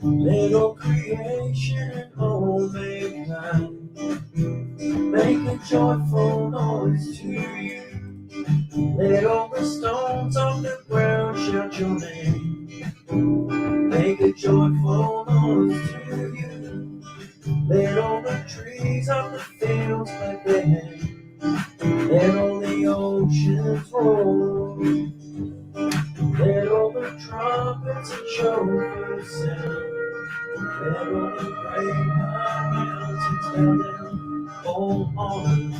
Let all creation and all mankind make a joyful noise to you. Let all the stones on the ground shout your name. Make a joyful noise to you. Let all the trees of the fields clap their hands. Let all the oceans roar. Let all the trumpets and shofars sound. Let all the great high mountains bow down. All honor,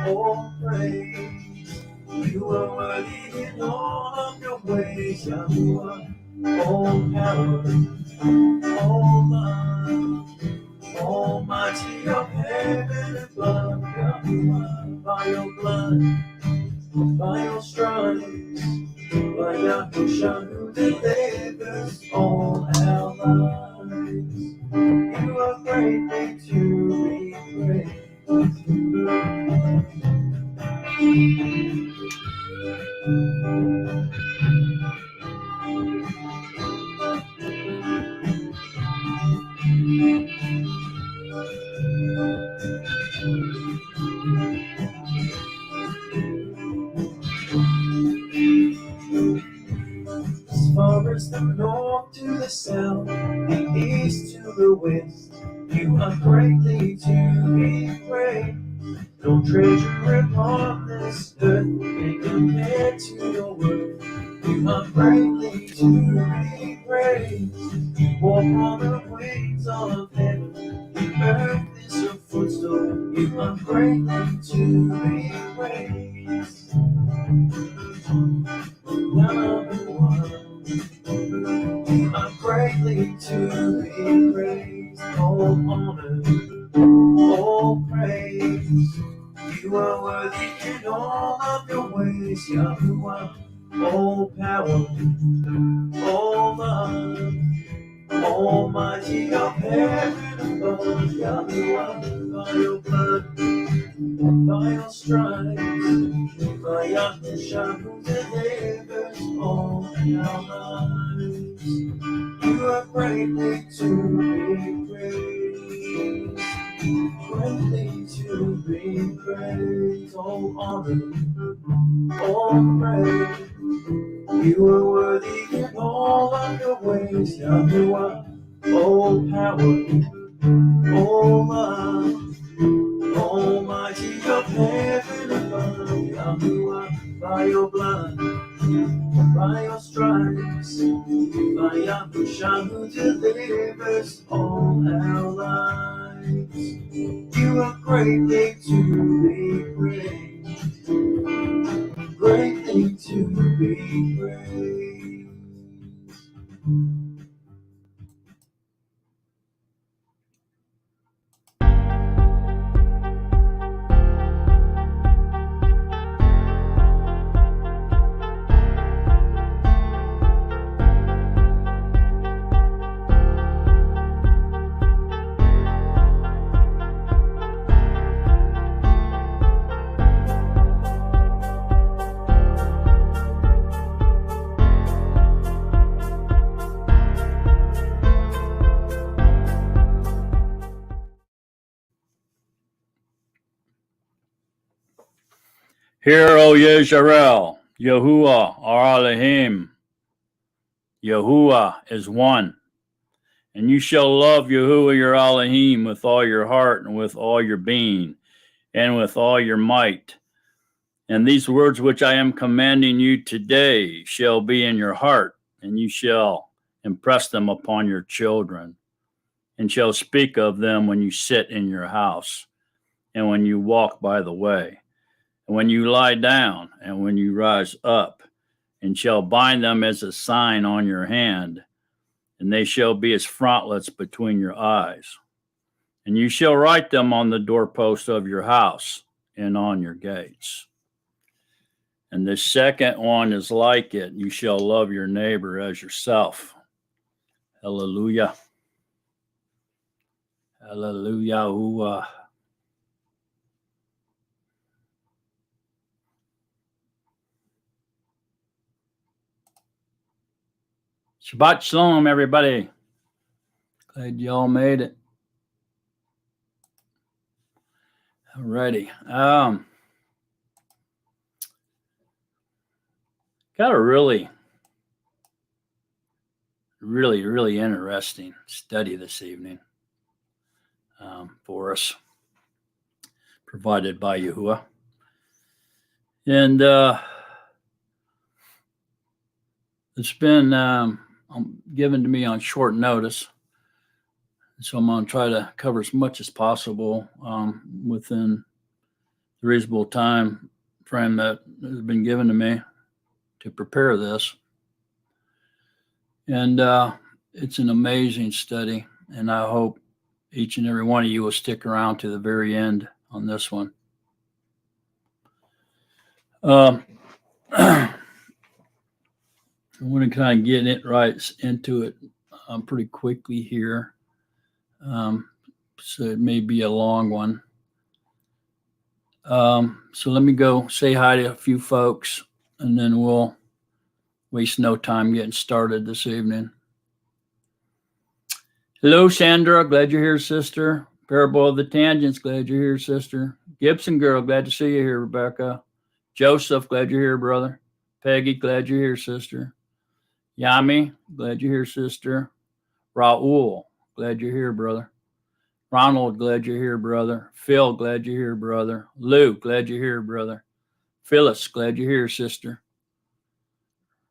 all praise. You are worthy in all of your ways, Yahuwah. All power, all love, Almighty of heaven above, Yahuwah. By your blood, by your stripes, by Yahushua who delivers all our lives. You are greatly to be praised. As far as the north to the south, the east to the west, you are greatly to be praised. No treasure upon this earth can compare to your worth. You are greatly to be praised. You walk on the wings of heaven. The earth is your footstool. You are greatly to be praised. Yahuwah, you are greatly to be praised. All honor, all praise. You are worthy in all of your ways, Yahuwah. All power, all love, Almighty of heaven above, Yahuwah. By your blood, by your stripes, by Yahushua who delivers all our lives. You are greatly to be praised. Greatly to be praised, all honor, all praise. You are worthy in all of your ways, Yahuwah. All power, all love, Almighty of heaven above, Yahuwah. By your blood, by your stripes, by Yahushua who delivers all our lives. You are greatly to be praised, greatly to be praised. Hear, O Yisrael, Yahuwah, our Elohim. Yahuwah is one. And you shall love Yahuwah your Elohim with all your heart and with all your being and with all your might. And these words which I am commanding you today shall be in your heart, and you shall impress them upon your children, and shall speak of them when you sit in your house, and when you walk by the way, and when you lie down, and when you rise up, and shall bind them as a sign on your hand, and they shall be as frontlets between your eyes. And you shall write them on the doorpost of your house and on your gates. And the second one is like it. You shall love your neighbor as yourself. Hallelujah. Hallelujah. Shabbat shalom, everybody. Glad you all made it. Alrighty. Got a really interesting study this evening for us, provided by Yahuwah. And it's been given to me on short notice. So I'm going to try to cover as much as possible within the reasonable time frame that has been given to me to prepare this. And it's an amazing study, and I hope each and every one of you will stick around to the very end on this one. I want to kind of get it right into it pretty quickly here. So it may be a long one. So let me go say hi to a few folks, and then we'll waste no time getting started this evening. Hello, Sandra. Glad you're here, sister. Parable of the Tangents. Glad you're here, sister. Gibson girl. Glad to see you here, Rebecca. Joseph. Glad you're here, brother. Peggy. Glad you're here, sister. Yami. Glad you're here, sister. Raul. Glad you're here, brother. Ronald, glad you're here, brother. Phil, glad you're here, brother. Lou, glad you're here, brother. Phyllis, glad you're here, sister.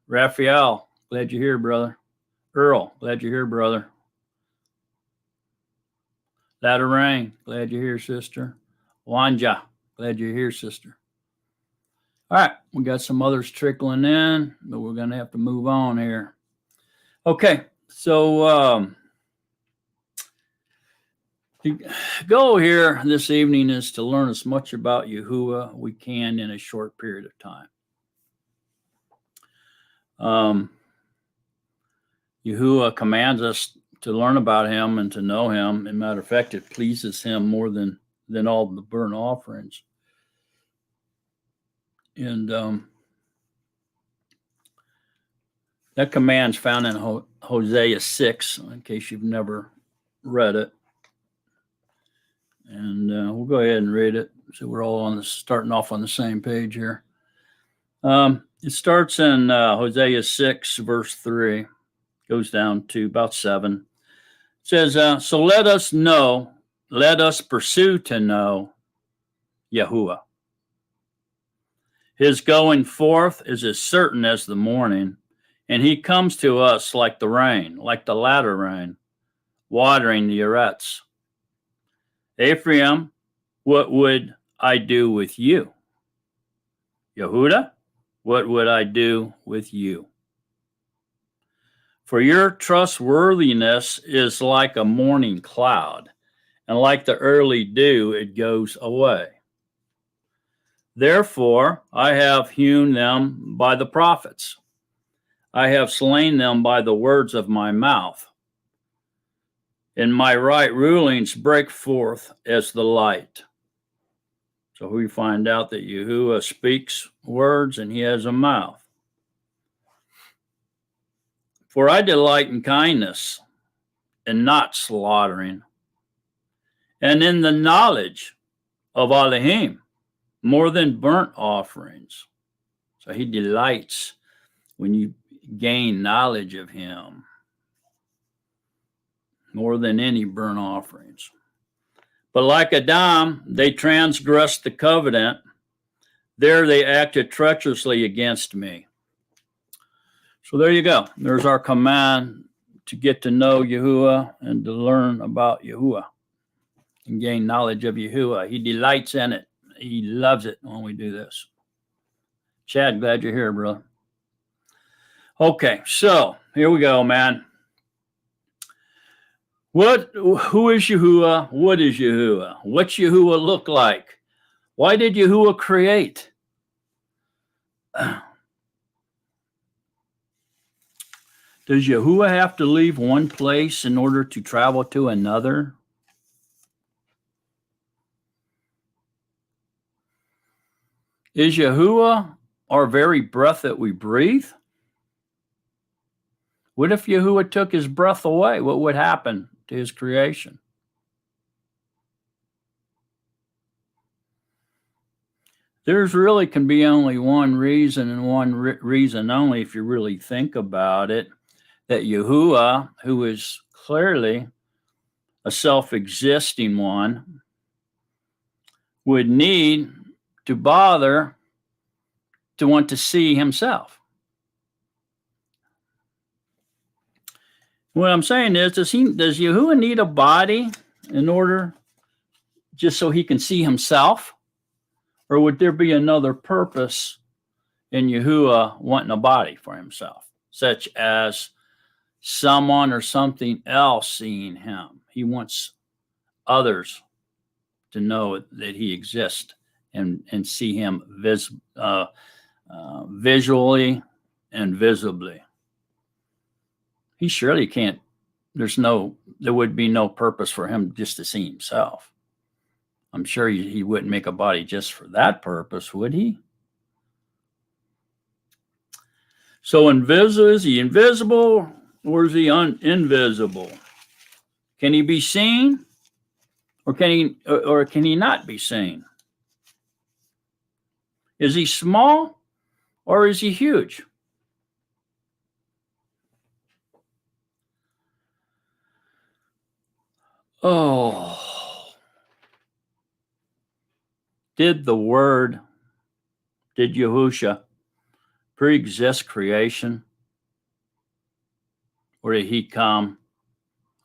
Raphael, glad you're here, brother. Earl, glad you're here, brother. Ladder Rain, glad you're here, sister. Wanja, glad you're here, sister. All right, we got some others trickling in, but we're going to have to move on here. Okay, so the goal here this evening is to learn as much about Yahuwah we can in a short period of time. Yahuwah commands us to learn about him and to know him. As a matter of fact, it pleases him more than all the burnt offerings. And that command's found in Hosea 6, in case you've never read it. And we'll go ahead and read it. So we're all starting off on the same page here. It starts in Hosea 6, verse 3, goes down to about 7. It says, so let us know, let us pursue to know Yahuwah. His going forth is as certain as the morning, and he comes to us like the rain, like the latter rain, watering the earths. Ephraim, what would I do with you? Yehudah, what would I do with you? For your trustworthiness is like a morning cloud, and like the early dew, it goes away. Therefore, I have hewn them by the prophets. I have slain them by the words of my mouth. And my right rulings break forth as the light. So we find out that Yahuwah speaks words and he has a mouth. For I delight in kindness and not slaughtering, and in the knowledge of Elohim more than burnt offerings. So he delights when you gain knowledge of him more than any burnt offerings. But like Adam, they transgressed the covenant. There they acted treacherously against me. So there you go. There's our command to get to know Yahuwah and to learn about Yahuwah and gain knowledge of Yahuwah. He delights in it. He loves it when we do this. Chad, glad you're here, brother. Okay, so here we go, man. Who is Yahuwah? What is Yahuwah? What's Yahuwah look like? Why did Yahuwah create? Does Yahuwah have to leave one place in order to travel to another? Is Yahuwah our very breath that we breathe? What if Yahuwah took his breath away? What would happen to his creation? There's really can be only one reason and one reason only, if you really think about it, that Yahuwah, who is clearly a self-existing one, would need to bother to want to see himself. What I'm saying is, does Yahuwah need a body in order just so he can see himself? Or would there be another purpose in Yahuwah wanting a body for himself, such as someone or something else seeing him? He wants others to know that he exists and see him visually and visibly. He surely can't. There would be no purpose for him just to see himself. I'm sure he wouldn't make a body just for that purpose, would he? So is he invisible or is he invisible? Can he be seen or can he not be seen? Is he small or is he huge? Oh. Did Yahushua pre-exist creation? Or did he come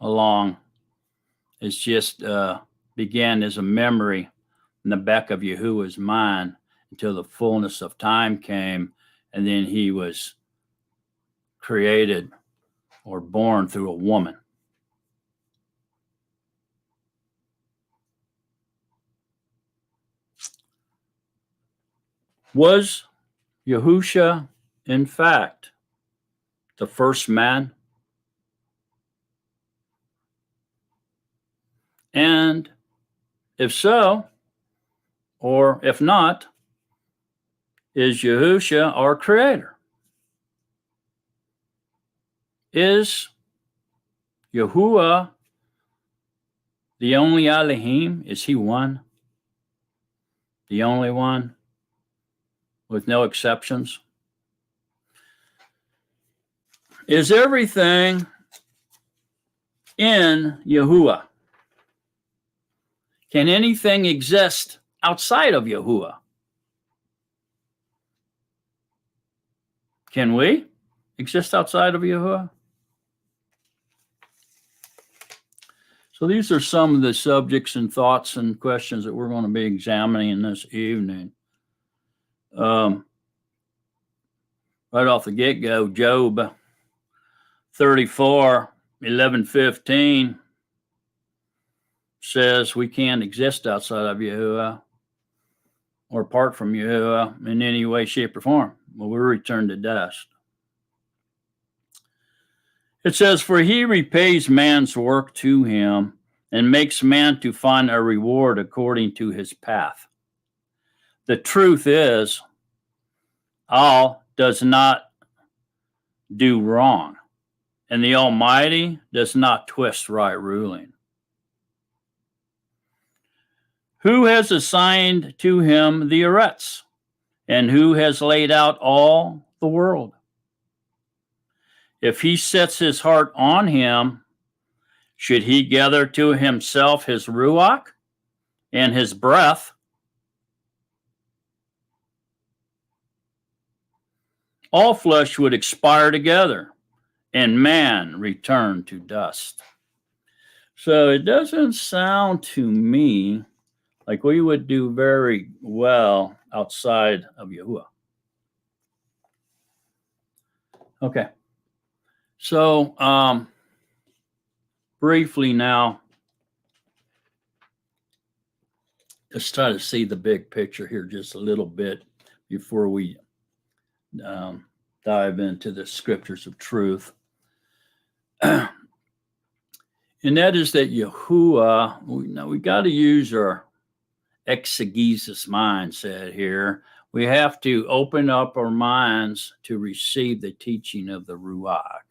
along as just began as a memory in the back of Yahuwah's mind until the fullness of time came, and then he was created or born through a woman? Was Yahushua, in fact, the first man? And if so, or if not, is Yahushua our creator? Is Yahuwah the only Elohim? Is he one? The only one? With no exceptions? Is everything in Yahuwah? Can anything exist outside of Yahuwah? Can we exist outside of Yahuwah? So these are some of the subjects and thoughts and questions that we're going to be examining this evening. Right off the get-go, Job 34, 11, 15 says we can't exist outside of Yahuwah or apart from Yahuwah in any way, shape, or form. Well, we return to dust. It says, for he repays man's work to him and makes man to find a reward according to his path. The truth is, all does not do wrong, and the Almighty does not twist right ruling. Who has assigned to him the arets, and who has laid out all the world? If he sets his heart on him, should he gather to himself his Ruach and his breath? All flesh would expire together, and man return to dust. So it doesn't sound to me like we would do very well outside of Yahuwah. Okay. So briefly now, let's try to see the big picture here just a little bit before we dive into the scriptures of truth. And that is that Yahuwah, we got to use our exegesis mindset here. We have to open up our minds to receive the teaching of the Ruach.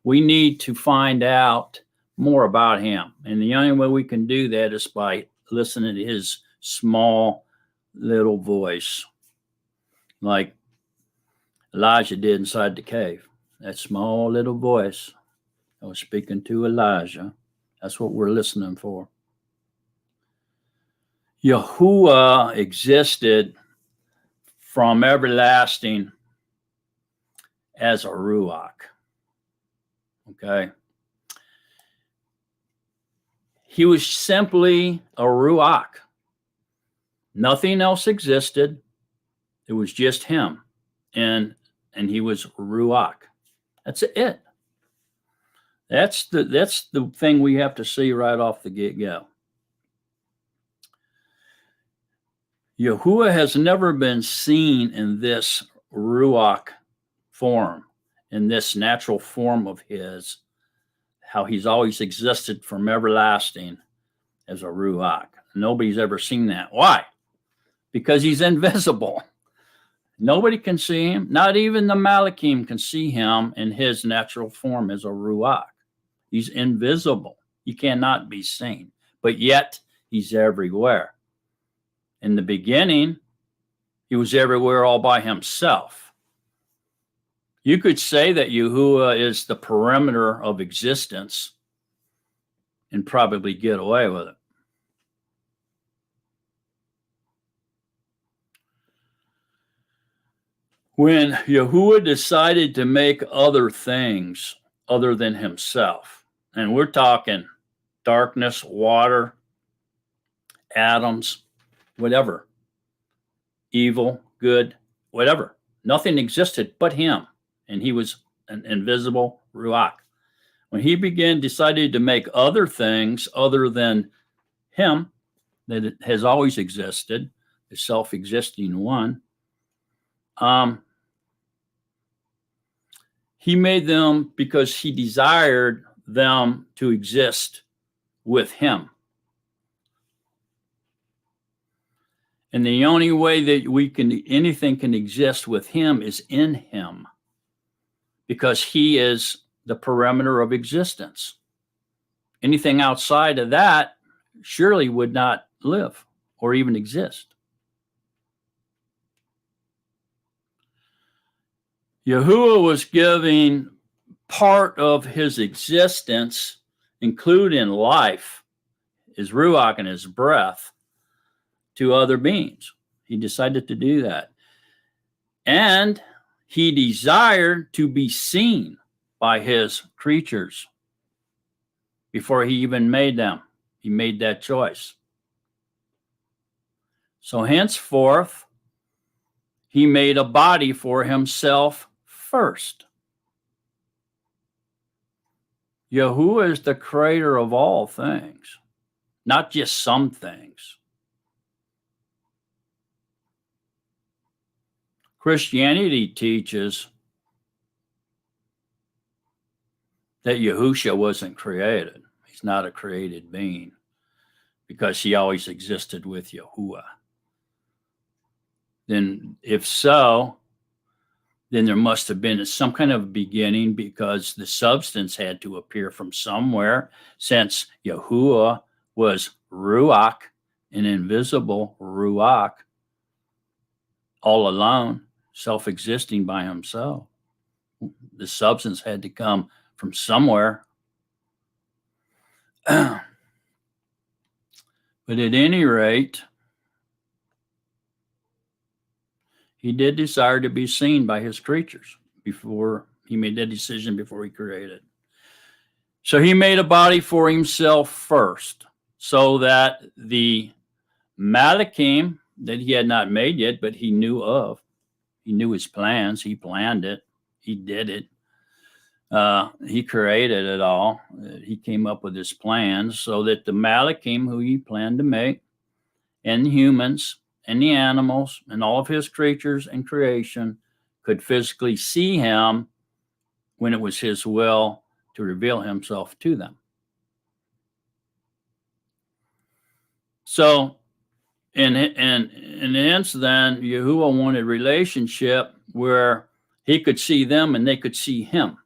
We need to find out more about him. And the only way we can do that is by listening to his small little voice, like Elijah did inside the cave. That small little voice that was speaking to Elijah. That's what we're listening for. Yahuwah existed from everlasting as a Ruach. Okay. He was simply a Ruach. Nothing else existed. It was just him. And he was Ruach. That's it. That's the thing we have to see right off the get-go. Yahuwah has never been seen in this Ruach form, in this natural form of his, how he's always existed from everlasting as a Ruach. Nobody's ever seen that. Why? Because he's invisible. Nobody can see him. Not even the Malachim can see him in his natural form as a Ruach. He's invisible. He cannot be seen. But yet, he's everywhere. In the beginning, he was everywhere all by himself. You could say that Yahuwah is the perimeter of existence and probably get away with it. When Yahuwah decided to make other things other than himself, and we're talking darkness, water, atoms, whatever, evil, good, whatever. Nothing existed but him, and he was an invisible Ruach. When he decided to make other things other than him, that it has always existed, the self-existing one, he made them because he desired them to exist with him. And the only way that anything can exist with him is in him, because he is the perimeter of existence. Anything outside of that surely would not live or even exist. Yahuwah was giving part of his existence, including life, his Ruach and his breath, to other beings. He decided to do that. And he desired to be seen by his creatures before he even made them. He made that choice. So henceforth, he made a body for himself first. Yahuwah is the creator of all things, not just some things. Christianity teaches that Yahushua wasn't created. He's not a created being because he always existed with Yahuwah. Then if so, then there must have been some kind of beginning, because the substance had to appear from somewhere, since Yahuwah was Ruach, an invisible Ruach, all alone, self-existing by himself. The substance had to come from somewhere. But at any rate, he did desire to be seen by his creatures before he made that decision, before he created. So he made a body for himself first, so that the Malachim that he had not made yet, but he knew of, he knew his plans, he planned it, he did it, he created it all. He came up with his plans so that the Malachim who he planned to make, and the humans, and the animals, and all of his creatures and creation could physically see him when it was his will to reveal himself to them. So, and hence then, Yahuwah wanted relationship where he could see them and they could see him.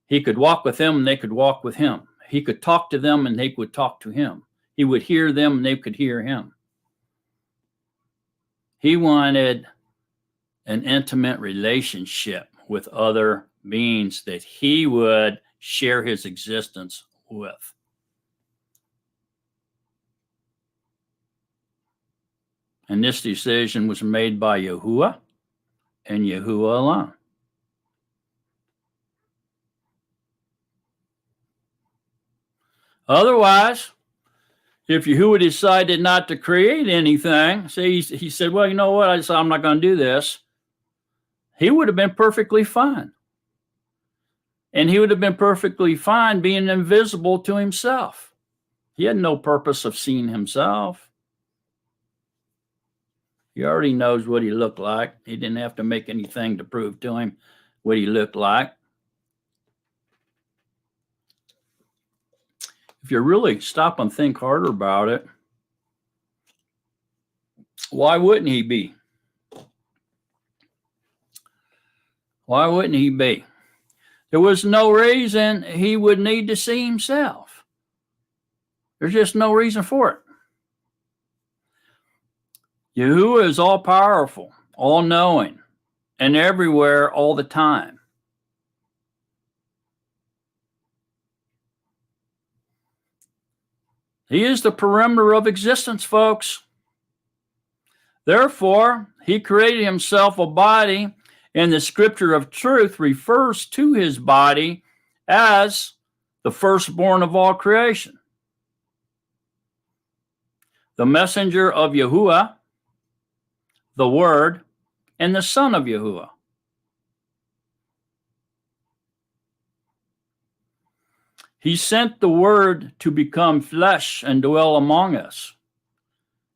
He could walk with them and they could walk with him. He could talk to them and they would talk to him. He would hear them and they could hear him. He wanted an intimate relationship with other beings that he would share his existence with. And this decision was made by Yahuwah and Yahuwah alone. Otherwise, if Yahuwah decided not to create anything, say he said, well, you know what, I'm not going to do this, he would have been perfectly fine. And he would have been perfectly fine being invisible to himself. He had no purpose of seeing himself. He already knows what he looked like. He didn't have to make anything to prove to him what he looked like. If you really stop and think harder about it, why wouldn't he be? Why wouldn't he be? There was no reason he would need to see himself. There's just no reason for it. Yahuwah is all powerful, all knowing, and everywhere all the time. He is the perimeter of existence, folks. Therefore, he created himself a body, and the scripture of truth refers to his body as the firstborn of all creation. The messenger of Yahuwah, the Word, and the Son of Yahuwah. He sent the Word to become flesh and dwell among us.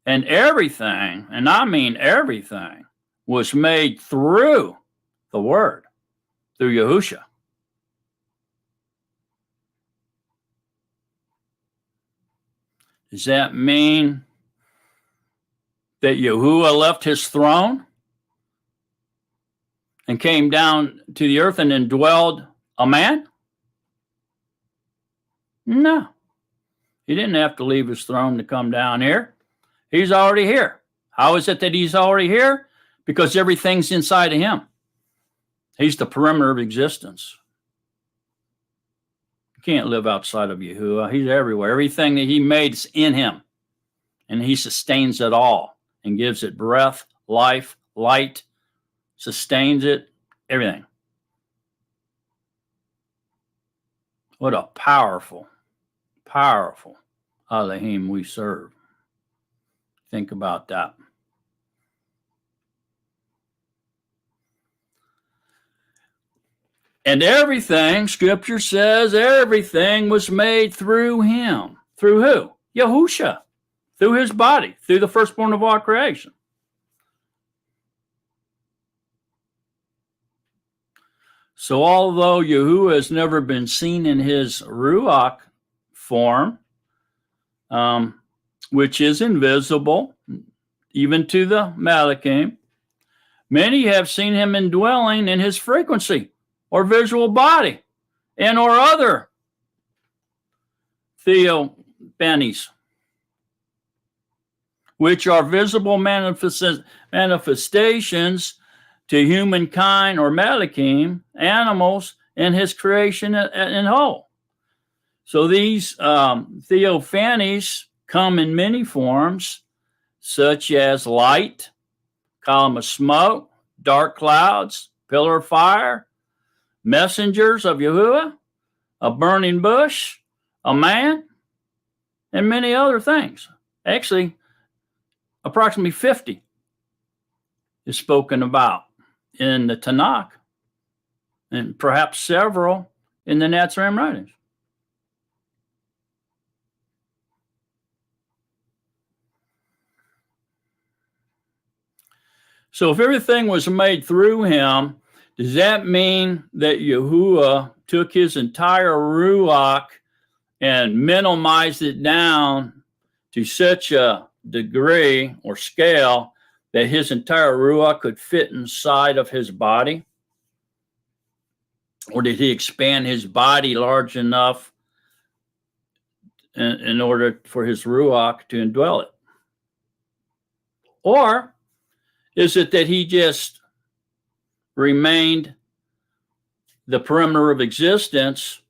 And everything, and I mean everything, was made through the Word, through Yahushua. Does that mean that Yahuwah left his throne and came down to the earth and indwelled a man? No. He didn't have to leave his throne to come down here. He's already here. How is it that he's already here? Because everything's inside of him. He's the perimeter of existence. You can't live outside of Yahuwah. He's everywhere. Everything that he made is in him. And he sustains it all and gives it breath, life, light, sustains it, everything. What a powerful, powerful Elohim we serve. Think about that. And everything, Scripture says, everything was made through him. Through who? Yahushua. Through his body. Through the firstborn of all creation. So although Yahuwah has never been seen in his Ruach form, which is invisible, even to the Malachim, many have seen him indwelling in his frequency, or visual body, and or other theophanies, which are visible manifestations to humankind or Malachim, animals, and his creation in whole. So these theophanies come in many forms, such as light, column of smoke, dark clouds, pillar of fire, messengers of Yahuwah, a burning bush, a man, and many other things. Actually, approximately 50 is spoken about in the Tanakh, and perhaps several in the Nazarene writings. So if everything was made through him, does that mean that Yahuwah took his entire Ruach and minimized it down to such a degree or scale that his entire Ruach could fit inside of his body? Or did he expand his body large enough in order for his Ruach to indwell it? Or is it that he just remained the perimeter of existence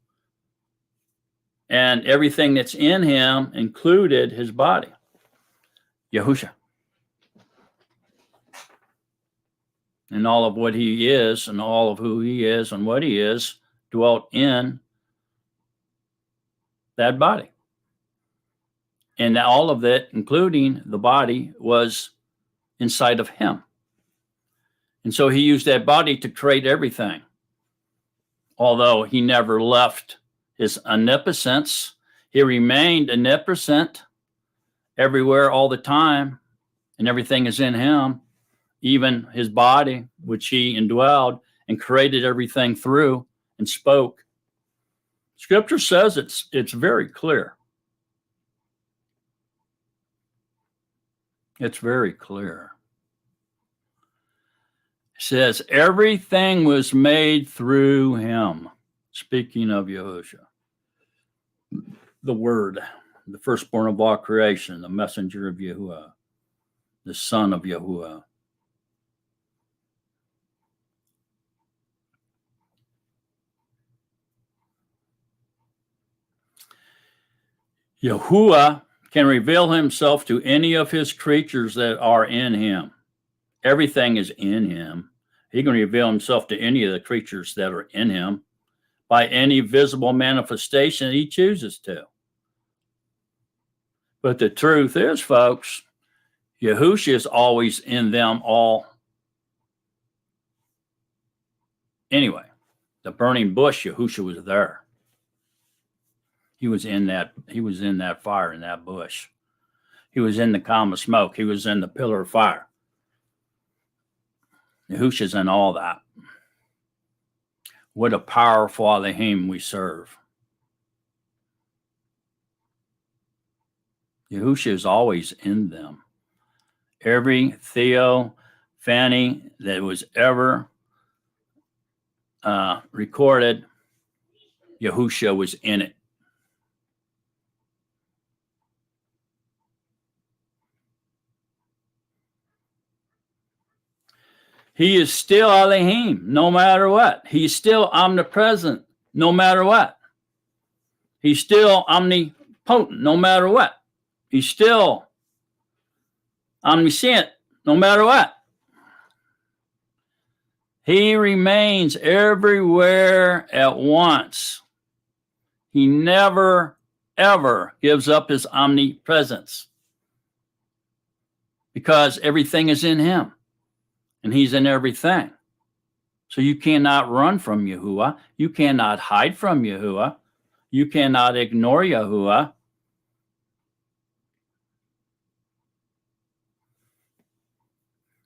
and everything that's in him included his body? Yahushua. And all of what he is and all of who he is and what he is dwelt in that body. And all of that, including the body, was inside of him. And so he used that body to create everything. Although he never left his omnipotence, he remained omnipresent everywhere all the time, and everything is in him, even his body, which he indwelled and created everything through and spoke. Scripture says it's very clear. It's very clear. It says everything was made through him. Speaking of Yahushua, the Word, the firstborn of all creation, the messenger of Yahuwah, the son of Yahuwah. Yahuwah can reveal himself to any of his creatures that are in him. Everything is in him. He can reveal himself to any of the creatures that are in him by any visible manifestation he chooses to. But the truth is, folks, Yahushua is always in them all. Anyway, the burning bush, Yahushua was there. He was in that fire in that bush. He was in the column of smoke. He was in the pillar of fire. Yahushua's in all that. What a powerful Elohim we serve. Yahushua is always in them. Every theophany that was ever recorded, Yahushua was in it. He is still Elohim, no matter what. He's still omnipresent, no matter what. He's still omnipotent, no matter what. He's still omniscient, no matter what. He remains everywhere at once. He never, ever gives up his omnipresence because everything is in him. And he's in everything. So you cannot run from Yahuwah. You cannot hide from Yahuwah. You cannot ignore Yahuwah.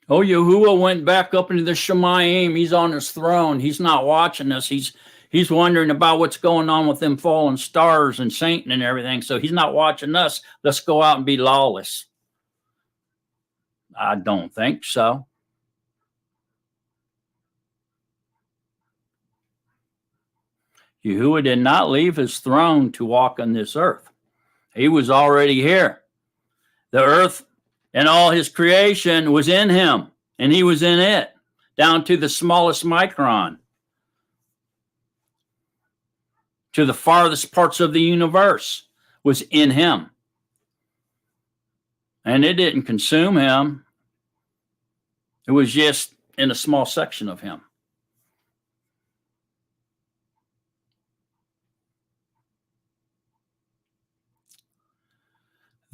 Oh, Yahuwah went back up into the Shemayim. He's on his throne. He's not watching us. He's wondering about what's going on with them fallen stars and Satan and everything. So he's not watching us. Let's go out and be lawless. I don't think so. Yahuwah did not leave his throne to walk on this earth. He was already here. The earth and all his creation was in him, and he was in it, down to the smallest micron, to the farthest parts of the universe was in him. And it didn't consume him. It was just in a small section of him.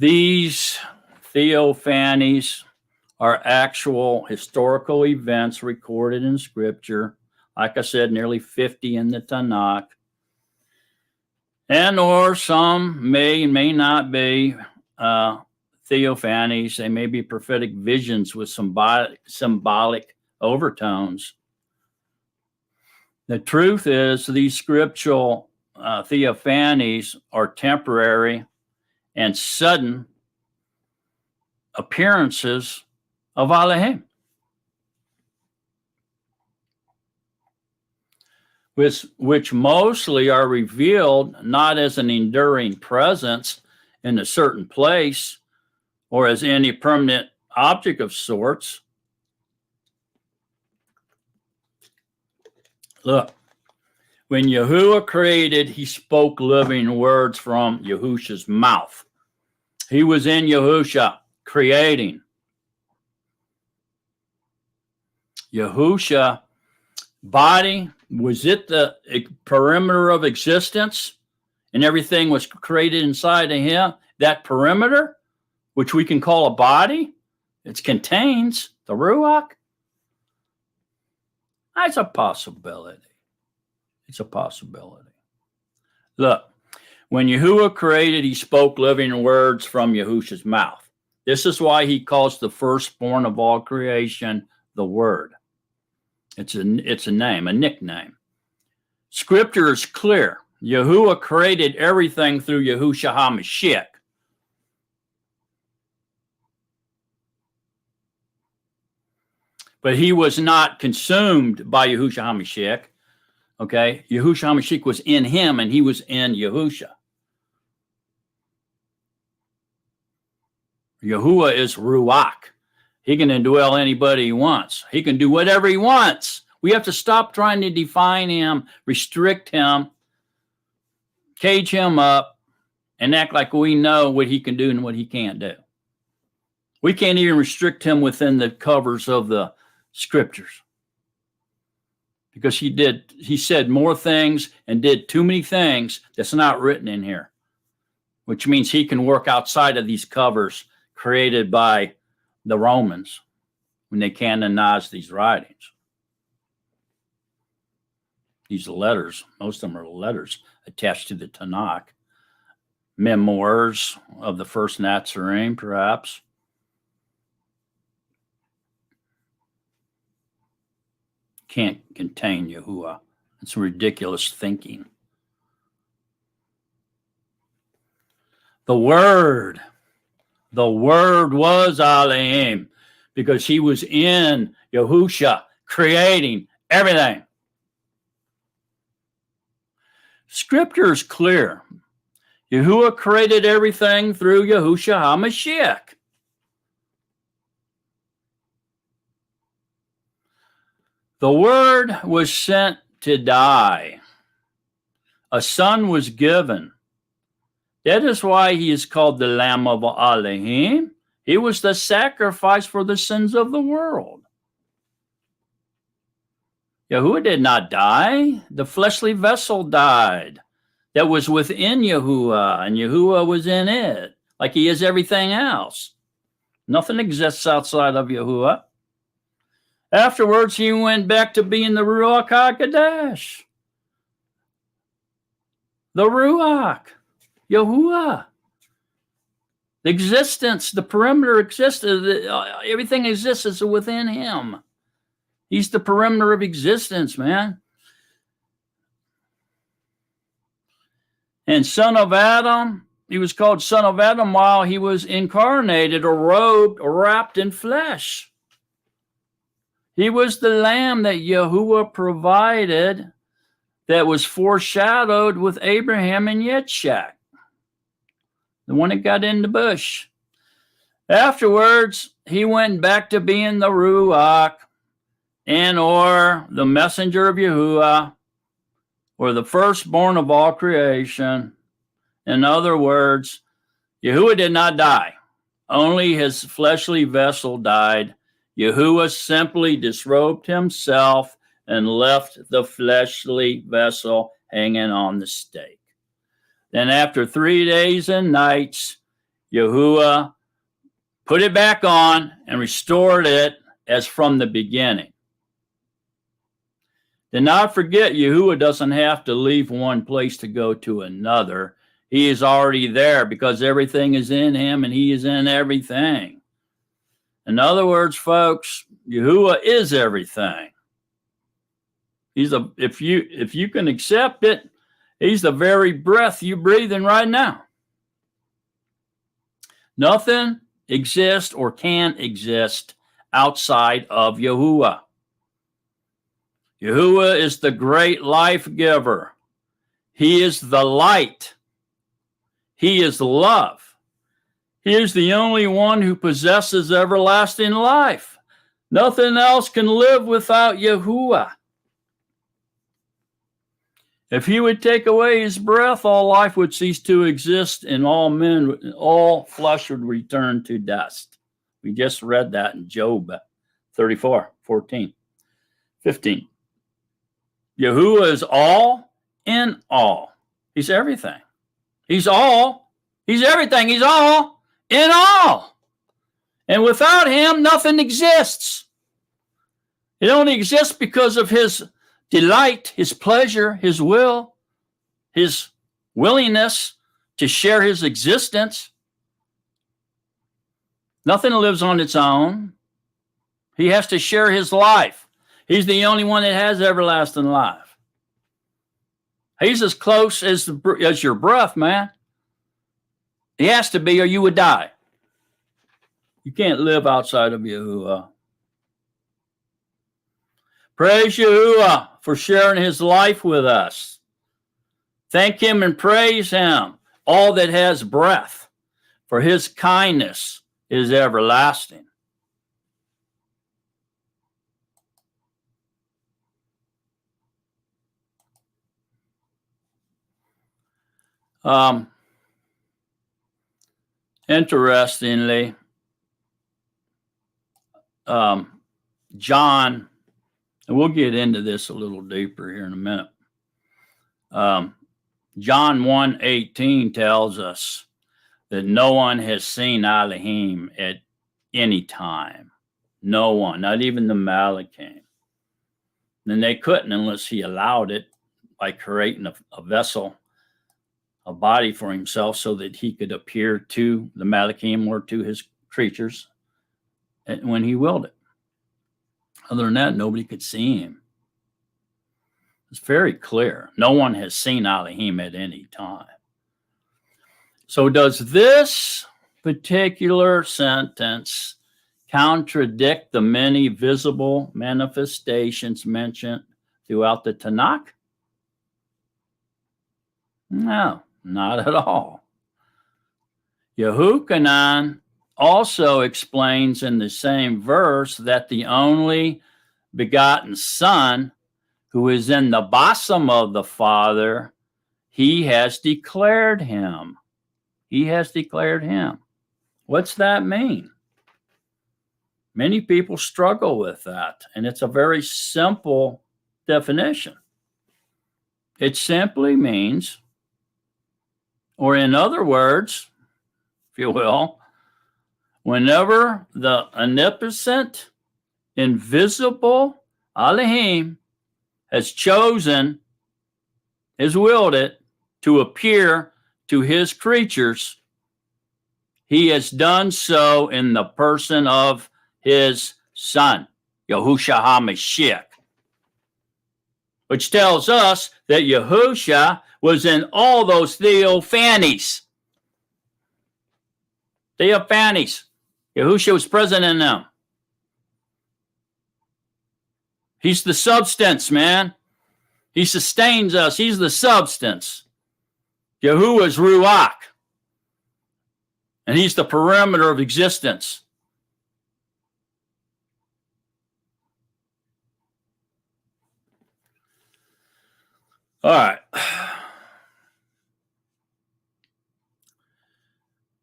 These theophanies are actual historical events recorded in Scripture. Like I said, nearly 50 in the Tanakh. And or some may and may not be theophanies. They may be prophetic visions with symbolic overtones. The truth is these scriptural theophanies are temporary and sudden appearances of Elohim, which mostly are revealed not as an enduring presence in a certain place or as any permanent object of sorts. Look, when Yahuwah created, he spoke living words from Yahushua's mouth. He was in Yahushua creating. Yahushua body, was it the perimeter of existence and everything was created inside of him? That perimeter, which we can call a body, it contains the Ruach. That's a possibility. It's a possibility. Look, when Yahuwah created, he spoke living words from Yahushua's mouth. This is why he calls the firstborn of all creation the Word. It's a name, a nickname. Scripture is clear. Yahuwah created everything through Yahushua HaMashiach. But he was not consumed by Yahushua HaMashiach. Okay? Yahushua HaMashiach was in him and he was in Yahushua. Yahuwah is Ruach. He can indwell anybody he wants. He can do whatever he wants. We have to stop trying to define him, restrict him, cage him up, and act like we know what he can do and what he can't do. We can't even restrict him within the covers of the scriptures. Because he said more things and did too many things that's not written in here. Which means he can work outside of these covers created by the Romans when they canonized these writings. These letters, most of them are letters attached to the Tanakh. Memoirs of the first Nazarene, perhaps. Can't contain Yahuwah. It's ridiculous thinking. The Word was Elohim because he was in Yahushua creating everything. Scripture is clear. Yahuwah created everything through Yahushua HaMashiach. The Word was sent to die. A son was given. That is why he is called the Lamb of Elohim. He was the sacrifice for the sins of the world. Yahuwah did not die. The fleshly vessel died that was within Yahuwah, and Yahuwah was in it, like he is everything else. Nothing exists outside of Yahuwah. Afterwards, he went back to being the Ruach HaKodesh. The Ruach, Yahuwah. The existence, the perimeter exists, everything exists within him. He's the perimeter of existence, man. And son of Adam, he was called son of Adam while he was incarnated or robed or wrapped in flesh. He was the lamb that Yahuwah provided that was foreshadowed with Abraham and Yitzchak, the one that got in the bush. Afterwards, he went back to being the Ruach and or the messenger of Yahuwah, or the firstborn of all creation. In other words, Yahuwah did not die. Only his fleshly vessel died. Yahuwah simply disrobed himself and left the fleshly vessel hanging on the stake. Then after 3 days and nights, Yahuwah put it back on and restored it as from the beginning. Do not forget, Yahuwah doesn't have to leave one place to go to another. He is already there because everything is in him and he is in everything. In other words, folks, Yahuwah is everything. If you can accept it, he's the very breath you breathe in right now. Nothing exists or can exist outside of Yahuwah. Yahuwah is the great life giver. He is the light. He is love. He is the only one who possesses everlasting life. Nothing else can live without Yahuwah. If he would take away his breath, all life would cease to exist, and all flesh would return to dust. We just read that in Job 34, 14, 15. Yahuwah is all in all. He's everything. He's all. He's everything. He's all in all. And without him, nothing exists. It only exists because of his delight, his pleasure, his will, his willingness to share his existence. Nothing lives on its own. He has to share his life. He's the only one that has everlasting life. He's as close as your breath, man. He has to be, or you would die. You can't live outside of Yahuwah. Praise Yahuwah for sharing his life with us. Thank him and praise him, all that has breath, for his kindness is everlasting. Interestingly, John, and we'll get into this a little deeper here in a minute. John 1:18 tells us that no one has seen Elohim at any time. No one, not even the Malachim. And they couldn't unless he allowed it by creating a vessel, a body for himself so that he could appear to the Malachim or to his creatures when he willed it. Other than that, nobody could see him. It's very clear. No one has seen Elohim at any time. So does this particular sentence contradict the many visible manifestations mentioned throughout the Tanakh? No, not at all. Yahuchanan also explains in the same verse that the only begotten Son, who is in the bosom of the Father, he has declared him. He has declared him. What's that mean? Many people struggle with that, and it's a very simple definition. It simply means, or in other words, if you will, whenever the omnipotent, invisible Elohim has chosen, has willed it to appear to his creatures, he has done so in the person of his Son, Yahushua HaMashiach, which tells us that Yahushua was in all those theophanies. Theophanies. Yahushua was present in them. He's the substance, man. He sustains us. He's the substance. Yahuwah is Ruach. And he's the perimeter of existence. All right.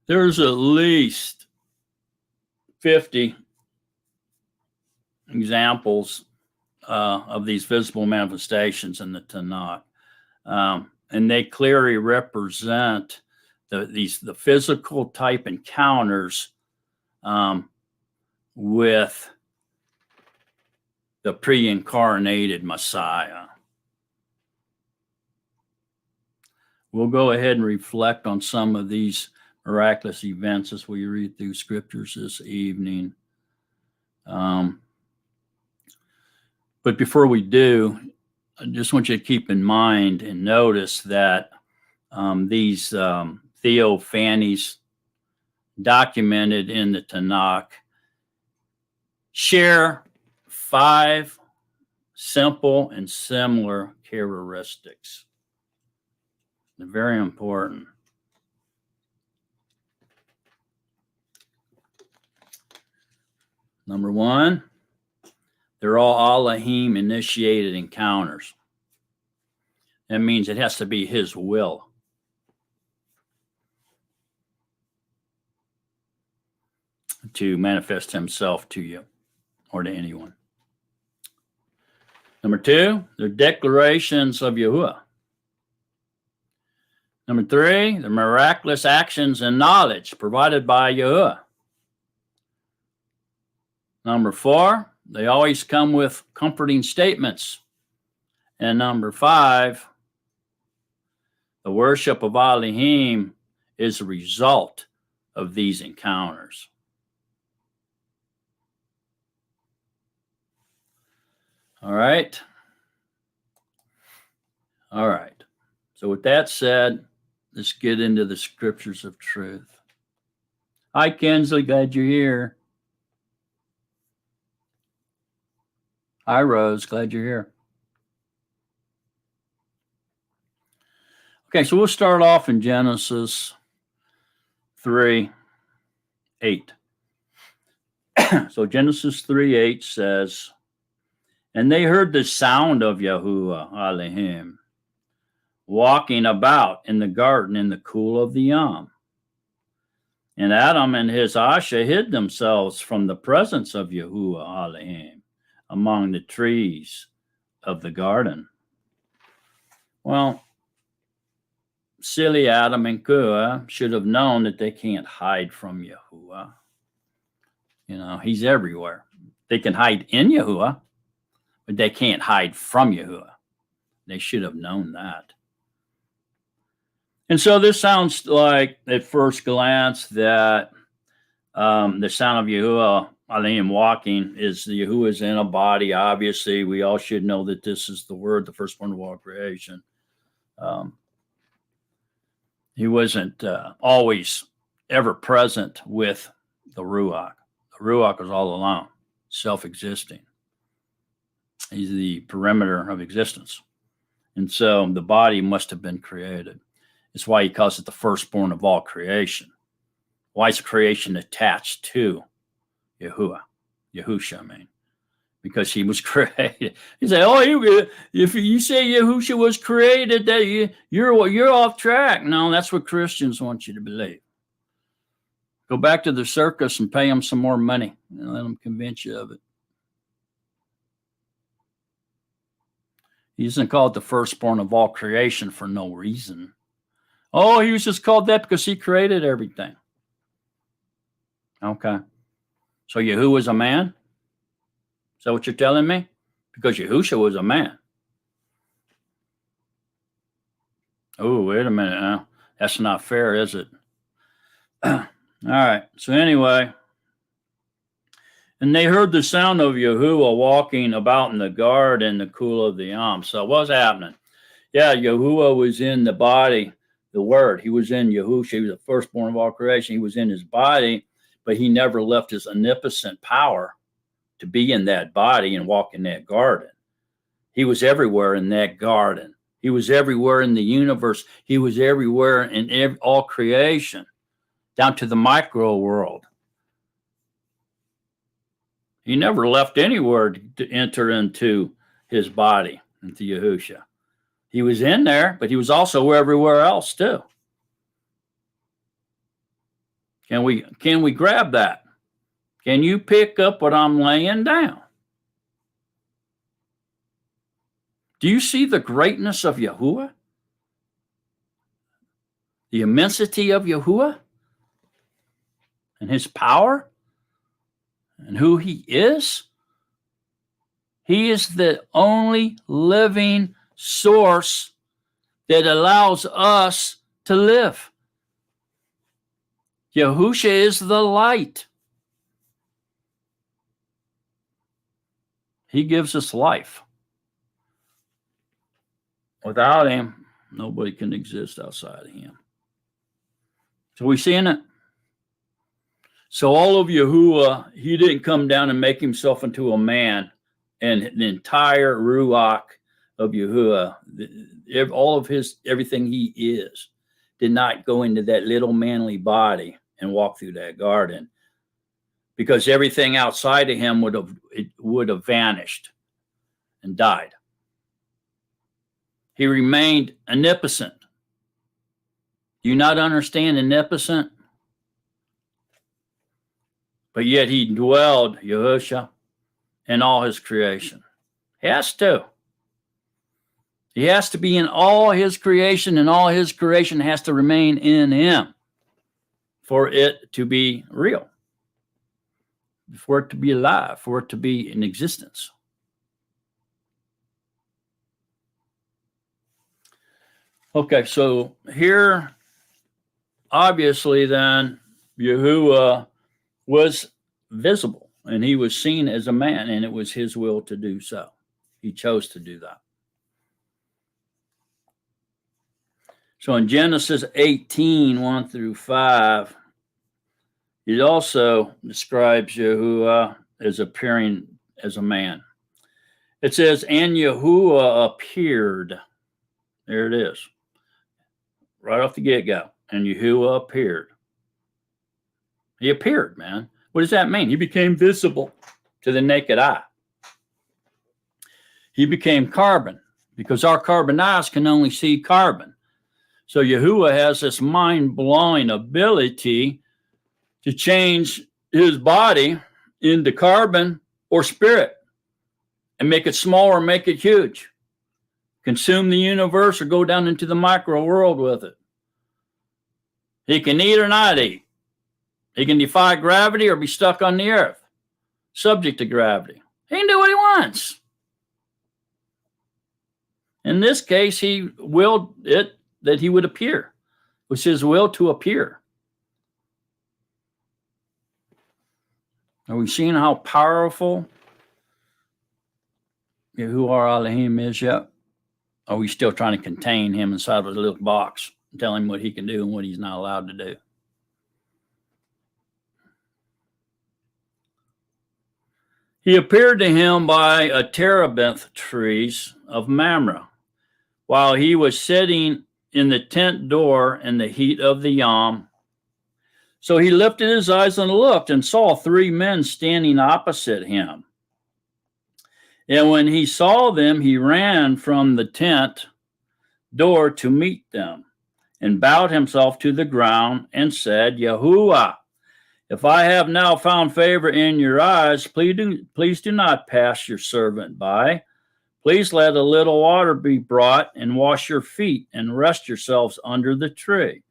There's at least 50 examples of these visible manifestations in the Tanakh. And they clearly represent the physical type encounters with the pre-incarnated Messiah. we'll go ahead and reflect on some of these miraculous events as we read through scriptures this evening. But before we do, I just want you to keep in mind and notice that these theophanies documented in the Tanakh share 5 simple and similar characteristics. They're very important. Number 1, they're all Elohim initiated encounters. That means it has to be his will. To manifest himself to you or to anyone. Number 2, they're declarations of Yahuwah. Number 3, the miraculous actions and knowledge provided by Yahuwah. Number 4, they always come with comforting statements. And number 5, the worship of Elohim is a result of these encounters. All right. All right. So with that said, let's get into the scriptures of truth. Hi, Kensley. Glad you're here. Hi, Rose. Glad you're here. Okay, so we'll start off in Genesis 3:8. So Genesis 3:8 says, and they heard the sound of Yahuwah Elohim walking about in the garden in the cool of the yom. And Adam and his Asha hid themselves from the presence of Yahuwah Elohim among the trees of the garden. Well, silly Adam and Kua should have known that they can't hide from Yahuwah. You know, he's everywhere. They can hide in Yahuwah, but they can't hide from Yahuwah. They should have known that. And so this sounds like, at first glance, that the sound of Yahuwah Elohim walking is the Yahuwah is in a body. Obviously, we all should know that this is the Word, the firstborn of all creation. He wasn't always ever present with the Ruach. The Ruach was all alone, self-existing. He's the perimeter of existence. And so the body must have been created. It's why he calls it the firstborn of all creation. Why is creation attached to Yahuwah? Yahushua, I mean. Because he was created. He said, oh, if you say Yahushua was created, that you're off track. No, that's what Christians want you to believe. Go back to the circus and pay them some more money and let them convince you of it. He isn't called the firstborn of all creation for no reason. Oh, he was just called that because he created everything. Okay. So Yahuwah was a man? Is that what you're telling me? Because Yahushua was a man. Oh, wait a minute now. That's not fair, is it? All right. So anyway, and they heard the sound of Yahuwah walking about in the garden in the cool of the yom. So what's happening? Yeah, Yahuwah was in the body, the Word. He was in Yahushua. He was the firstborn of all creation. He was in his body, but he never left his omnipotent power to be in that body and walk in that garden. He was everywhere in that garden. He was everywhere in the universe. He was everywhere in all creation, down to the micro world. He never left anywhere to enter into his body, into Yahushua. He was in there, but he was also everywhere else too. Can we grab that? Can you pick up what I'm laying down? Do you see the greatness of Yahuwah? The immensity of Yahuwah? And his power? And who he is? He is the only living source that allows us to live. Yahushua is the light. He gives us life. Without him, nobody can exist outside of him. So we seeing it? So all of Yahuwah, he didn't come down and make himself into a man, and the entire Ruach of Yahuwah, all of his, everything he is, did not go into that little manly body and walk through that garden, because everything outside of him would have vanished and died. He remained omnipotent. Do you not understand omnipotent? But yet he dwelled, Yahushua, in all his creation. He has to. He has to be in all his creation, and all his creation has to remain in him for it to be real, for it to be alive, for it to be in existence. Okay, so here, obviously then, Yahuwah was visible, and he was seen as a man, and it was his will to do so. He chose to do that. So in Genesis 18, 1 through 5, it also describes Yahuwah as appearing as a man. It says, and Yahuwah appeared. There it is. Right off the get-go. And Yahuwah appeared. He appeared, man. What does that mean? He became visible to the naked eye. He became carbon, because our carbon eyes can only see carbon. So Yahuwah has this mind-blowing ability to change his body into carbon or spirit and make it small or make it huge. Consume the universe or go down into the micro world with it. He can eat or not eat. He can defy gravity or be stuck on the earth, subject to gravity. He can do what he wants. In this case, he willed it that he would appear. It was his will to appear. Are we seeing how powerful Yahuwah Elohim is yet? Are we still trying to contain him inside of a little box and tell him what he can do and what he's not allowed to do? He appeared to him by a terebinth trees of Mamre, while he was sitting in the tent door in the heat of the yom. So he lifted his eyes and looked and saw 3 men standing opposite him. And when he saw them, he ran from the tent door to meet them and bowed himself to the ground and said, Yahuwah, if I have now found favor in your eyes, please do not pass your servant by. Please let a little water be brought and wash your feet and rest yourselves under the tree.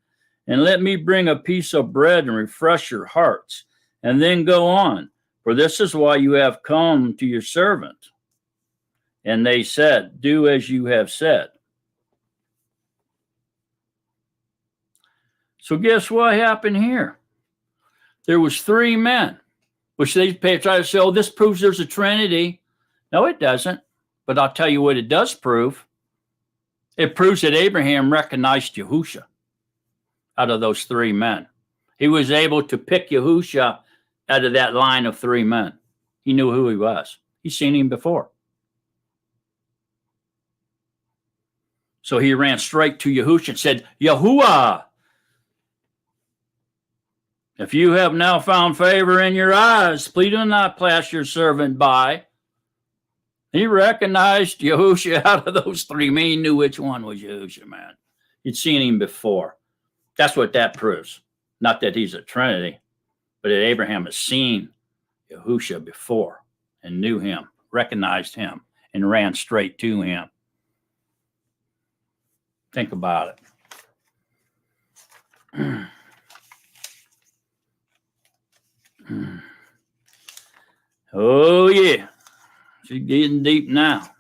And let me bring a piece of bread and refresh your hearts, and then go on, for this is why you have come to your servant. And they said, do as you have said. So guess what happened here? There was 3 men, which they try to say, oh, this proves there's a Trinity. No, it doesn't. But I'll tell you what it does prove. It proves that Abraham recognized Yahushua out of those 3 men. He was able to pick Yahushua out of that line of 3 men. He knew who he was. He's seen him before. So he ran straight to Yahushua and said, Yahuwah, if you have now found favor in your eyes, please do not pass your servant by. He recognized Yahushua out of those 3 men. He knew which one was Yahushua, man. He'd seen him before. That's what that proves. Not that he's a Trinity, but that Abraham has seen Yahushua before and knew him, recognized him, and ran straight to him. Think about it. Oh, yeah. She's getting deep now.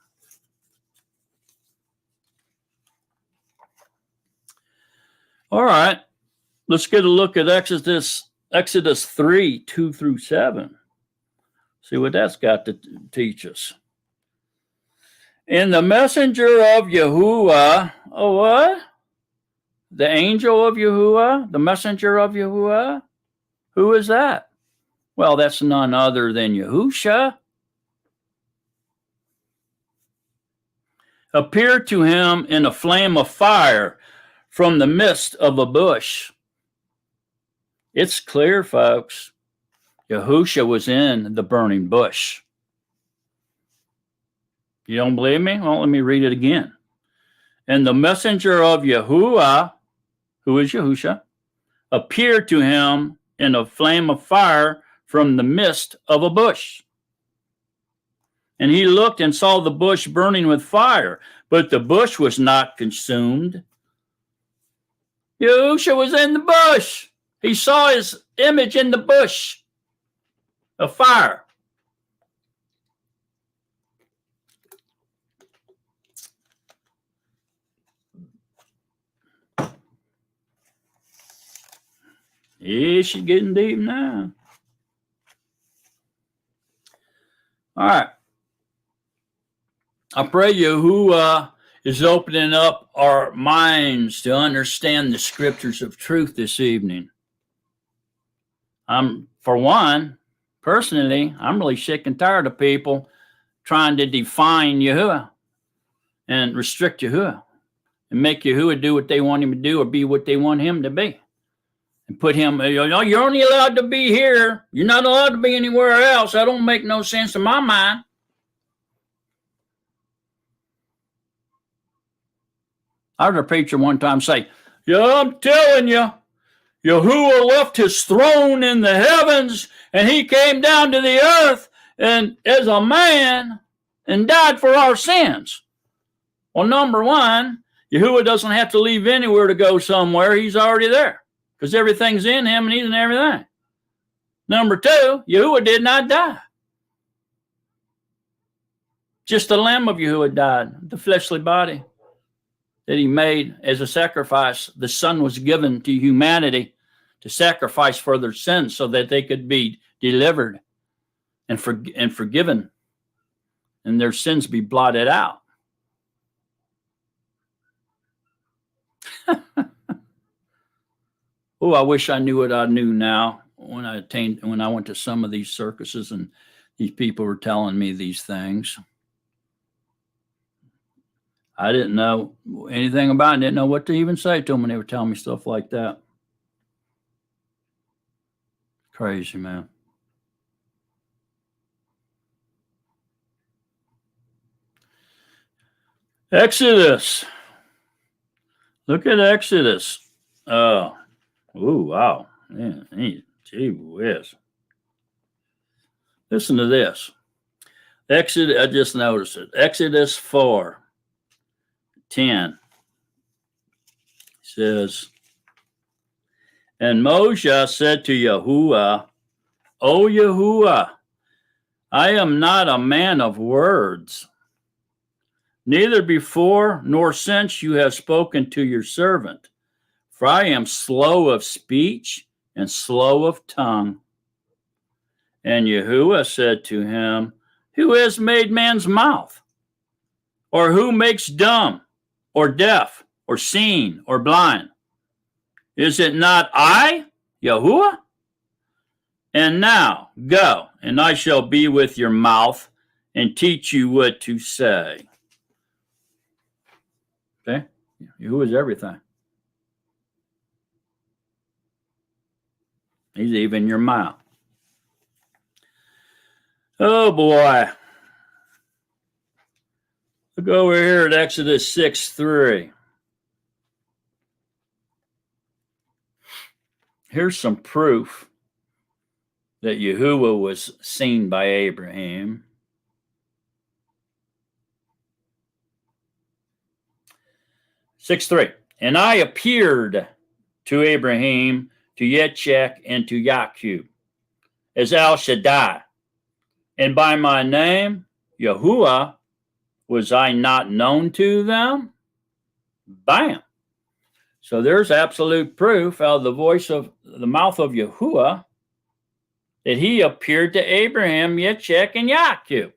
All right. Let's get a look at Exodus 3, 2 through 7. See what that's got to teach us. And the messenger of Yahuwah, what? The angel of Yahuwah? The messenger of Yahuwah? Who is that? Well, that's none other than Yahushua. Appeared to him in a flame of fire from the midst of a bush. It's clear, folks. Yahushua was in the burning bush. You don't believe me? Well, let me read it again. And the messenger of Yahuwah, who is Yahushua, appeared to him in a flame of fire from the midst of a bush. And he looked and saw the bush burning with fire, but the bush was not consumed. Yahushua was in the bush. He saw his image in the bush of fire. Yeah, she's getting deep now. All right. I pray Yahuwah is opening up our minds to understand the scriptures of truth this evening. For one, personally, I'm really sick and tired of people trying to define Yahuwah and restrict Yahuwah and make Yahuwah do what they want him to do or be what they want him to be. And put him, you're only allowed to be here. You're not allowed to be anywhere else. That don't make no sense in my mind. I heard a preacher one time say, yeah, I'm telling you, Yahuwah left his throne in the heavens and he came down to the earth and as a man and died for our sins. Well, number one, Yahuwah doesn't have to leave anywhere to go somewhere. He's already there because everything's in him and he's in everything. Number two, Yahuwah did not die. Just the Lamb of Yahuwah died, the fleshly body that he made as a sacrifice. The Son was given to humanity to sacrifice for their sins so that they could be delivered and forgiven and their sins be blotted out. Oh, I wish I knew what I knew now when I went to some of these circuses and these people were telling me these things. I didn't know anything about it. Didn't know what to even say to them when they were telling me stuff like that. Crazy, man. Exodus. Look at Exodus. Oh, wow. Man, gee whiz. Listen to this. Exodus, I just noticed it. Exodus 4:10 says, and Moshe said to Yahuwah, O Yahuwah, I am not a man of words, neither before nor since you have spoken to your servant, for I am slow of speech and slow of tongue. And Yahuwah said to him, who has made man's mouth? Or who makes dumb, or deaf, or seen, or blind? Is it not I, Yahuwah? And now go, and I shall be with your mouth and teach you what to say. Okay? Yahuwah is everything. He's even your mouth. Oh boy. Look over here at Exodus 6:3. Here's some proof that Yahuwah was seen by Abraham. 6:3. And I appeared to Abraham, to Yitzchak, and to Yaakov as El Shaddai. And by my name, Yahuwah, was I not known to them? Bam. So there's absolute proof out of the voice of the mouth of Yahuwah that he appeared to Abraham, Yitzchak, and Yaakov.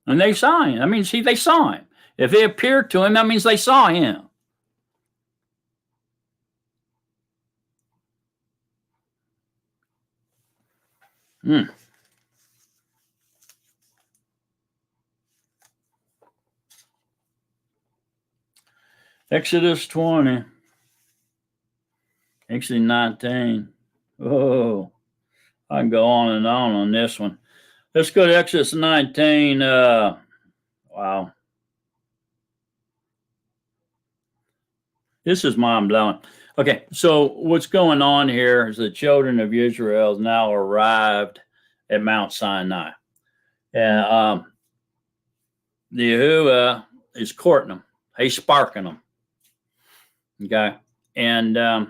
And they saw him. That means they saw him. If they appeared to him, that means they saw him. Exodus 20. Exodus 19. Oh, I can go on this one. Let's go to Exodus 19. Wow. This is mind-blowing. Okay, so what's going on here is the children of Israel now arrived at Mount Sinai. And the Yahuwah is courting them. He's sparking them. Okay. And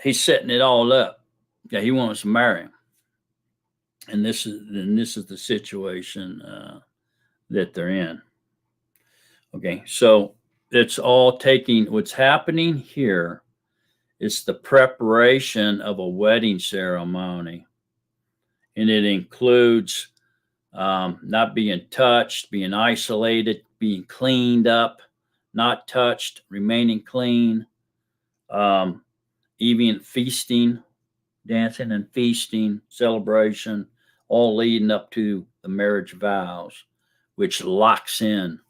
he's setting it all up. Okay, he wants to marry him. And this is the situation that they're in. Okay, so it's all taking, what's happening here is the preparation of a wedding ceremony. And it includes not being touched, being isolated, being cleaned up, not touched, remaining clean, even feasting, dancing and feasting, celebration, all leading up to the marriage vows, which locks in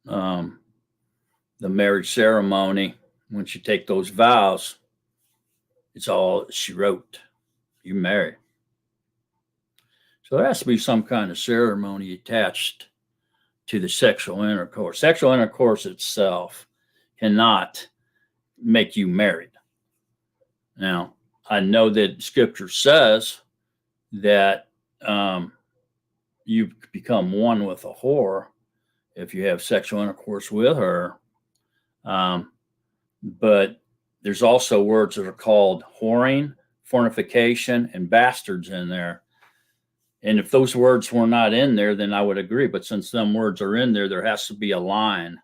the marriage ceremony. Once you take those vows, it's all she wrote. You marry. So there has to be some kind of ceremony attached to the sexual intercourse. Sexual intercourse itself cannot make you married. Now, I know that Scripture says that you become one with a whore if you have sexual intercourse with her. But there's also words that are called whoring, fornication, and bastards in there. And if those words were not in there, then I would agree. But since them words are in there, there has to be a line.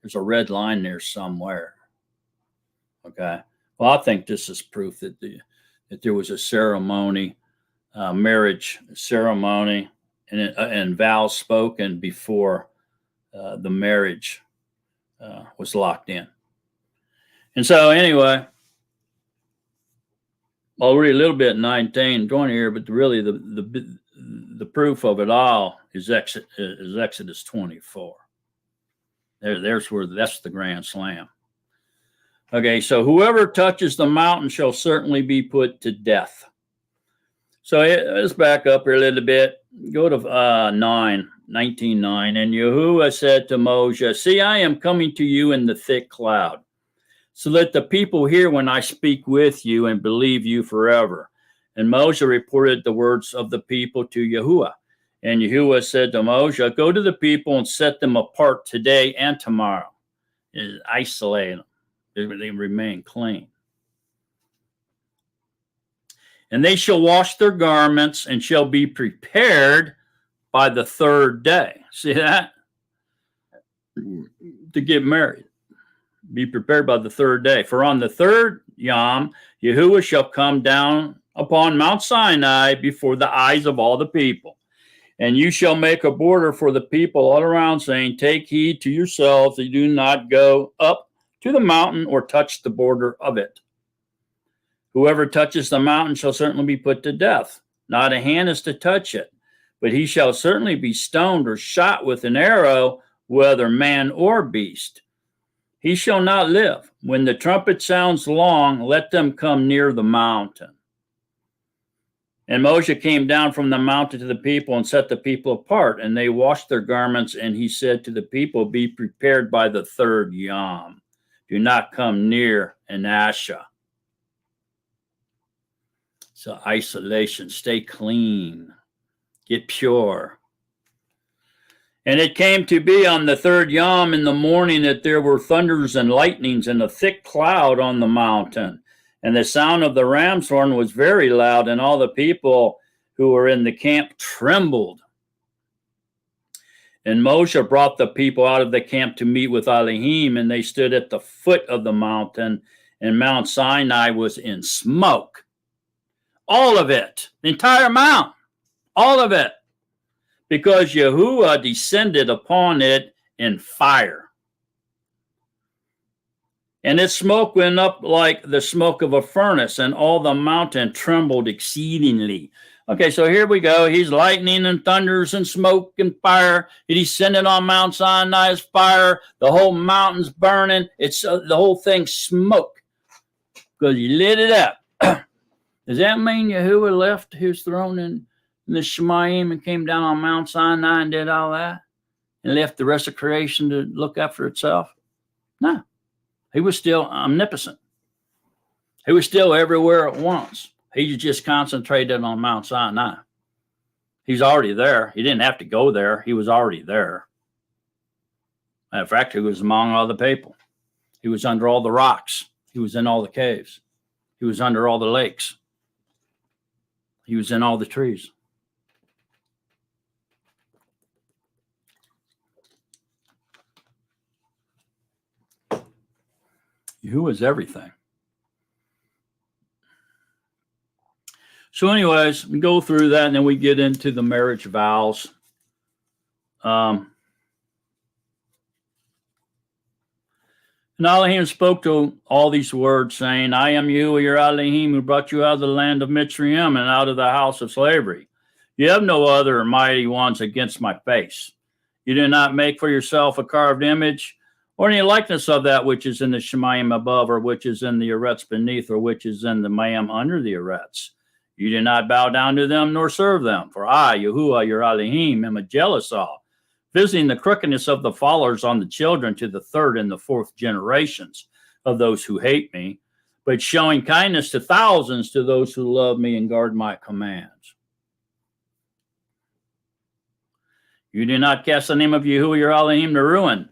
There's a red line there somewhere. Okay. Well, I think this is proof that there was a ceremony, marriage ceremony, and vows spoken before the marriage was locked in. And so, anyway, I'll read a little bit 19, 20 here, but really the proof of it all is Exodus 24. That's the grand slam. Okay, so whoever touches the mountain shall certainly be put to death. So let's back up here a little bit. Go to 19:9. And Yahuwah said to Moses, "See, I am coming to you in the thick cloud, so let the people hear when I speak with you and believe you forever." And Moses reported the words of the people to Yahuwah. And Yahuwah said to Moses, "Go to the people and set them apart today and tomorrow. Isolate them. They remain clean. And they shall wash their garments and shall be prepared by the third day." See that? To get married. Be prepared by the third day. For on the third Yom, Yahuwah shall come down upon Mount Sinai before the eyes of all the people. And you shall make a border for the people all around, saying, "Take heed to yourselves that you do not go up to the mountain or touch the border of it. Whoever touches the mountain shall certainly be put to death. Not a hand is to touch it, but he shall certainly be stoned or shot with an arrow, whether man or beast. He shall not live. When the trumpet sounds long, let them come near the mountain." And Moses came down from the mountain to the people and set the people apart, and they washed their garments. And he said to the people, "Be prepared by the third Yom. Do not come near an Asha." So isolation, stay clean, get pure. And it came to be on the third Yom in the morning that there were thunders and lightnings and a thick cloud on the mountain. And the sound of the ram's horn was very loud, and all the people who were in the camp trembled. And Moshe brought the people out of the camp to meet with Elohim, and they stood at the foot of the mountain, and Mount Sinai was in smoke. All of it, the entire mount, all of it, because Yahuwah descended upon it in fire. And its smoke went up like the smoke of a furnace, and all the mountain trembled exceedingly. Okay, so here we go. He's lightning and thunders and smoke and fire. He descended on Mount Sinai as fire. The whole mountain's burning. It's the whole thing smoke because he lit it up. Does that mean Yahuwah left his throne in the Shemayim and came down on Mount Sinai and did all that and left the rest of creation to look after itself? No. He was still omnipotent. He was still everywhere at once. He just concentrated on Mount Sinai. He's already there. He didn't have to go there. He was already there. Matter of fact, he was among all the people. He was under all the rocks. He was in all the caves. He was under all the lakes. He was in all the trees. Who was everything. So anyways, we go through that, and then we get into the marriage vows. And Elohim spoke to all these words, saying, I am Yahuwah, your Elohim, who brought you out of the land of Mitzrayim and out of the house of slavery. You have no other mighty ones against my face. You do not make for yourself a carved image, or any likeness of that which is in the Shemayim above, or which is in the Arets beneath, or which is in the Mayim under the Arets. You do not bow down to them, nor serve them. For I, Yahuwah, your Elohim, am a jealous all, visiting the crookedness of the fathers on the children to the third and the fourth generations of those who hate me, but showing kindness to thousands to those who love me and guard my commands. You do not cast the name of Yahuwah, your Elohim, to ruin.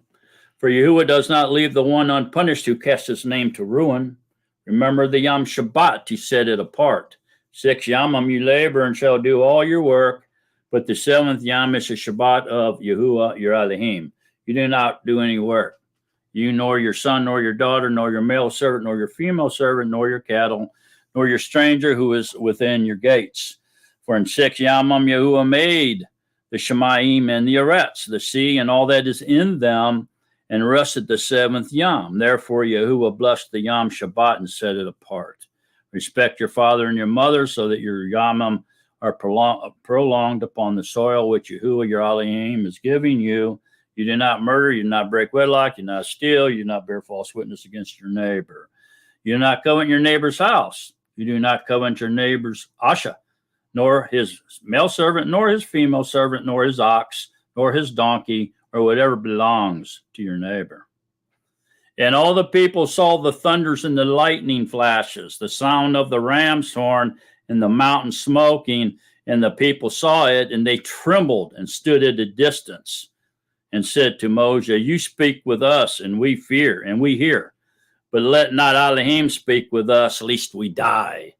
For Yahuwah does not leave the one unpunished who casts his name to ruin. Remember the Yom Shabbat, he set it apart. 6 Yamim you labor and shall do all your work, but the 7th Yom is a Shabbat of Yahuwah, your Elohim. You do not do any work. You nor your son, nor your daughter, nor your male servant, nor your female servant, nor your cattle, nor your stranger who is within your gates. For in 6 Yamim Yahuwah made the Shemayim and the Arets, the sea and all that is in them, and rested the 7th Yom. Therefore Yahuwah blessed the Yom Shabbat and set it apart. Respect your father and your mother, so that your Yamim are prolonged upon the soil which Yahuwah your Elohim is giving you. You do not murder, you do not break wedlock, you do not steal, you do not bear false witness against your neighbor. You do not covet your neighbor's house. You do not covet your neighbor's asha, nor his male servant, nor his female servant, nor his ox, nor his donkey, or whatever belongs to your neighbor. And all the people saw the thunders and the lightning flashes, the sound of the ram's horn, and the mountain smoking, and the people saw it, and they trembled and stood at a distance, and said to Moshe, you speak with us, and we fear, and we hear. But let not Elohim speak with us, lest we die.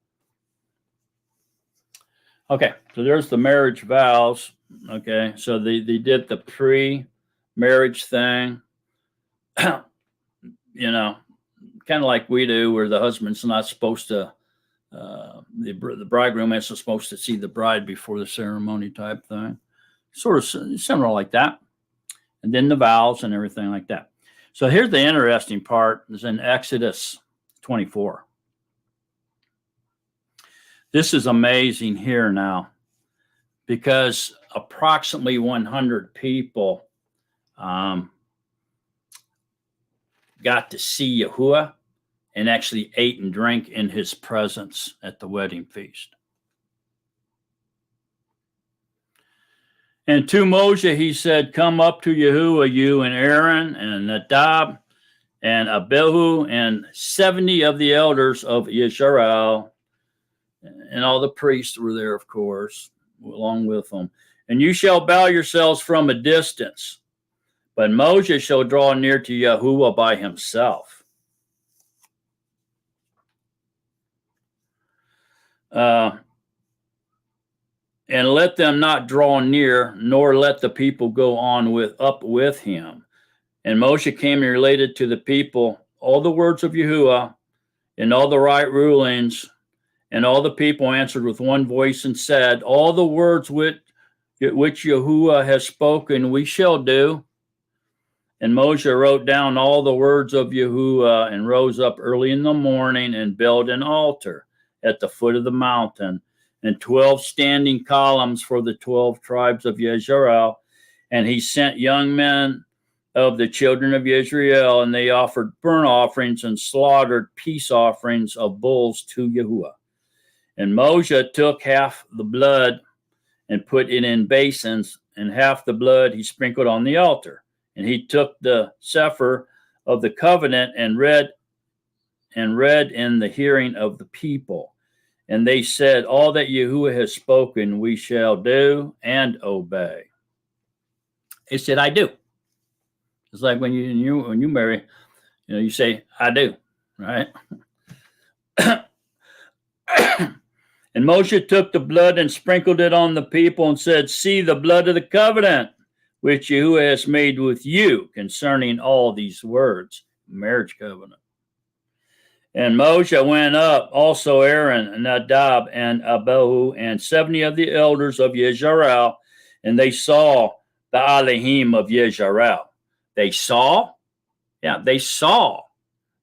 Okay, so there's the marriage vows. Okay, so they did the pre-marriage thing. You know, kind of like we do, where the husband's not supposed to, the bridegroom isn't supposed to see the bride before the ceremony type thing. Sort of similar like that. And then the vows and everything like that. So here's the interesting part, is in Exodus 24. This is amazing here now, because approximately 100 people got to see Yahuwah and actually ate and drank in his presence at the wedding feast. And to Moshe he said, come up to Yahuwah, you and Aaron and Nadab and Abihu and 70 of the elders of Yisrael, and all the priests were there, of course, along with them. And you shall bow yourselves from a distance, but Moses shall draw near to Yahuwah by himself. and let them not draw near, nor let the people go on up with him. And Moshe came and related to the people all the words of Yahuwah and all the right rulings. And all the people answered with one voice and said, all the words which Yahuwah has spoken, we shall do. And Moshe wrote down all the words of Yahuwah and rose up early in the morning and built an altar at the foot of the mountain and 12 standing columns for the 12 tribes of Israel. And he sent young men of the children of Israel, and they offered burnt offerings and slaughtered peace offerings of bulls to Yahuwah. And Moshe took half the blood and put it in basins, and half the blood he sprinkled on the altar. And he took the sefer of the covenant and read in the hearing of the people. And they said, all that Yahuwah has spoken, we shall do and obey. He said, I do. It's like when you marry, you say, I do, right? And Moshe took the blood and sprinkled it on the people and said, see the blood of the covenant, which Yahuwah has made with you concerning all these words, marriage covenant. And Moshe went up, also Aaron and Nadab and Abihu and 70 of the elders of Yisrael, and they saw the Elohim of Yisrael. They saw the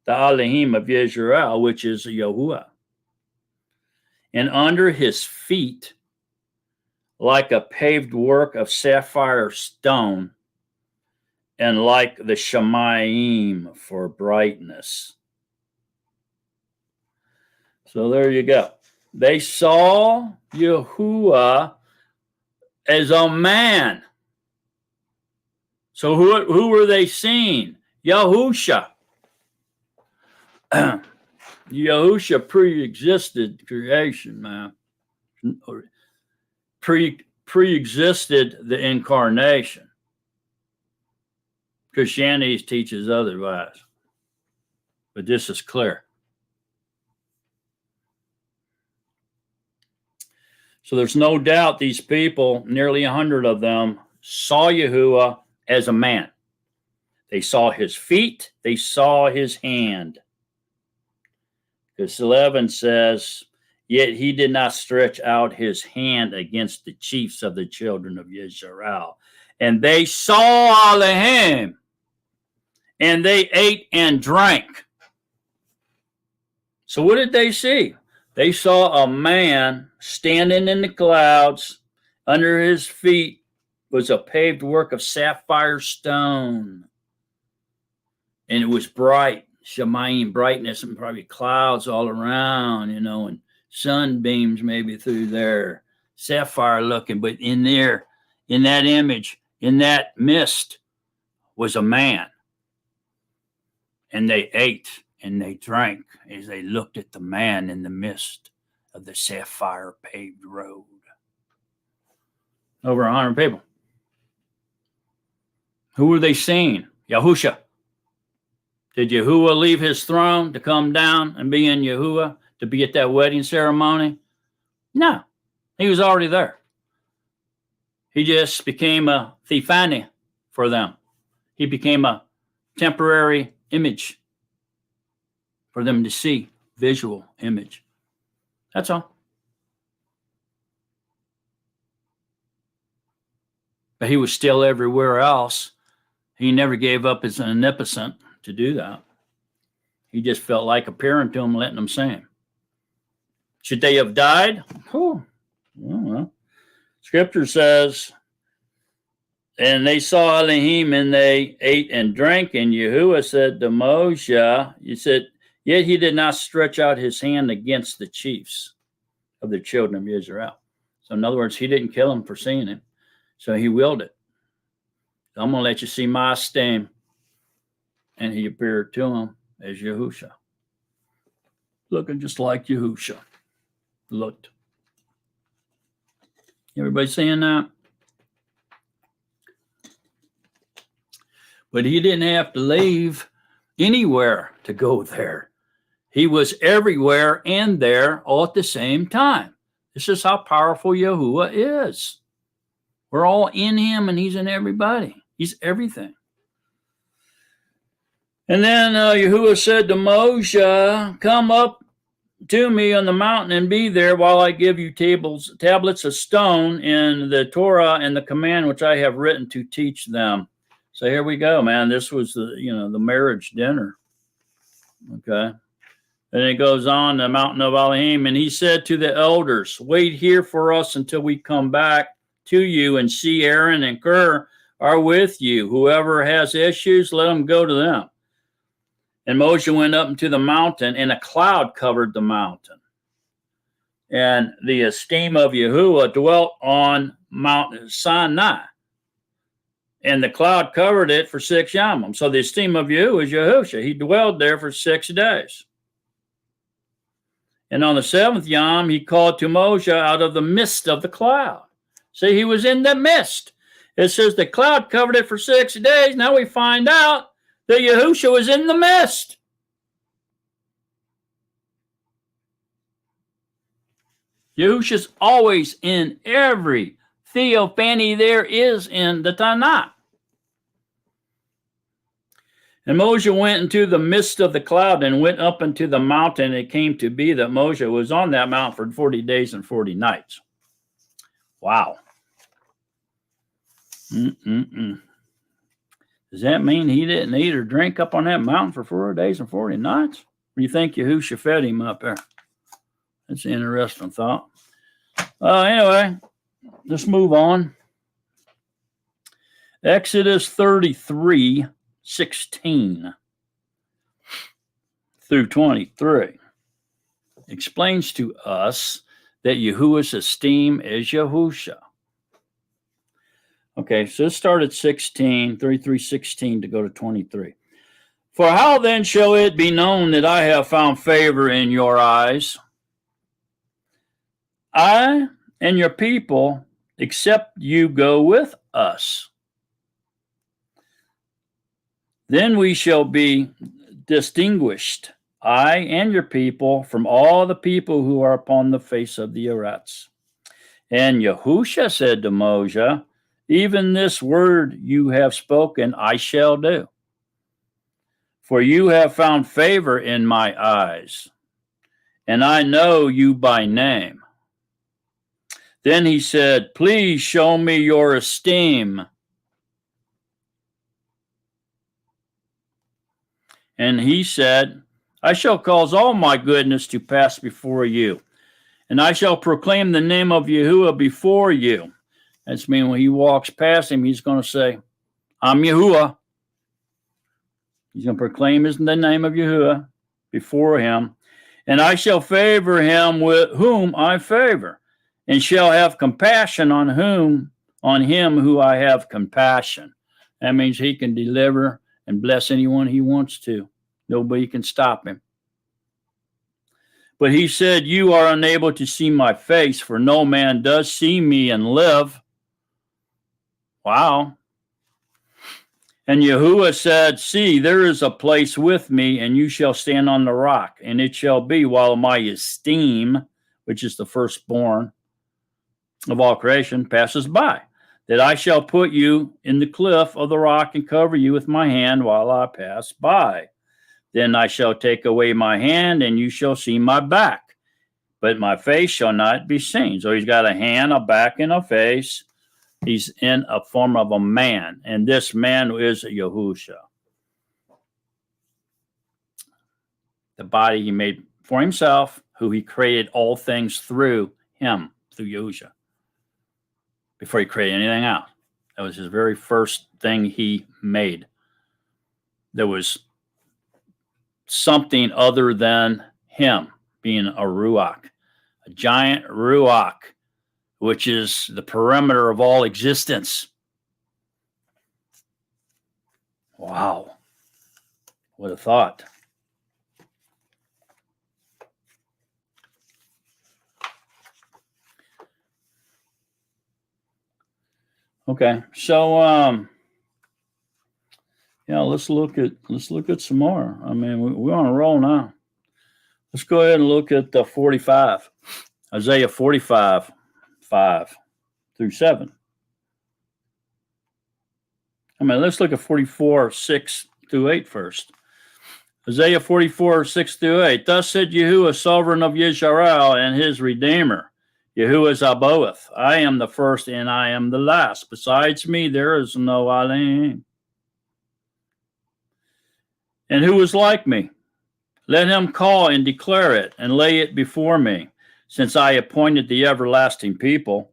Elohim of Yisrael, which is Yahuwah. And under his feet, like a paved work of sapphire stone, and like the Shemayim for brightness. So there you go. They saw Yahuwah as a man. So who were they seeing? Yahusha. Yahushua pre-existed creation, man. Pre-existed the incarnation. Christianity teaches otherwise. But this is clear. So there's no doubt these people, nearly 100 of them, saw Yahuwah as a man. They saw his feet. They saw his hand. Because 11 says, yet he did not stretch out his hand against the chiefs of the children of Israel. And they saw Elohim, and they ate and drank. So what did they see? They saw a man standing in the clouds. Under his feet was a paved work of sapphire stone. And it was bright, Shemayim brightness, and probably clouds all around, and sunbeams maybe through there. Sapphire looking, but in there, in that image, in that mist, was a man. And they ate and they drank as they looked at the man in the mist of the sapphire paved road. Over 100 people. Who were they seeing? Yahushua. Did Yahuwah leave his throne to come down and be in Yahuwah, to be at that wedding ceremony? No, he was already there. He just became a theophany for them. He became a temporary image for them to see, visual image. That's all. But he was still everywhere else. He never gave up his omnipotence to do that. He just felt like appearing to them, letting them see him. Should they have died? Oh, well. Scripture says, and they saw Elohim, and they ate and drank, and Yahuwah said to Moshe, he said, yet he did not stretch out his hand against the chiefs of the children of Israel. So in other words, he didn't kill them for seeing him. So he willed it. I'm going to let you see my esteem. And he appeared to him as Yahushua. Looking just like Yahushua looked. Everybody seeing that? But he didn't have to leave anywhere to go there. He was everywhere and there all at the same time. This is how powerful Yahuwah is. We're all in him, and he's in everybody. He's everything. And then Yahuwah said to Moshe, come up to me on the mountain and be there while I give you tablets of stone in the Torah and the command which I have written to teach them. So here we go, man. This was the marriage dinner. Okay. And it goes on, the mountain of Elohim. And he said to the elders, wait here for us until we come back to you, and see Aaron and Hur are with you. Whoever has issues, let them go to them. And Moshe went up into the mountain, and a cloud covered the mountain. And the esteem of Yahuwah dwelt on Mount Sinai. And the cloud covered it for 6 yamim. So the esteem of Yahuwah is Yahushua. He dwelled there for 6 days. And on the 7th yom, he called to Moshe out of the midst of the cloud. See, he was in the mist. It says the cloud covered it for 6 days. Now we find out that Yahushua was in the mist. Yahushua's always in every theophany there is in the Tanakh. And Moshe went into the midst of the cloud and went up into the mountain. It came to be that Moshe was on that mountain for 40 days and 40 nights. Wow. Does that mean he didn't eat or drink up on that mountain for 4 days and 40 nights? Or do you think Yahushua fed him up there? That's an interesting thought. Anyway, let's move on. Exodus 33:16 through 23 explains to us that Yahuwah's esteem is Yahushua. Okay, so let's start at 33:16 to go to 23. For how then shall it be known that I have found favor in your eyes? I and your people, except you go with us. Then we shall be distinguished, I and your people, from all the people who are upon the face of the earth. And Yahushua said to Moshe, even this word you have spoken, I shall do. For you have found favor in my eyes, and I know you by name. Then he said, please show me your esteem. And he said, I shall cause all my goodness to pass before you, and I shall proclaim the name of Yahuwah before you. That's mean when he walks past him, he's going to say, I'm Yahuwah. He's going to proclaim the name of Yahuwah before him. And I shall favor him with whom I favor, and shall have compassion on him who I have compassion. That means he can deliver and bless anyone he wants to. Nobody can stop him. But he said, you are unable to see my face, for no man does see me and live. Wow. And Yahuwah said, see, there is a place with me, and you shall stand on the rock. And it shall be while my esteem, which is the firstborn of all creation, passes by, that I shall put you in the cliff of the rock and cover you with my hand while I pass by. Then I shall take away my hand, and you shall see my back, but my face shall not be seen. So he's got a hand, a back, and a face. He's in a form of a man, and this man is Yahushua. The body he made for himself, who he created all things through him, through Yahushua, before he created anything else. That was his very first thing he made. There was something other than him, being a Ruach, a giant Ruach, which is the perimeter of all existence. Wow. What a thought. Okay, so let's look at some more. I mean, we're on a roll now. Let's go ahead and look at 45. Isaiah 45, 5 through 7. Let's look at 44, 6 through 8 first. Isaiah 44, 6 through 8. Thus said Yahuwah, sovereign of Yisrael and his Redeemer. Yahuwah Zaboeth. I am the first and I am the last. Besides me, there is no Elohim. And who is like me? Let him call and declare it and lay it before me, since I appointed the everlasting people.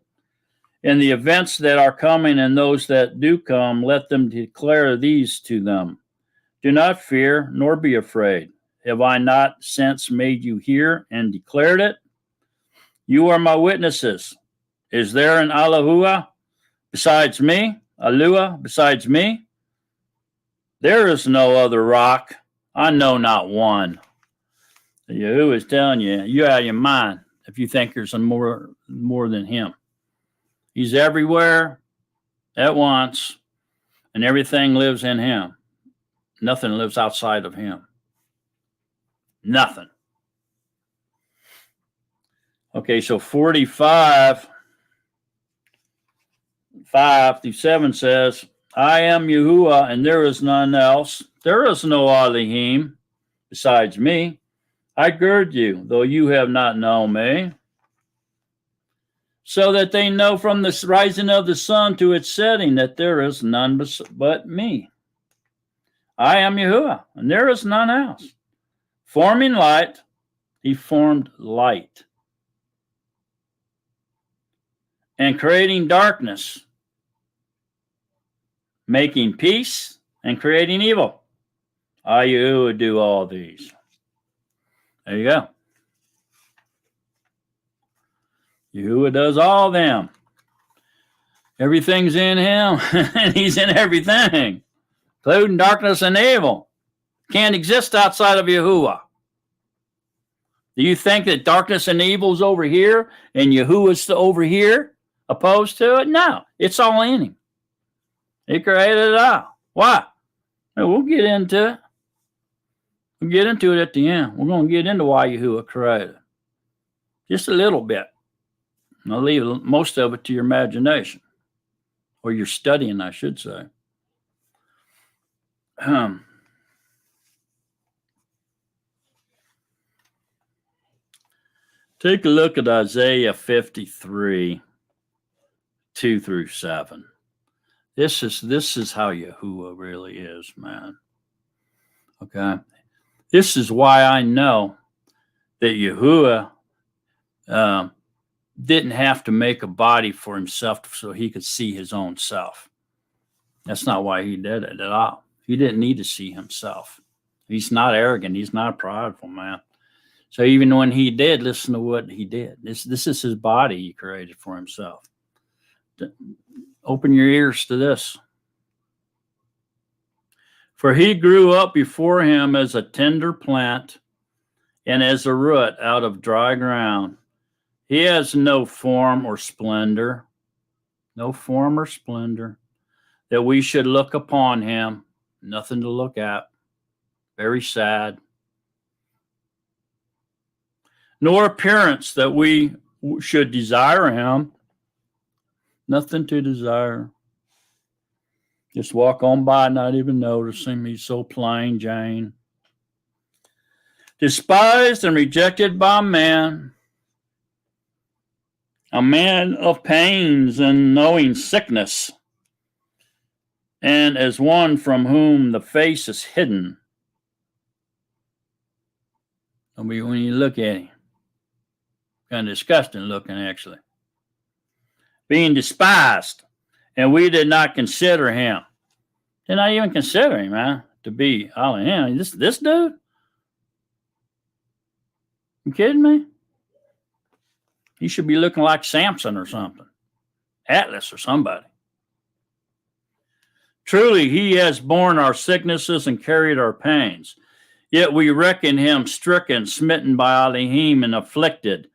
In the events that are coming and those that do come, let them declare these to them. Do not fear, nor be afraid. Have I not since made you hear and declared it? You are my witnesses. Is there an Yahuwah besides me? Yahuwah besides me? There is no other rock. I know not one. Yahuwah is telling you, you're out of your mind if you think there's more than him. He's everywhere at once, and everything lives in him. Nothing lives outside of him. Nothing. Okay, so 45, 5 through 7 says, I am Yahuwah, and there is none else. There is no Elohim besides me. I gird you, though you have not known me, so that they know from the rising of the sun to its setting that there is none but me. I am Yahuwah, and there is none else. Forming light, he formed light. And creating darkness, making peace and creating evil. I, Yahuwah, do all these. There you go. Yahuwah does all them. Everything's in him, and he's in everything, including darkness and evil. Can't exist outside of Yahuwah. Do you think that darkness and evil's over here and Yahuwah's over here, opposed to it? No, it's all in him. He created it all. Why? We'll get into it. We'll get into it at the end. We're going to get into why Yahuwah created. Just a little bit. And I'll leave most of it to your imagination. Or your studying, I should say. Take a look at Isaiah 53, 2 through 7. This is how Yahuwah really is, man. Okay? This is why I know that Yahuwah didn't have to make a body for himself so he could see his own self. That's not why he did it at all. He didn't need to see himself. He's not arrogant. He's not prideful, man. So even when he did, listen to what he did. This is his body he created for himself. Open your ears to this. For he grew up before him as a tender plant and as a root out of dry ground. He has no form or splendor, that we should look upon him. Nothing to look at. Very sad. Nor appearance that we should desire him. Nothing to desire. Just walk on by, not even notice him. He's so plain Jane. Despised and rejected by man. A man of pains and knowing sickness. And as one from whom the face is hidden. I mean, when you look at him, kind of disgusting looking, actually. Being despised, and we did not consider him. Did not even consider him, man, to be all in him. This dude? You kidding me? He should be looking like Samson or something. Atlas or somebody. Truly, he has borne our sicknesses and carried our pains. Yet we reckon him stricken, smitten by Elohim, and afflicted.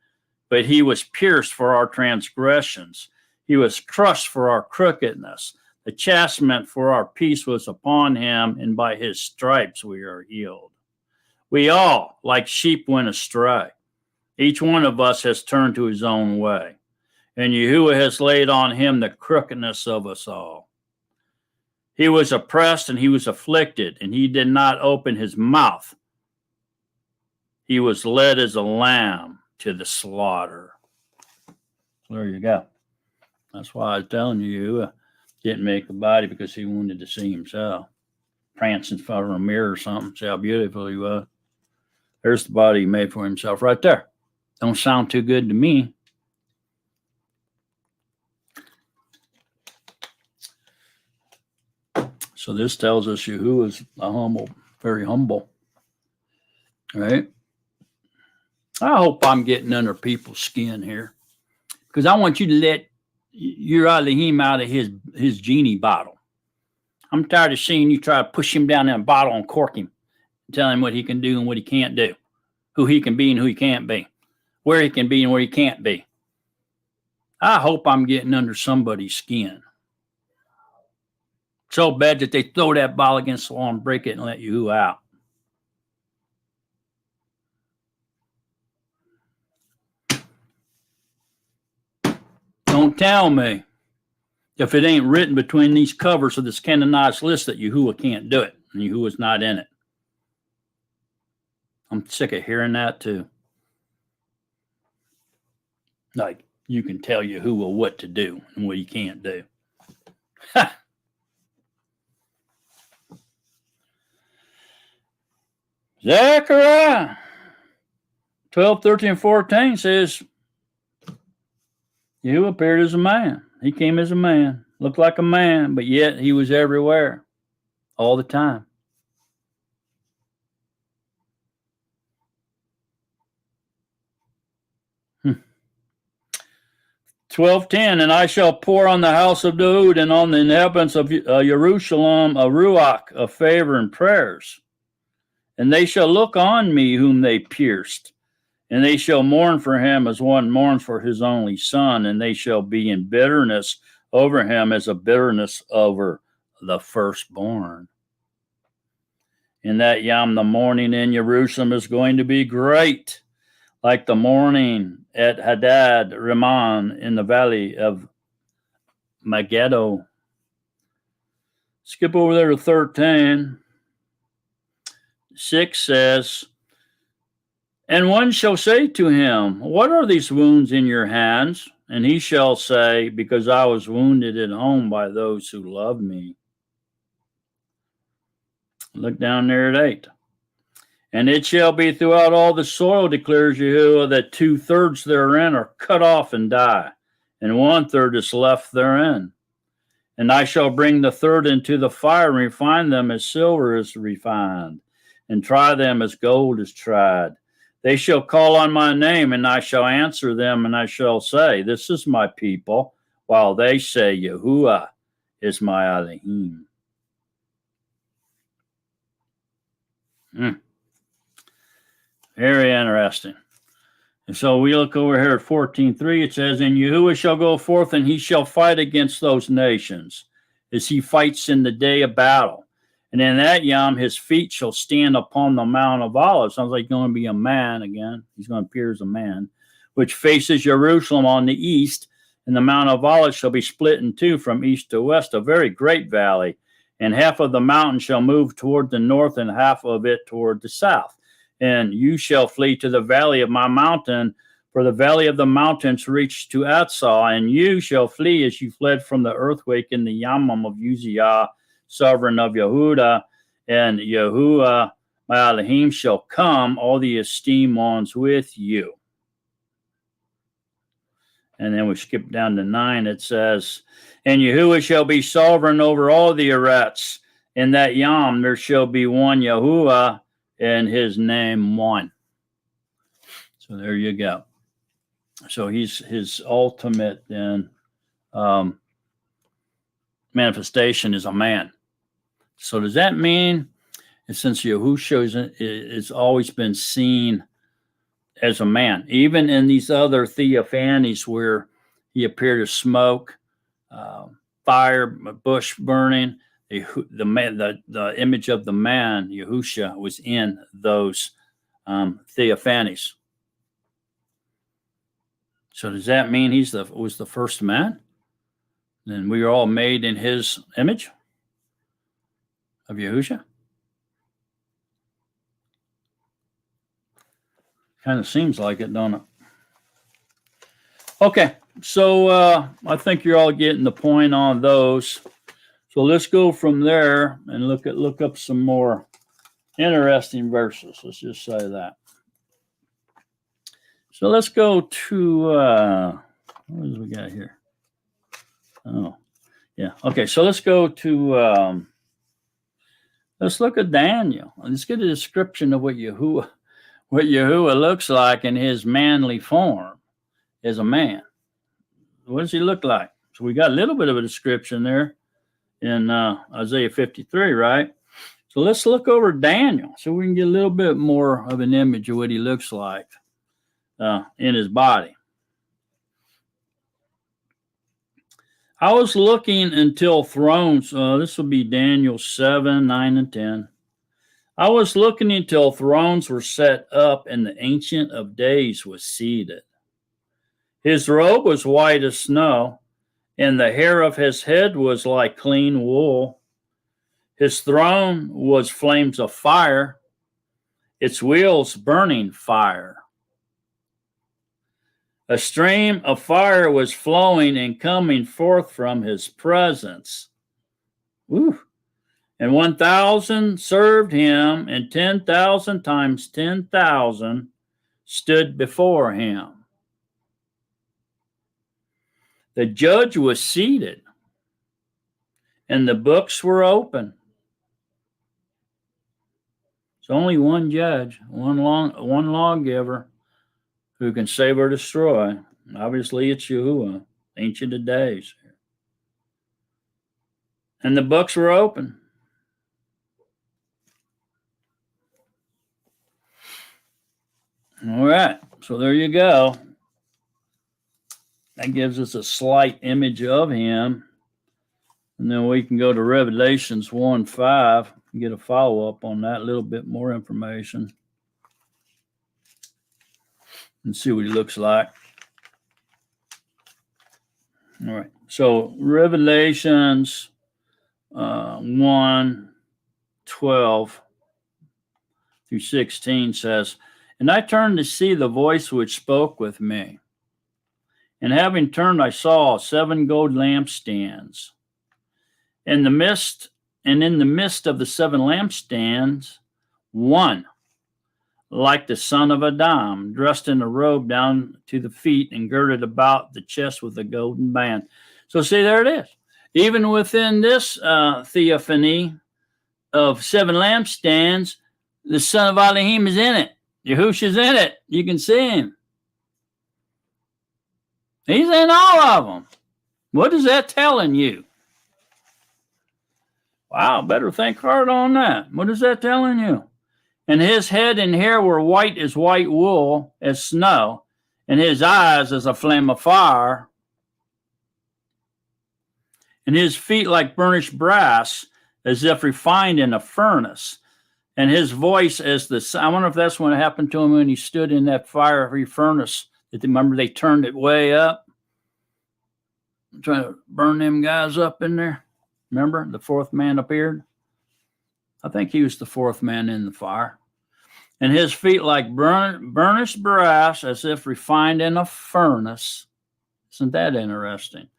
But he was pierced for our transgressions. He was crushed for our crookedness. The chastisement for our peace was upon him, and by his stripes we are healed. We all, like sheep, went astray. Each one of us has turned to his own way, and Yahuwah has laid on him the crookedness of us all. He was oppressed and he was afflicted, and he did not open his mouth. He was led as a lamb to the slaughter. There you go. That's why I was telling you, didn't make a body because he wanted to see himself. Prancing in front of a mirror or something, see how beautiful he was. There's the body he made for himself right there. Don't sound too good to me. So this tells us Yahuwah is a humble, very humble. Right? I hope I'm getting under people's skin here, because I want you to let your Elohim out of his genie bottle. I'm tired of seeing you try to push him down that bottle and cork him, tell him what he can do and what he can't do, who he can be and who he can't be, where he can be and where he can't be. I hope I'm getting under somebody's skin so bad that they throw that bottle against the wall and break it and let you out. Don't tell me if it ain't written between these covers of this canonized list that Yahuwah can't do it and Yahuwah's not in it. I'm sick of hearing that too. Like, you can tell Yahuwah what to do and what he can't do. Zechariah 12, 13, and 14 says, Yahuwah appeared as a man. He came as a man, looked like a man, but yet he was everywhere, all the time. Hmm. 12:10, and I shall pour on the house of David and on the inhabitants of Jerusalem a Ruach of favor and prayers. And they shall look on me whom they pierced, and they shall mourn for him as one mourns for his only son, and they shall be in bitterness over him as a bitterness over the firstborn. In that yom, the mourning in Jerusalem is going to be great, like the mourning at Hadad Rimmon in the valley of Megiddo. Skip over there to 13. 6 says, and one shall say to him, what are these wounds in your hands? And he shall say, because I was wounded at home by those who love me. Look down there at 8. And it shall be throughout all the soil, declares Yahuwah, that 2/3 therein are cut off and die, and 1/3 is left therein. And I shall bring the third into the fire, and refine them as silver is refined, and try them as gold is tried. They shall call on my name, and I shall answer them, and I shall say, this is my people, while they say, Yahuwah is my Elohim. Very interesting. And so we look over here at 14:3. It says, and Yahuwah shall go forth, and he shall fight against those nations, as he fights in the day of battle. And in that yom, his feet shall stand upon the Mount of Olives. Sounds like he's going to be a man again. He's going to appear as a man, which faces Jerusalem on the east. And the Mount of Olives shall be split in two from east to west, a very great valley. And half of the mountain shall move toward the north, and half of it toward the south. And you shall flee to the valley of my mountain, for the valley of the mountains reached to Atzah. And you shall flee as you fled from the earthquake in the Yamam of Uzziah, sovereign of Yehuda, and Yahuwah, my Elohim, shall come, all the esteem ones with you. And then we skip down to 9. It says, and Yahuwah shall be sovereign over all the Eretz. In that yom there shall be one Yahuwah, and his name one. So there you go. So he's his ultimate then manifestation is a man. So does that mean, since Yahushua is always been seen as a man, even in these other theophanies where he appeared as smoke, fire, bush burning, the image of the man, Yahushua, was in those theophanies. So does that mean was the first man? Then we are all made in his image of Yahushua? Kind of seems like it, don't it? Okay, so I think you're all getting the point on those. So let's go from there and look up some more interesting verses. Let's just say that. So let's go to what do we got here? Oh, yeah. Okay, so let's go to let's look at Daniel. Let's get a description of what Yahuwah looks like in his manly form as a man. What does he look like? So we got a little bit of a description there in Isaiah 53, right? So let's look over Daniel so we can get a little bit more of an image of what he looks like in his body. I was looking until thrones. This will be Daniel 7, 9, and 10. I was looking until thrones were set up and the Ancient of Days was seated. His robe was white as snow, and the hair of his head was like clean wool. His throne was flames of fire, its wheels burning fire. A stream of fire was flowing and coming forth from his presence. Woo. And 1,000 served him, and 10,000 times 10,000 stood before him. The judge was seated, and the books were open. It's only one judge, one lawgiver who can save or destroy. Obviously, it's Yahuwah, Ancient of Days. And the books were open. All right, so there you go. That gives us a slight image of him. And then we can go to Revelations 1:5 and get a follow-up on that, a little bit more information. And see what he looks like. All right, so Revelations 1:12 through 16 says, "And I turned to see the voice which spoke with me. And having turned, I saw 7 gold lampstands. In the midst of the 7 lampstands, one, like the son of Adam, dressed in a robe down to the feet and girded about the chest with a golden band." So see, there it is. Even within this theophany of 7 lampstands, the son of Elohim is in it. Yahushua's in it. You can see him. He's in all of them. What is that telling you? Wow, better think hard on that. What is that telling you? And his head and hair were white as white wool, as snow, and his eyes as a flame of fire, and his feet like burnished brass, as if refined in a furnace, and his voice as the sun. I wonder if that's what happened to him when he stood in that fiery furnace. Remember, they turned it way up, trying to burn them guys up in there. Remember, the 4th man appeared. I think he was the 4th man in the fire. And his feet like burnished brass, as if refined in a furnace. Isn't that interesting?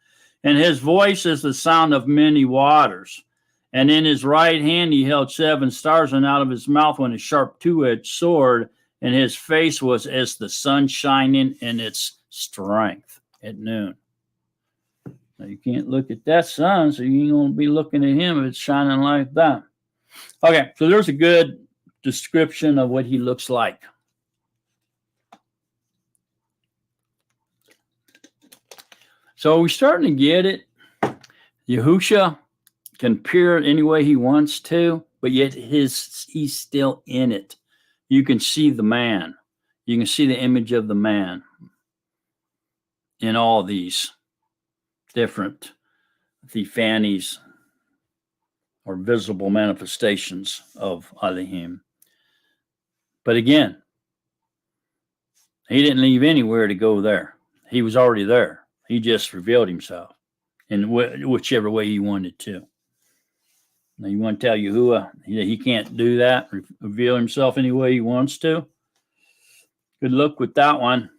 And his voice is the sound of many waters. And in his right hand he held 7 stars, and out of his mouth went a sharp 2-edged sword, and his face was as the sun shining in its strength at noon. Now, you can't look at that sun, so you ain't going to be looking at him if it's shining like that. Okay, so there's a good description of what he looks like. So we're starting to get it. Yahushua can appear any way he wants to, but yet he's still in it. You can see the man. You can see the image of the man in all these different theophanies or visible manifestations of Elohim. But again, he didn't leave anywhere to go there. He was already there. He just revealed himself in whichever way he wanted to. Now, you want to tell Yahuwah he can't do that, reveal himself any way he wants to? Good luck with that one.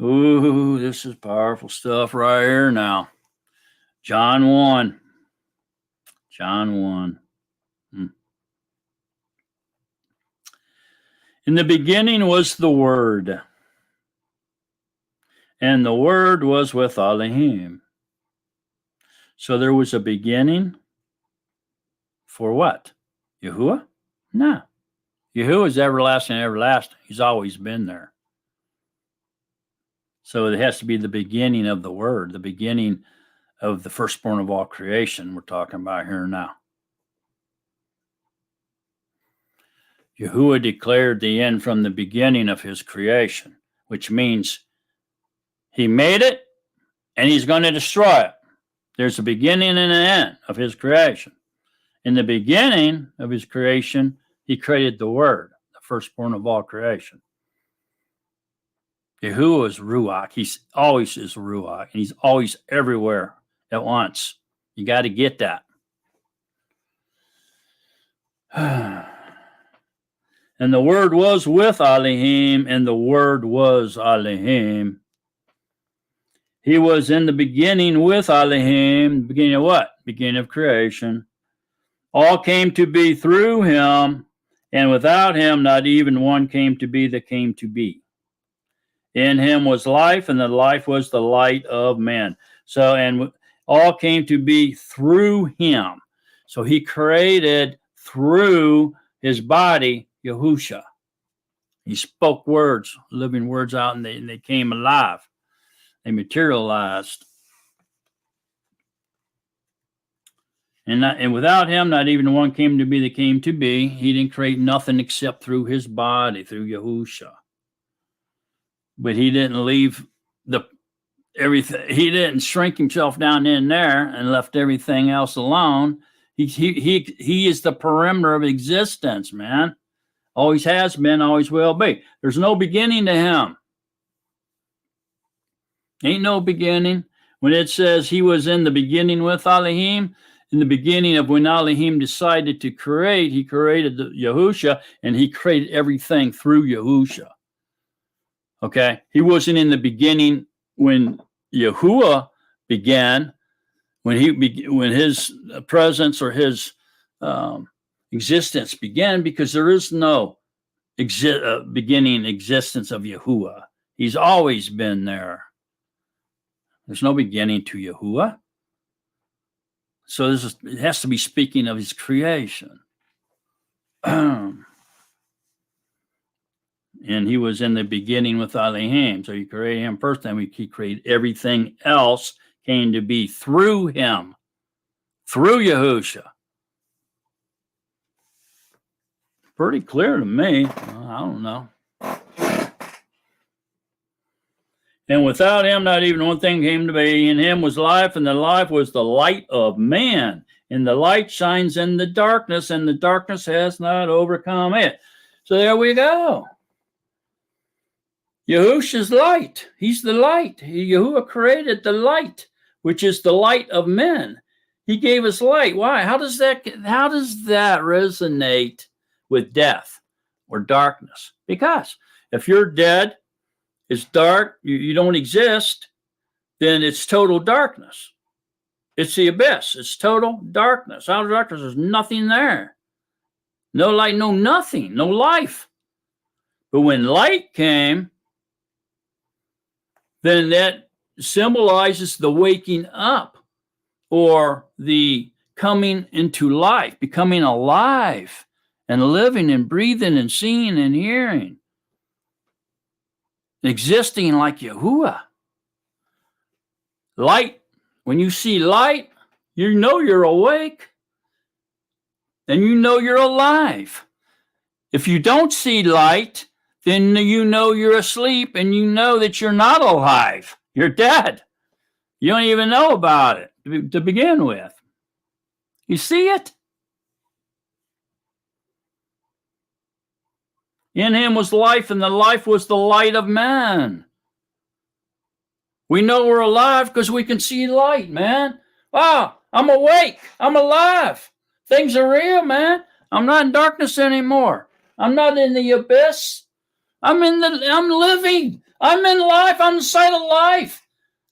Ooh, this is powerful stuff right here now. John 1. John 1. In the beginning was the Word, and the Word was with Elohim. So there was a beginning for what? Yahuwah? No. Yahuwah is everlasting, everlasting. He's always been there. So it has to be the beginning of the Word, the beginning of the firstborn of all creation we're talking about here now. Yahuwah declared the end from the beginning of his creation, which means he made it and he's going to destroy it. There's a beginning and an end of his creation. In the beginning of his creation, he created the Word, the firstborn of all creation. Yahuwah is Ruach. He's always is Ruach, and he's always everywhere at once. You got to get that. And the Word was with Elohim, and the Word was Elohim. He was in the beginning with Elohim. Beginning of what? Beginning of creation. All came to be through him, and without him not even one came to be that came to be. In him was life, and the life was the light of men. So, and all came to be through him. So he created through his body, Yahushua. He spoke words, living words out, and they came alive. They materialized. And without him, not even one came to be that came to be. He didn't create nothing except through his body, through Yahushua. But he didn't leave everything. He didn't shrink himself down in there and left everything else alone. He is the perimeter of existence, man. Always has been, always will be. There's no beginning to him. Ain't no beginning. When it says he was in the beginning with Elohim, in the beginning of when Elohim decided to create, he created the Yahushua, and he created everything through Yahushua. Okay? He wasn't in the beginning when Yahuwah began, when his presence or his existence began, because there is no beginning existence of Yahuwah. He's always been there. There's no beginning to Yahuwah. So it has to be speaking of his creation. And he was in the beginning with Elohim. So he created him first, then he created everything else came to be through him, through Yahushua. Pretty clear to me. I don't know. And without him, not even one thing came to be. In him was life, and the life was the light of man. And the light shines in the darkness, and the darkness has not overcome it. So there we go. Yahushua's light. He's the light. Yahuwah created the light, which is the light of men. He gave us light. Why? How does that resonate with death or darkness? Because if you're dead, it's dark, you don't exist, then it's total darkness. It's the abyss. It's total darkness. Out of darkness, there's nothing there. No light, no nothing, no life. But when light came, then that symbolizes the waking up or the coming into life, becoming alive and living and breathing and seeing and hearing. Existing like Yahuwah. Light, when you see light, you know you're awake. Then you know you're alive. If you don't see light, then you know you're asleep and you know that you're not alive. You're dead. You don't even know about it to begin with. You see it? In him was life, and the life was the light of man. We know we're alive because we can see light, man. Wow, I'm awake. I'm alive. Things are real, man. I'm not in darkness anymore. I'm not in the abyss. I'm living. I'm in life. I'm inside of life.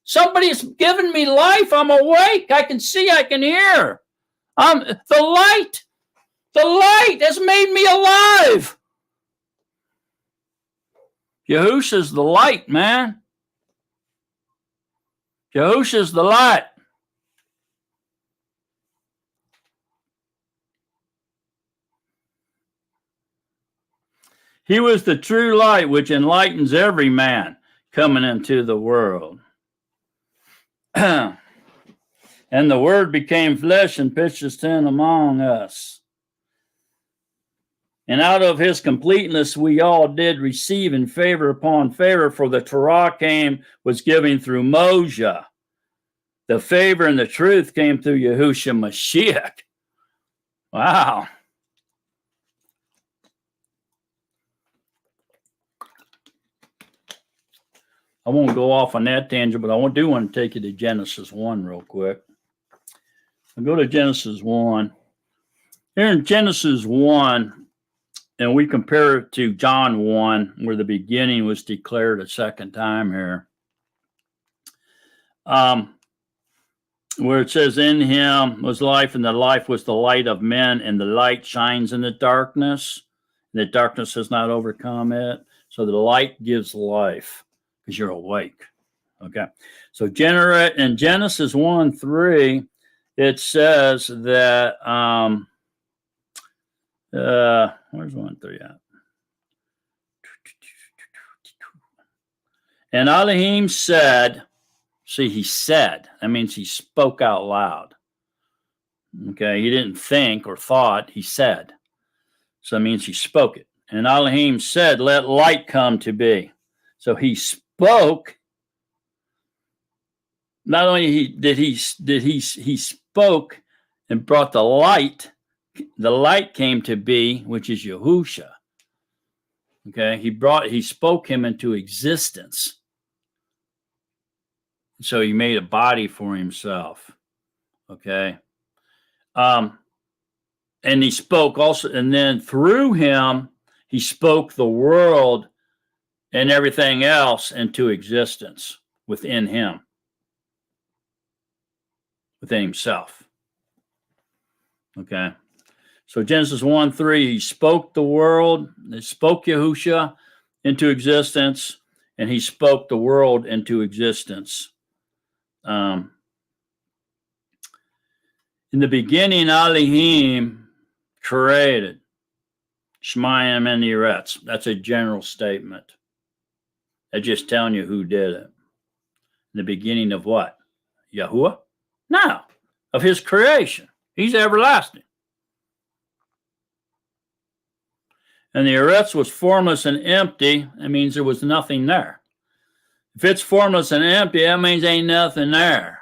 Somebody's given me life. I'm awake. I can see. I can hear. The light has made me alive. Yahushua's the light, man. Yahushua's the light. He was the true light which enlightens every man coming into the world. And the Word became flesh and pitched his tent among us. And out of his completeness we all did receive in favor upon favor, for the Torah was given through Moshe. The favor and the truth came through Yahushua Mashiach. Wow. I won't go off on that tangent, but I do want to take you to Genesis 1 real quick. I'll go to Genesis 1. Here in Genesis 1, and we compare it to John 1, where the beginning was declared a second time here. Where it says, in him was life, and the life was the light of men, and the light shines in the darkness. And the darkness has not overcome it. So the light gives life because you're awake. Okay. So in Genesis 1:3, it says that, where's 1:3 at? And Elohim said, see, he said, that means he spoke out loud. Okay, he didn't think or thought, he said. So that means he spoke it. And Elohim said, let light come to be. So he spoke. Not only did he spoke and brought the light came to be, which is Yahushua. Okay, he spoke him into existence. So he made a body for himself. Okay. And he spoke also, and then through him, he spoke the world and everything else into existence within him, within himself. Okay. So Genesis 1:3, he spoke the world, he spoke Yahushua into existence, and he spoke the world into existence. In the beginning, Elohim created Shemayim and the Eretz. That's a general statement. That's just telling you who did it. In the beginning of what? Yahuwah? No, of his creation. He's everlasting. And the Eretz was formless and empty. That means there was nothing there. If it's formless and empty, that means ain't nothing there.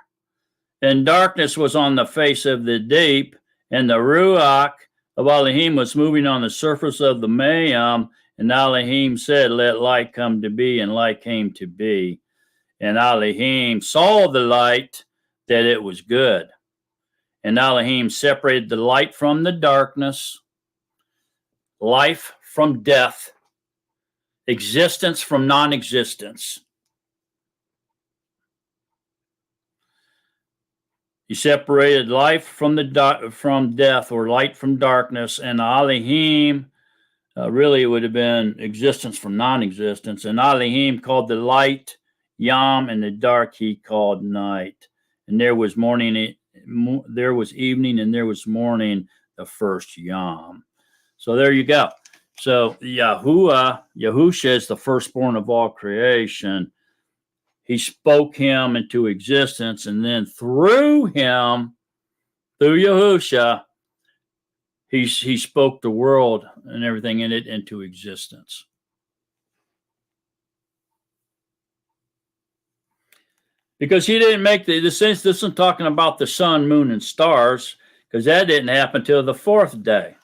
And darkness was on the face of the deep, and the Ruach of Elohim was moving on the surface of the Mayam. And Elohim said, let light come to be, and light came to be. And Elohim saw the light, that it was good. And Elohim separated the light from the darkness, life from death, existence from non-existence. He separated life from death, or light from darkness, and Elohim, really it would have been existence from non-existence. And Elohim called the light Yom, and the dark he called night. And there was morning, there was evening, and there was morning, the first Yom. So there you go. So Yahuwah, Yahushua is the firstborn of all creation. He spoke him into existence, and then through him, through Yahushua, he spoke the world and everything in it into existence. Because he didn't make this isn't talking about the sun, moon, and stars, because that didn't happen till the fourth day.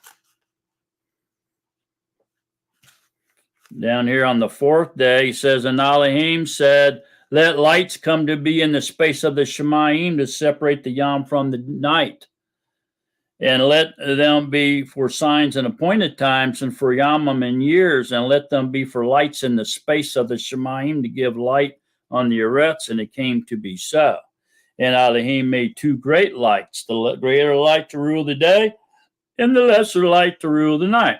Down here on the fourth day, he says, and Elohim said, let lights come to be in the space of the Shemayim to separate the Yom from the night. And let them be for signs and appointed times, and for Yamim and years, and let them be for lights in the space of the Shemayim to give light on the Eretz. And it came to be so. And Elohim made two great lights, the greater light to rule the day, and the lesser light to rule the night,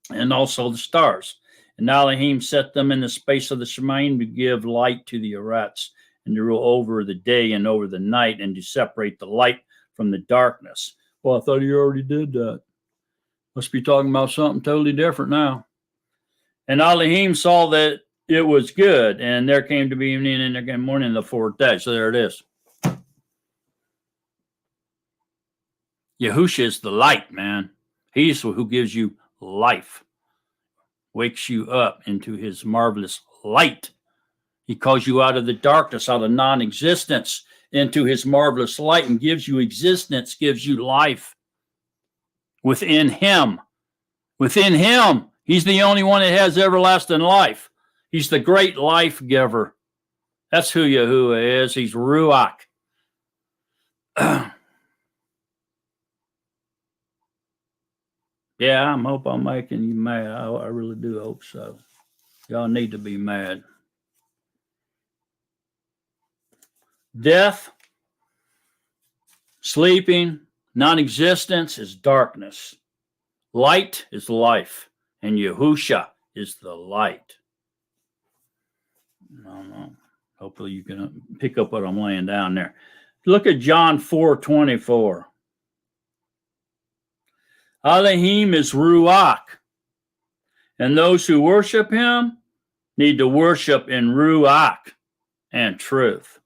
and also the stars. And Elohim set them in the space of the Shemayim to give light to the Eretz, and to rule over the day and over the night, and to separate the light from the darkness. Well, I thought he already did that. Must be talking about something totally different now. And Elohim saw that it was good, and there came to be evening and there came morning the fourth day. So there it is. Yahushua is the light, man. He's who gives you life, wakes you up into his marvelous light. He calls you out of the darkness, out of non-existence, into his marvelous light, and gives you existence, gives you life within him. Within him, he's the only one that has everlasting life. He's the great life giver. That's who Yahuwah is. He's Ruach. Yeah, I hope I'm making you mad. I really do hope so. Y'all need to be mad. Death, sleeping, non-existence is darkness. Light is life, and Yahushua is the light. I don't know. Hopefully you can pick up what I'm laying down there. Look at John 4:24. Elohim is Ruach, and those who worship him need to worship in Ruach and truth.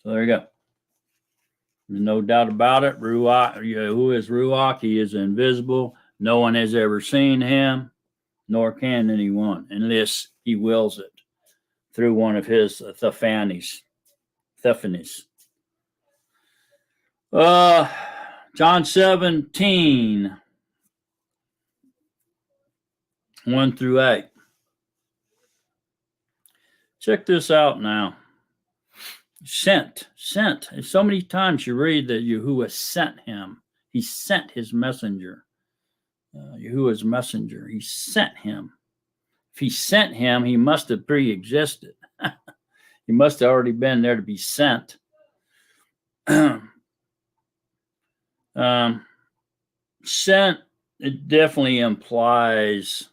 So there you go. There's no doubt about it. Ruach, who is Ruach? He is invisible. No one has ever seen him, nor can anyone, unless he wills it through one of his thephanies. John 17, 1 through 8. Check this out now. Sent. So many times you read that Yahuwah sent him. He sent his messenger. Yahuwah's messenger. He sent him. If he sent him, he must have pre-existed. He must have already been there to be sent. Sent, it definitely implies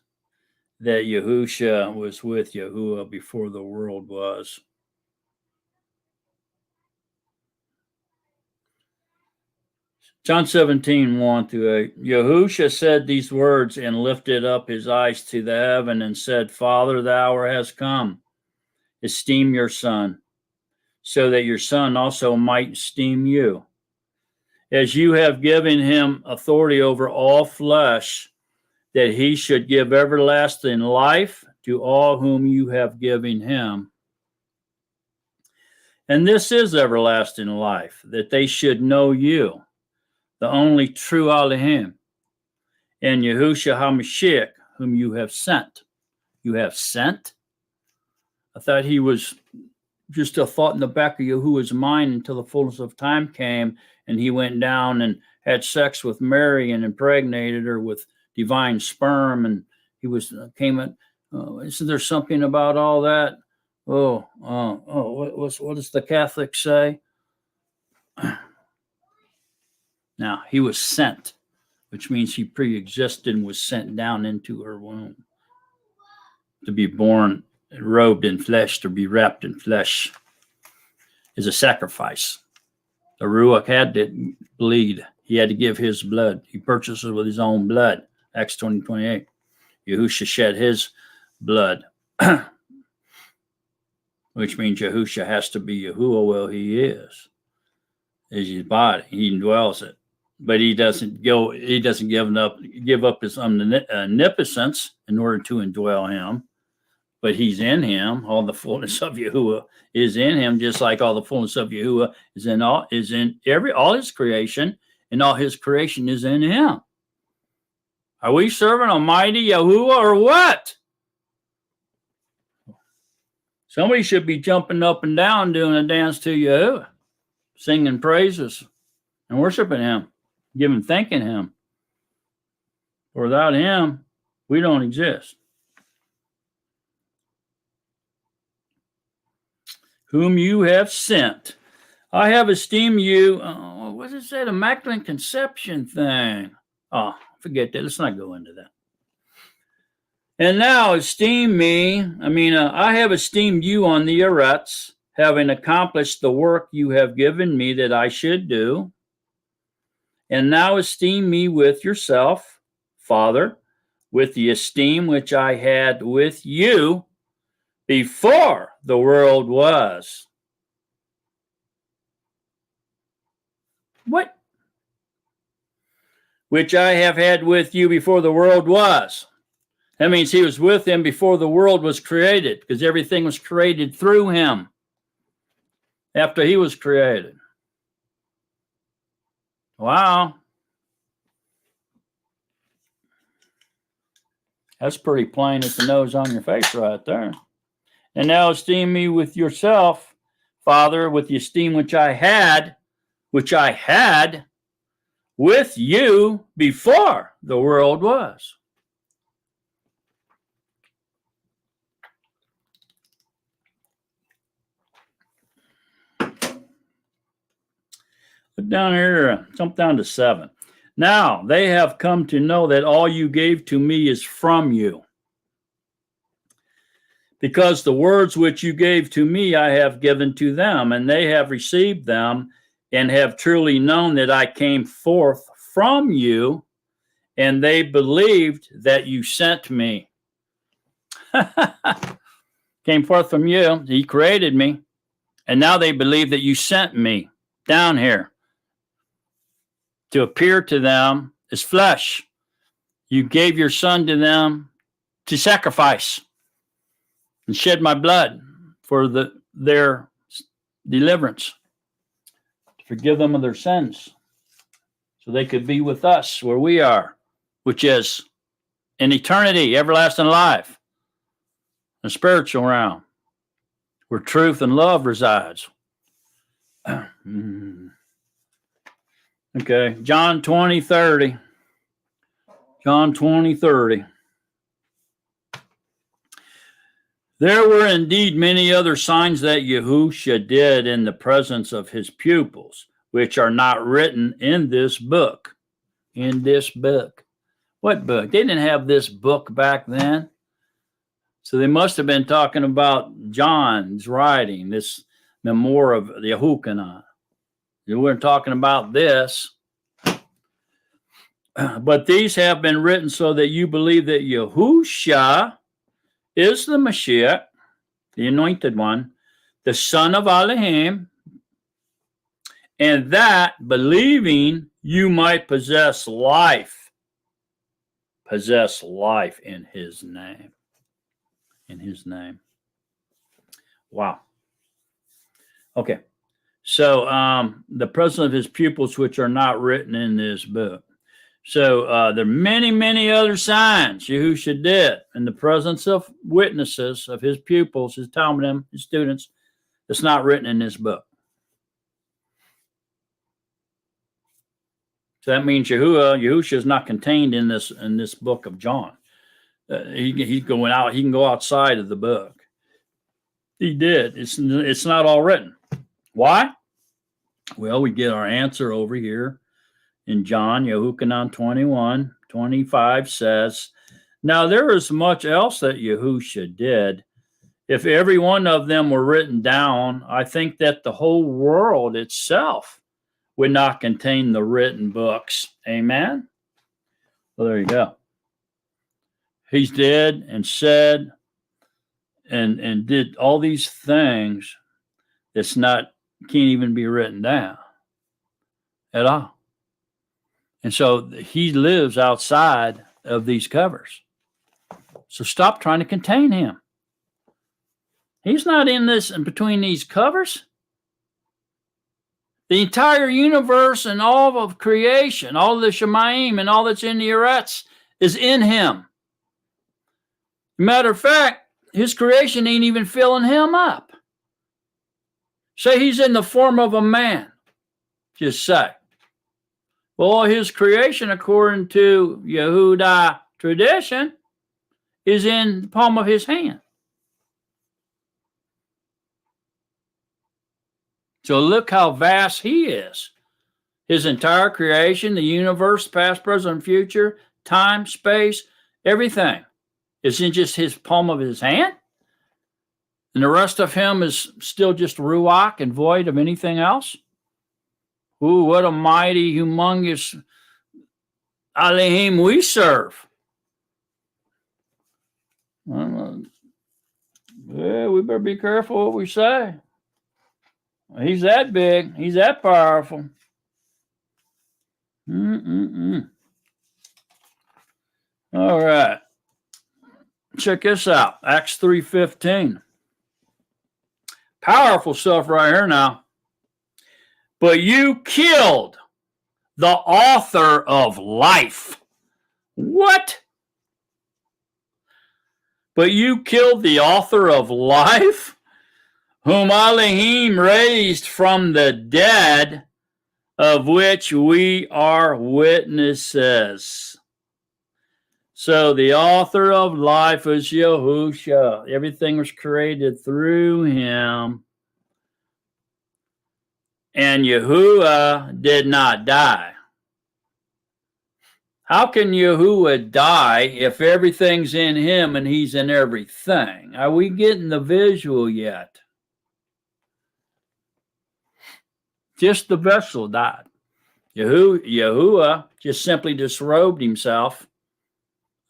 that Yahushua was with Yahuwah before the world was. John 17, 1 through 8. Yahushua said these words and lifted up his eyes to the heaven and said, Father, the hour has come. Esteem your son, so that your son also might esteem you. As you have given him authority over all flesh, that he should give everlasting life to all whom you have given him. And this is everlasting life, that they should know you, the only true Elohim, and Yahushua HaMashiach, whom you have sent. You have sent? I thought he was just a thought in the back of Yahuwah's mind until the fullness of time came, and he went down and had sex with Mary and impregnated her with divine sperm, and he was isn't there something about all that? What does the Catholics say? Now, he was sent, which means he pre-existed and was sent down into her womb to be born, robed in flesh, to be wrapped in flesh, is a sacrifice. The Ruach had to bleed. He had to give his blood. He purchased it with his own blood. Acts 20:28. Yahushua shed his blood, which means Yahushua has to be Yahuwah. Well, he is his body. He indwells it. But he doesn't give up his omnipotence in order to indwell him. But he's in him. All the fullness of Yahuwah is in him, just like all the fullness of Yahuwah is in all his creation, and all his creation is in him. Are we serving Almighty Yahuwah or what? Somebody should be jumping up and down doing a dance to Yahuwah, singing praises and worshiping him, thanking him. Without him, we don't exist. Whom you have sent. I have esteemed you. What is that Immaculate Conception thing? Oh, forget that. Let's not go into that. And now esteem me. I have esteemed you on the arets, having accomplished the work you have given me that I should do. And now esteem me with yourself, Father, with the esteem which I had with you before the world was. What? Which I have had with you before the world was. That means he was with him before the world was created, because everything was created through him after he was created. Wow. That's pretty plain as the nose on your face right there. And now esteem me with yourself, Father, with the esteem which I had with you before the world was. Look down here, jump down to 7. Now they have come to know that all you gave to me is from you. Because the words which you gave to me I have given to them, and they have received them, and have truly known that I came forth from you, and they believed that you sent me. Came forth from you. He created me. And now they believe that you sent me down here to appear to them as flesh. You gave your son to them to sacrifice and shed my blood for their deliverance, to forgive them of their sins, so they could be with us where we are, which is in eternity, everlasting life, the spiritual realm, where truth and love resides. Okay, John 20:30. John 20:30. There were indeed many other signs that Yahushua did in the presence of his pupils, which are not written in this book. In this book. What book? They didn't have this book back then. So they must have been talking about John's writing, this memoir of the Yahuwah. They weren't talking about this. But these have been written so that you believe that Yahushua is the Mashiach, the anointed one, the son of Elohim, and that believing you might possess life in his name. In his name. Wow. Okay. So the presence of his pupils, which are not written in this book. So there are many, many other signs Yahushua did in the presence of witnesses, of his pupils, his Talmudim, his students. It's not written in this book. So that means Yahushua is not contained in this book of John. He's going out. He can go outside of the book. He did. It's not all written. Why? Well, we get our answer over here in John. Yahushua 21:25 says, now there is much else that Yahushua did. If every one of them were written down, I think that the whole world itself would not contain the written books. Amen? Well, there you go. He's did and said and did all these things that's can't even be written down at all. And so he lives outside of these covers. So stop trying to contain him. He's not in this and between these covers. The entire universe and all of creation, all the Shemayim and all that's in the Eretz is in him. Matter of fact, his creation ain't even filling him up. Say he's in the form of a man. Just say. Well, his creation, according to Yahudah tradition, is in the palm of his hand. So look how vast he is. His entire creation, the universe, past, present, future, time, space, everything is in just his palm of his hand. And the rest of him is still just Ruach and void of anything else. Ooh, what a mighty, humongous Elohim we serve. Yeah, we better be careful what we say. He's that big. He's that powerful. All right. Check this out. Acts 3:15. Powerful stuff right here now. But you killed the author of life. What? But you killed the author of life, whom Elohim raised from the dead, of which we are witnesses. So the author of life is Yahushua. Everything was created through him. And Yahuwah did not die. How can Yahuwah die if everything's in him and he's in everything? Are we getting the visual yet? Just the vessel died. Yahuwah just simply disrobed himself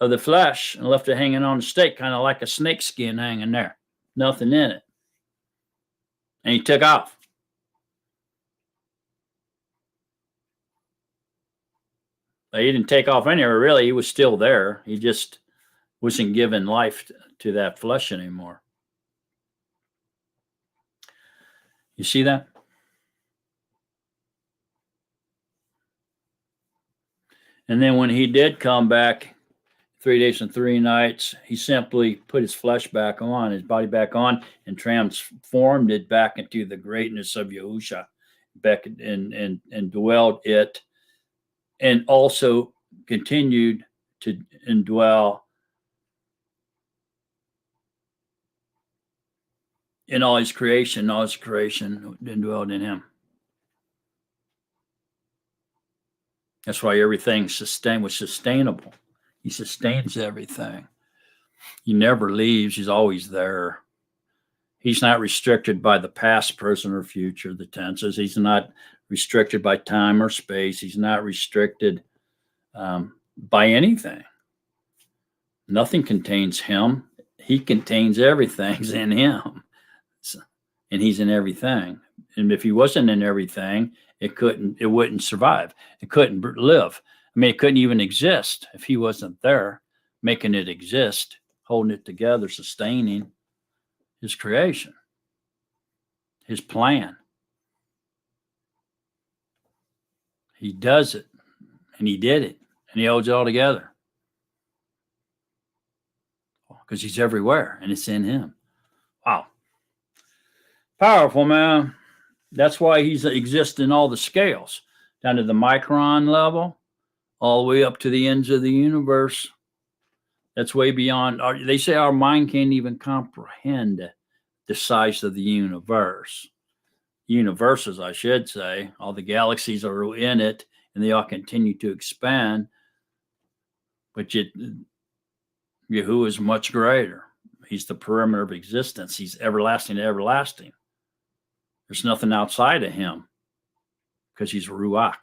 of the flesh and left it hanging on the stake, kind of like a snake skin hanging there. Nothing in it. And he took off. But he didn't take off anywhere, really. He was still there. He just wasn't giving life to that flesh anymore. You see that? And then when he did come back, 3 days and 3 nights, he simply put his flesh back on, his body back on, and transformed it back into the greatness of Yahushua, back and dwelled it, and also continued to indwell in all his creation indwelled in him. That's why everything was sustainable. He sustains everything. He never leaves. He's always there. He's not restricted by the past, present, or future, the tenses. He's not restricted by time or space. He's not restricted by anything. Nothing contains him. He contains everything. He's in him. And he's in everything. And if he wasn't in everything, it wouldn't survive. It couldn't live. I mean, it couldn't even exist if he wasn't there, making it exist, holding it together, sustaining his creation, his plan. He does it, and he did it, and he holds it all together because he's everywhere, and it's in him. Wow. Powerful, man. That's why he exists in all the scales, down to the micron level, all the way up to the ends of the universe. That's way beyond. They say our mind can't even comprehend the size of the universe. Universes, I should say. All the galaxies are in it, and they all continue to expand. But Yahuwah is much greater. He's the perimeter of existence. He's everlasting to everlasting. There's nothing outside of him because he's Ruach.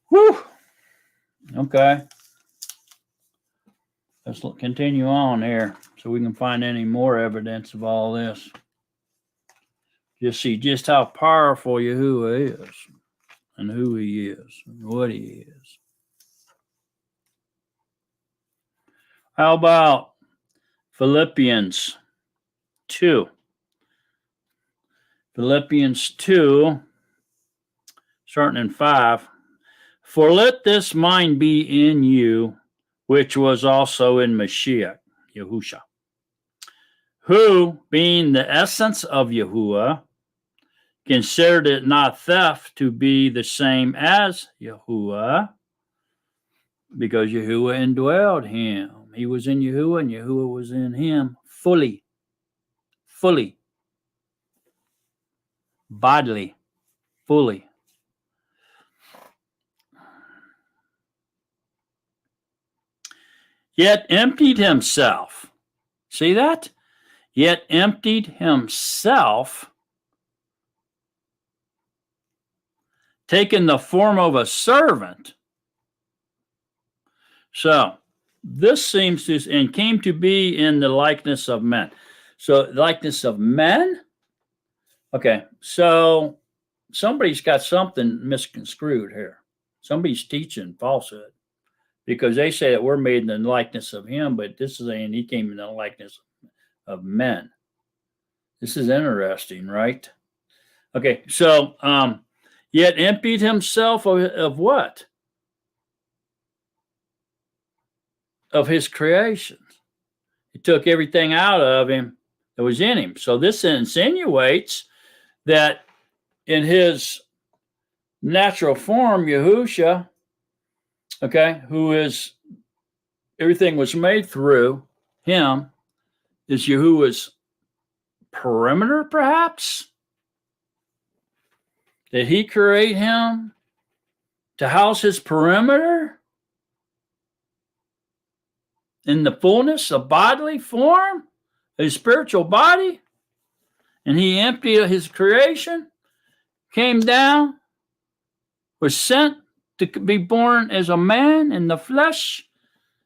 Whew. Okay. Let's continue on here so we can find any more evidence of all this. Just see just how powerful Yahuwah is and who he is and what he is. How about Philippians 2? Philippians 2, starting in 5. For let this mind be in you, which was also in Mashiach, Yahushua, who, being the essence of Yahuwah, considered it not theft to be the same as Yahuwah, because Yahuwah indwelled him. He was in Yahuwah, and Yahuwah was in him fully, bodily, fully. Yet emptied himself. See that? Yet emptied himself, taking the form of a servant. So this seems to, and came to be in the likeness of men. So likeness of men? Okay, so somebody's got something misconstrued here. Somebody's teaching falsehood, because they say that we're made in the likeness of him, but this is saying he came in the likeness of men. This is interesting, right? Okay, so yet emptied himself of what? Of his creations. He took everything out of him that was in him. So this insinuates that in his natural form, Yahushua, okay, who is, everything was made through him, is Yahuwah's perimeter, perhaps? Did he create him to house his perimeter in the fullness of bodily form, his spiritual body? And he emptied his creation, came down, was sent to be born as a man in the flesh,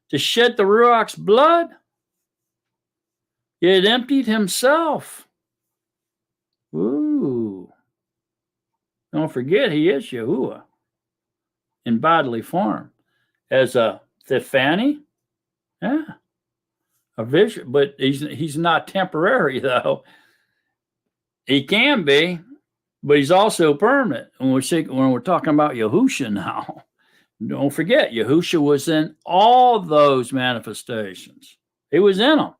to shed the Ruach's blood, yet emptied himself. Ooh. Don't forget, he is Yahuwah in bodily form. As a theophany, yeah, a vision, but he's not temporary, though. He can be, but he's also permanent. When we're talking about Yahushua now, don't forget, Yahushua was in all those manifestations. He was in them.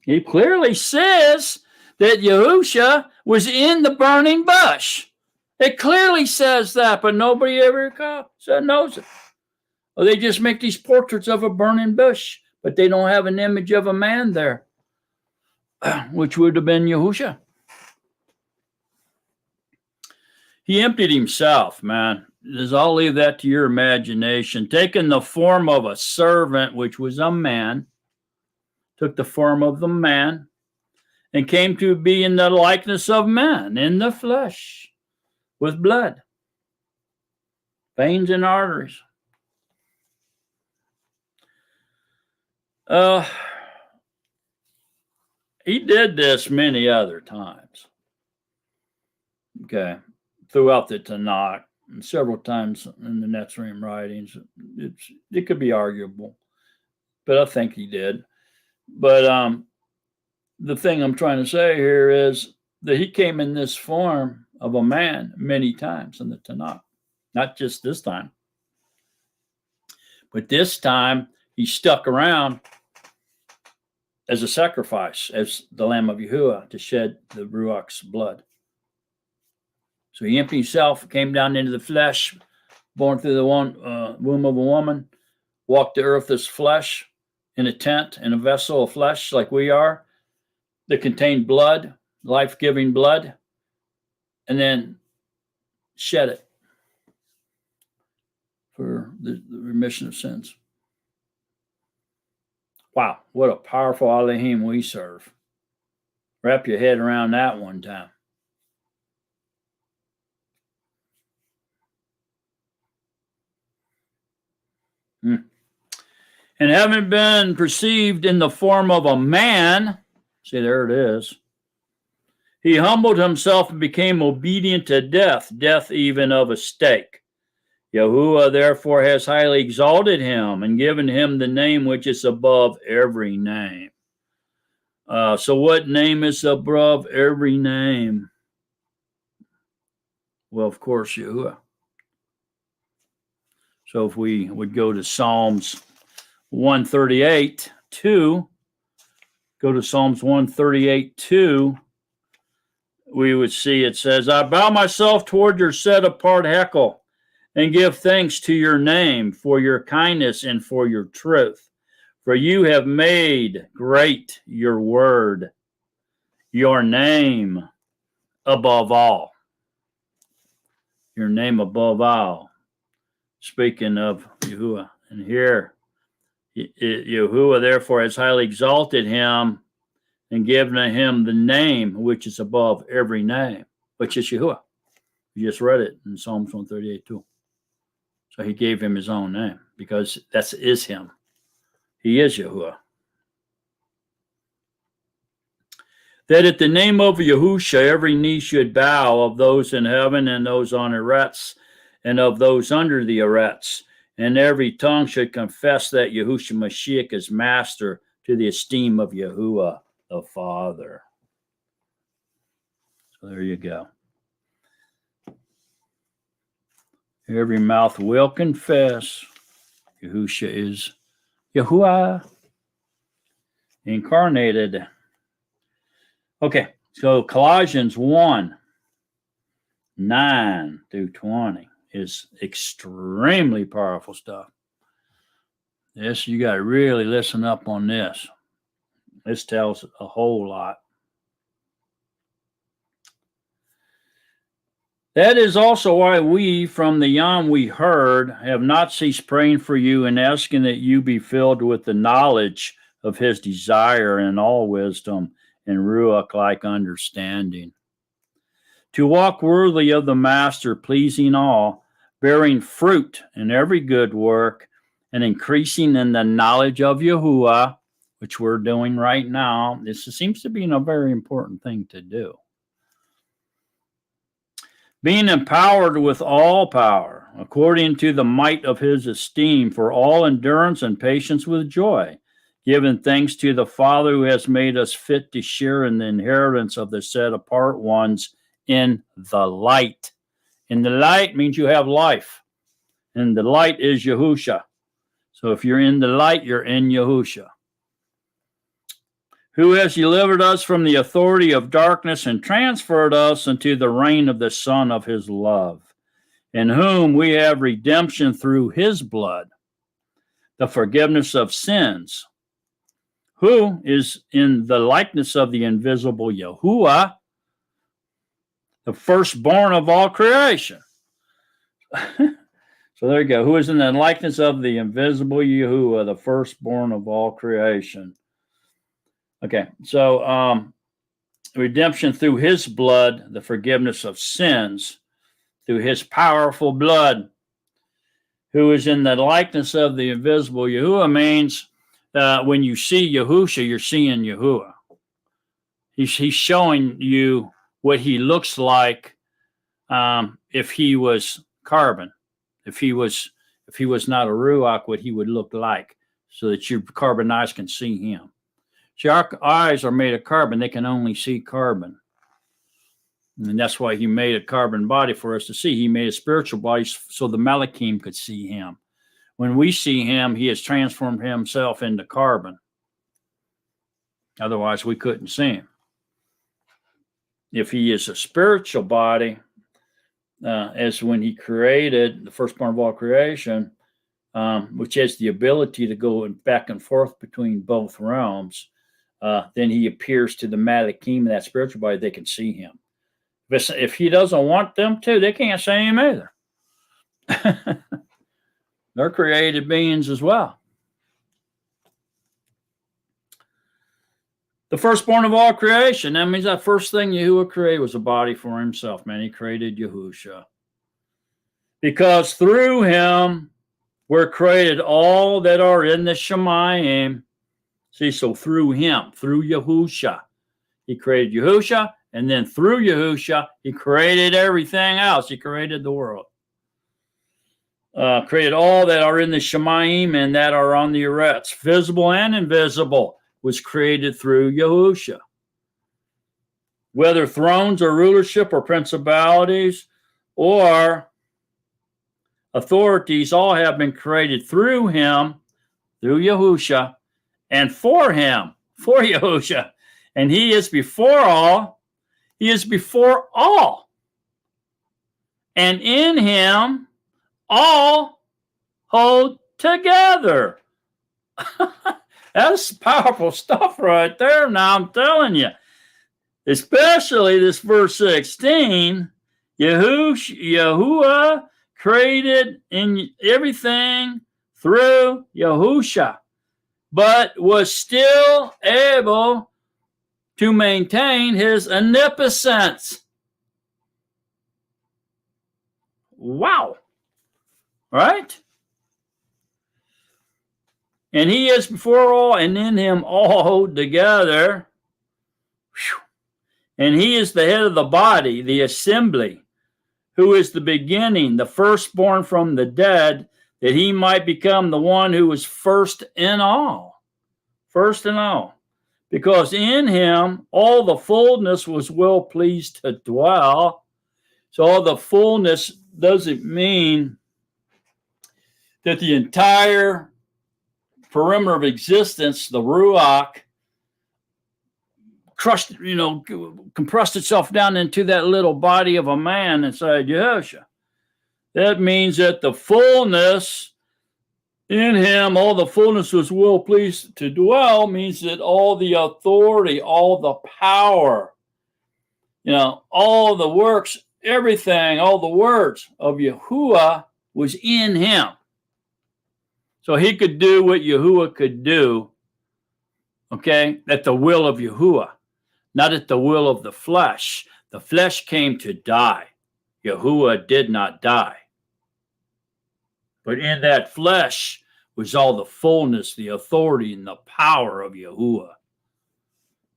He clearly says that Yahushua was in the burning bush. It clearly says that, but nobody ever knows it. Or they just make these portraits of a burning bush, but they don't have an image of a man there, which would have been Yahushua. He emptied himself, man. I'll leave that to your imagination. Taking the form of a servant, which was a man, took the form of the man, and came to be in the likeness of man, in the flesh, with blood, veins and arteries. He did this many other times, okay, throughout the Tanakh, and several times in the Netzarim writings. It could be arguable, but I think he did. But the thing I'm trying to say here is that he came in this form of a man many times in the Tanakh, not just this time. But this time, he stuck around as a sacrifice, as the Lamb of Yahuwah, to shed the Ruach's blood. So he emptied himself, came down into the flesh, born through the womb of a woman, walked the earth as flesh, in a tent, in a vessel of flesh like we are, that contained blood, life-giving blood, and then shed it for the remission of sins. Wow, what a powerful Elohim we serve. Wrap your head around that one time. And having been perceived in the form of a man, see, there it is, he humbled himself and became obedient to death, death even of a stake. Yahuwah therefore has highly exalted him and given him the name which is above every name. So what name is above every name? Well, of course, Yahuwah. So if we would go to Psalms 138, 2, go to Psalms 138, 2, we would see it says, I bow myself toward your set apart heckle and give thanks to your name for your kindness and for your truth. For you have made great your word, your name above all. Your name above all. Speaking of Yahuwah. And here, Yahuwah therefore has highly exalted him and given him the name which is above every name, which is Yahuwah. You just read it in Psalms 138 too. So he gave him his own name because that is him. He is Yahuwah. That at the name of Yahushua every knee should bow, of those in heaven and those on earth and of those under the earth, and every tongue should confess that Yahushua Mashiach is master, to the esteem of Yahuwah the Father. So there you go. Every mouth will confess Yahushua is Yahuwah incarnated. Okay, so Colossians 1, 9 through 20 is extremely powerful stuff. This, you got to really listen up on this. This tells a whole lot. That is also why we, from the Yom we heard, have not ceased praying for you and asking that you be filled with the knowledge of his desire and all wisdom and Ruach-like understanding, to walk worthy of the Master, pleasing all, bearing fruit in every good work, and increasing in the knowledge of Yahuwah, which we're doing right now. This seems to be a very important thing to do. Being empowered with all power, according to the might of his esteem, for all endurance and patience with joy, giving thanks to the Father who has made us fit to share in the inheritance of the set apart ones in the light. In the light means you have life. And the light is Yahushua. So if you're in the light, you're in Yahushua. Who has delivered us from the authority of darkness and transferred us into the reign of the Son of his love, in whom we have redemption through his blood, the forgiveness of sins, who is in the likeness of the invisible Yahuwah, the firstborn of all creation. So there you go. Who is in the likeness of the invisible Yahuwah, the firstborn of all creation. Okay, so redemption through his blood, the forgiveness of sins, through his powerful blood, who is in the likeness of the invisible Yahuwah means when you see Yahushua, you're seeing Yahuwah. He's showing you what he looks like if he was carbon, if he was not a Ruach, what he would look like, so that your carbon eyes can see him. See, our eyes are made of carbon. They can only see carbon. And that's why he made a carbon body for us to see. He made a spiritual body so the Malachim could see him. When we see him, he has transformed himself into carbon. Otherwise, we couldn't see him. If he is a spiritual body, as when he created the firstborn of all creation, which has the ability to go back and forth between both realms, then he appears to the Malachim in that spiritual body. They can see him. If he doesn't want them to, they can't see him either. They're created beings as well. The firstborn of all creation. That means that first thing Yahuwah created was a body for himself, man. He created Yahushua. Because through him were created all that are in the Shemayim. See, so through him, through Yahushua, he created Yahushua, and then through Yahushua, he created everything else. He created the world. Created all that are in the Shemayim and that are on the Eretz. Visible and invisible was created through Yahushua. Whether thrones or rulership or principalities or authorities, all have been created through him, through Yahushua, and for him, for Yahushua. And he is before all. He is before all. And in him, all hold together. That's powerful stuff right there. Now I'm telling you, especially this verse 16, Yahuwah created in everything through Yahushua, but was still able to maintain his omnipotence. Wow. Right? And he is before all, and in him all hold together. Whew. And he is the head of the body, the assembly, who is the beginning, the firstborn from the dead, that he might become the one who was first in all. First in all. Because in him all the fullness was well pleased to dwell. So all the fullness doesn't mean that the entire perimeter of existence, the Ruach, compressed itself down into that little body of a man inside Yahushua. That means that the fullness in him, all the fullness was well pleased to dwell, means that all the authority, all the power, all the works, everything, all the words of Yahuwah was in him. So he could do what Yahuwah could do, okay, at the will of Yahuwah, not at the will of the flesh. The flesh came to die. Yahuwah did not die. But in that flesh was all the fullness, the authority, and the power of Yahuwah.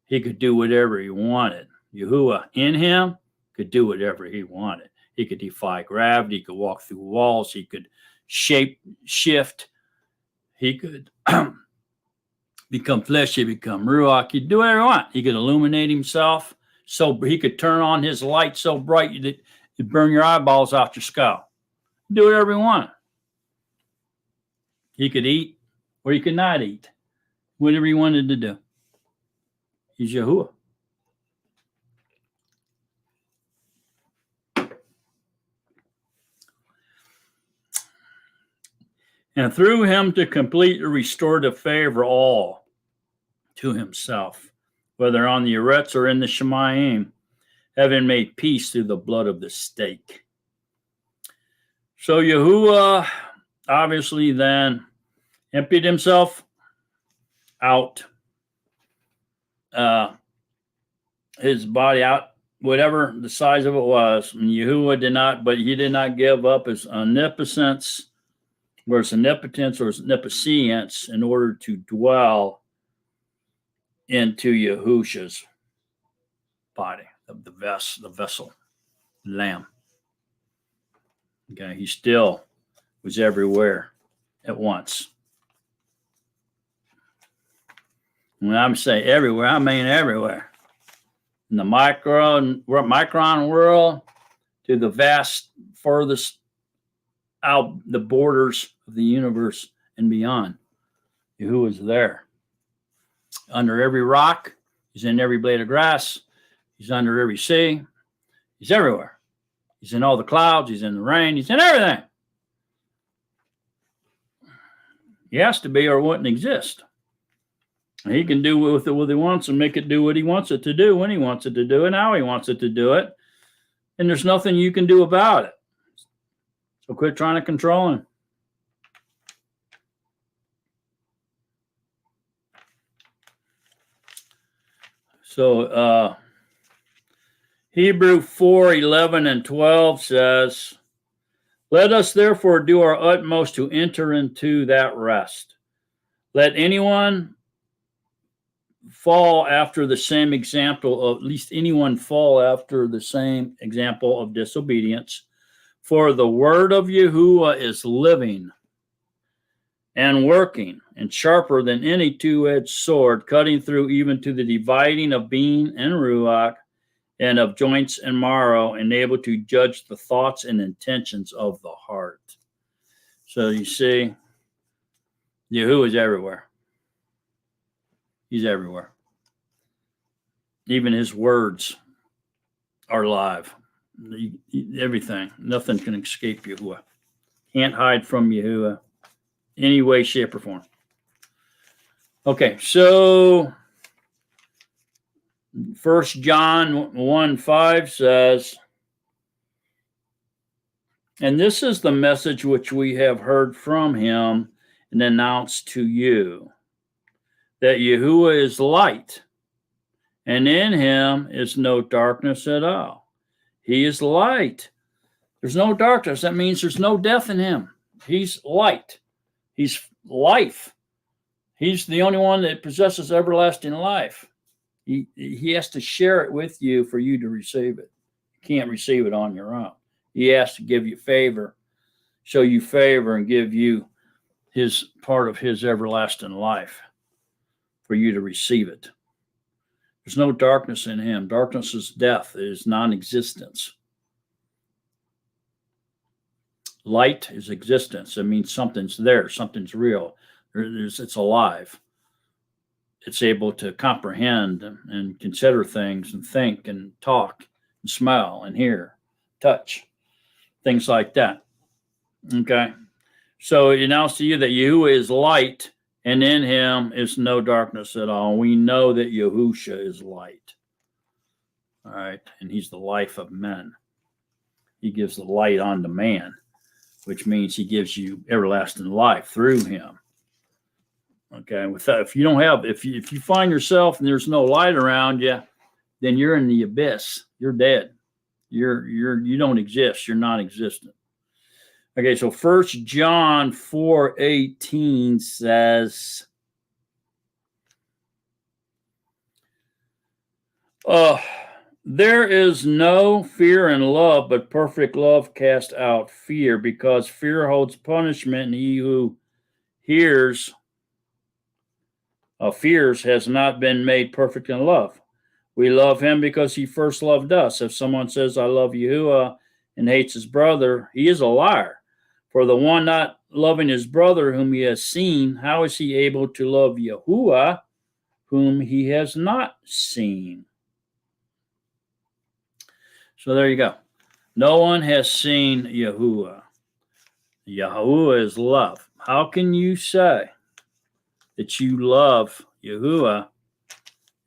He could do whatever he wanted. Yahuwah in him could do whatever he wanted. He could defy gravity. He could walk through walls. He could shift. He could become flesh. He could become Ruach. He could do whatever he wanted. He could illuminate himself. So he could turn on his light so bright that it'd burn your eyeballs out your skull. Do whatever he wanted. He could eat or he could not eat. Whatever he wanted to do. He's Yahuwah. And through him to completely restore the favor all to himself, whether on the Eretz or in the Shemayim, having made peace through the blood of the stake. So Yahuwah obviously then emptied himself out, his body out, whatever the size of it was. And Yahuwah did not, but he did not give up his omnipotence, or his omnipotence, or his omnipresence, in order to dwell into Yahushua's body, the vessel, lamb. Okay, he still was everywhere at once. When I'm saying everywhere, I mean everywhere. In the micron world to the vast, furthest out the borders of the universe and beyond. Yahuwah is there. Under every rock, he's in every blade of grass, he's under every sea, he's everywhere. He's in all the clouds, he's in the rain, he's in everything. He has to be or it wouldn't exist. He can do with it what he wants and make it do what he wants it to do, when he wants it to do it, how he wants it to do it. And there's nothing you can do about it. So quit trying to control him. So Hebrew 4:11 and 12 says, let us therefore do our utmost to enter into that rest. Let anyone fall after the same example of, at least anyone fall after the same example of disobedience. For the word of Yahuwah is living and working and sharper than any two-edged sword, cutting through even to the dividing of being and Ruach, and of joints and marrow, and able to judge the thoughts and intentions of the heart. So you see, Yahuwah is everywhere. He's everywhere. Even his words are alive. Everything. Nothing can escape Yahuwah. Can't hide from Yahuwah any way, shape, or form. Okay, so 1 John 1:5 says, and this is the message which we have heard from him and announced to you, that Yahuwah is light, and in him is no darkness at all. He is light. There's no darkness. That means there's no death in him. He's light. He's life. He's the only one that possesses everlasting life. He has to share it with you for you to receive it. You can't receive it on your own. He has to give you favor, show you favor, and give you his part of his everlasting life for you to receive it. There's no darkness in him. Darkness is death. It is non-existence. Light is existence. It means something's there. Something's real. It's alive. It's able to comprehend and consider things and think and talk and smell and hear, touch, things like that. Okay. So it announced to you that Yahuwah is light, and in him is no darkness at all. We know that Yahushua is light. All right. And he's the life of men. He gives the light unto man, which means he gives you everlasting life through him. Okay. If you don't have, if you find yourself and there's no light around you, then you're in the abyss. You're dead. You don't exist. You're non-existent. Okay, so 1 John 4:18 says, there is no fear in love, but perfect love casts out fear, because fear holds punishment, and he who fears has not been made perfect in love. We love him because he first loved us. If someone says, I love Yahuwah, and hates his brother, he is a liar. For the one not loving his brother whom he has seen, how is he able to love Yahuwah whom he has not seen? So there you go. No one has seen Yahuwah. Yahuwah is love. How can you say that you love Yahuwah,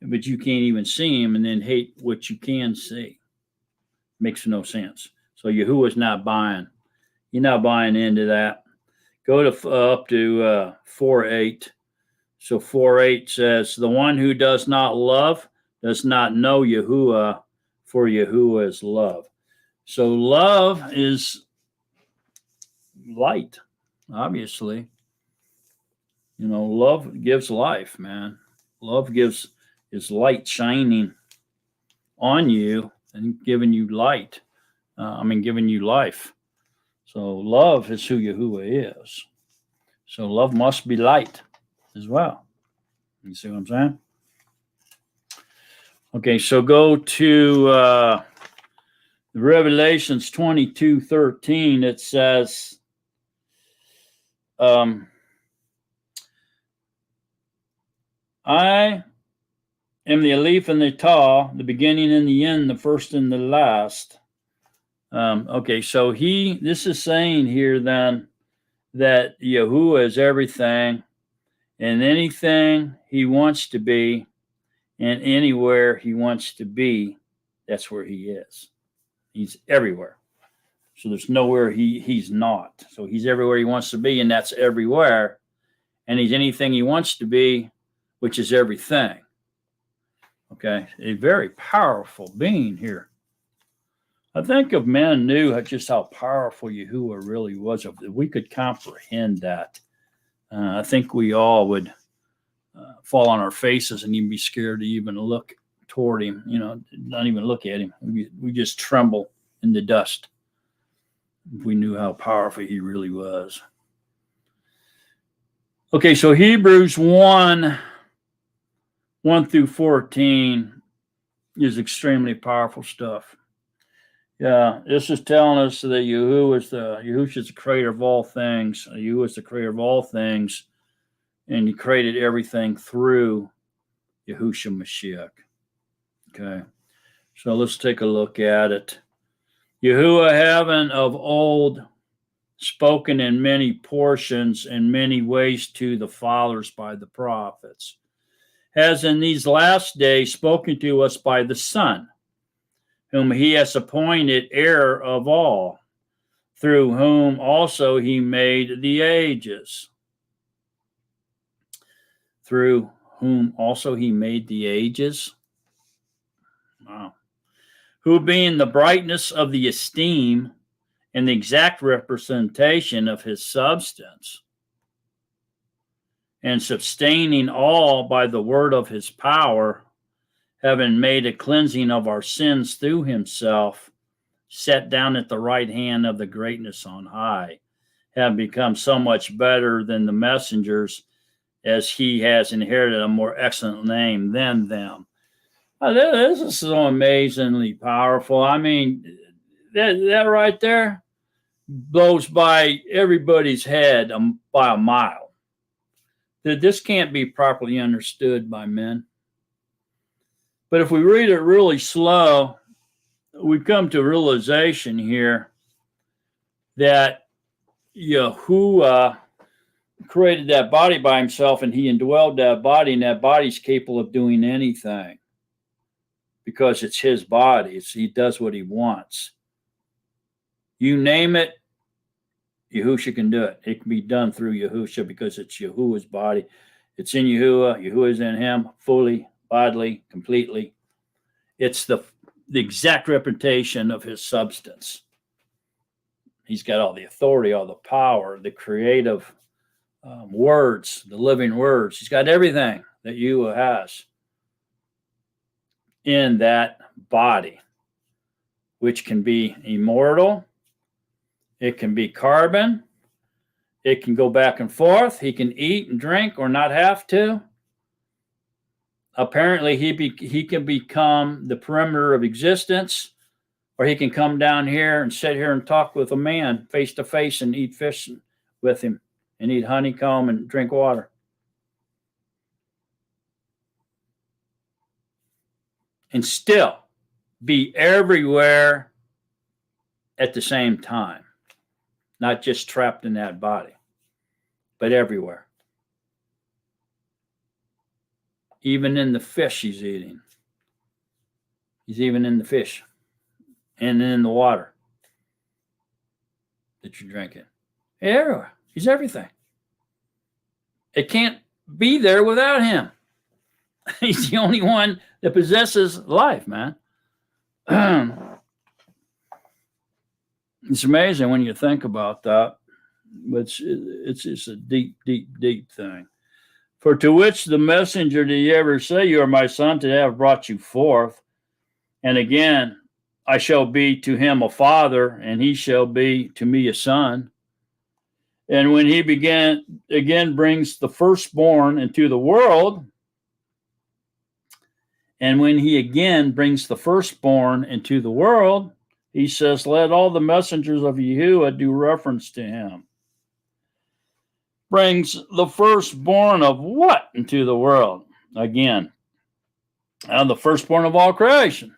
but you can't even see him, and then hate what you can see? Makes no sense. So Yahuwah's not buying. You're not buying into that. Go to up to 4:8. So 4:8 says, the one who does not love does not know Yahuwah, for Yahuwah is love. So love is light, obviously. You know, love gives life, man. Love is light shining on you and giving you light. Giving you life. So love is who Yahuwah is. So love must be light as well. You see what I'm saying? Okay, so go to Revelations 22:13. It says, I am the Aleph and the Tau, the beginning and the end, the first and the last. Okay, so this is saying here then that Yahuwah is everything and anything he wants to be, and anywhere he wants to be, that's where he is. He's everywhere. So there's nowhere he's not. So he's everywhere he wants to be, and that's everywhere. And he's anything he wants to be, which is everything. Okay, a very powerful being here. I think if men knew just how powerful Yahuwah really was, if we could comprehend that, I think we all would fall on our faces and even be scared to even look toward him, not even look at him. We just tremble in the dust if we knew how powerful he really was. Okay, so Hebrews 1:1-14 is extremely powerful stuff. Yeah, this is telling us that Yahushua is the creator of all things. Yahuwah is the creator of all things, and he created everything through Yahushua Mashiach. Okay, so let's take a look at it. Yahuwah, having of old spoken in many portions and many ways to the fathers by the prophets, has in these last days spoken to us by the Son, whom he has appointed heir of all, through whom also he made the ages. Through whom also he made the ages. Wow. Who being the brightness of the esteem and the exact representation of his substance, and sustaining all by the word of his power, having made a cleansing of our sins through himself, sat down at the right hand of the greatness on high, have become so much better than the messengers, as he has inherited a more excellent name than them. This is so amazingly powerful. I mean, that right there blows by everybody's head by a mile. This can't be properly understood by men. But if we read it really slow, we come to a realization here that Yahuwah created that body by himself, and he indwelled that body, and that body's capable of doing anything because it's his body. He does what he wants. You name it, Yahushua can do it. It can be done through Yahushua because it's Yahuwah's body. It's in Yahuwah. Yahuwah is in him fully, bodily, completely. It's the exact representation of his substance. He's got all the authority, all the power, the creative words, the living words. He's got everything that Yahuwah has in that body, which can be immortal. It can be carbon. It can go back and forth. He can eat and drink or not have to. Apparently, he can become the perimeter of existence, or he can come down here and sit here and talk with a man face to face and eat fish with him and eat honeycomb and drink water. And still be everywhere at the same time. Not just trapped in that body, but everywhere. Even in the fish he's eating. He's even in the fish and in the water that you're drinking. Everywhere. He's everything. It can't be there without him. He's the only one that possesses life, man. It's amazing when you think about that, but it's a deep, deep, deep thing. For to which the messenger did he ever say, "You are my son, today I have brought you forth. And again, I shall be to him a father, and he shall be to me a son." And when he again brings the firstborn into the world, and when he again brings the firstborn into the world, he says, "Let all the messengers of Yahuwah do reference to him." Brings the firstborn of what into the world? Again, the firstborn of all creation.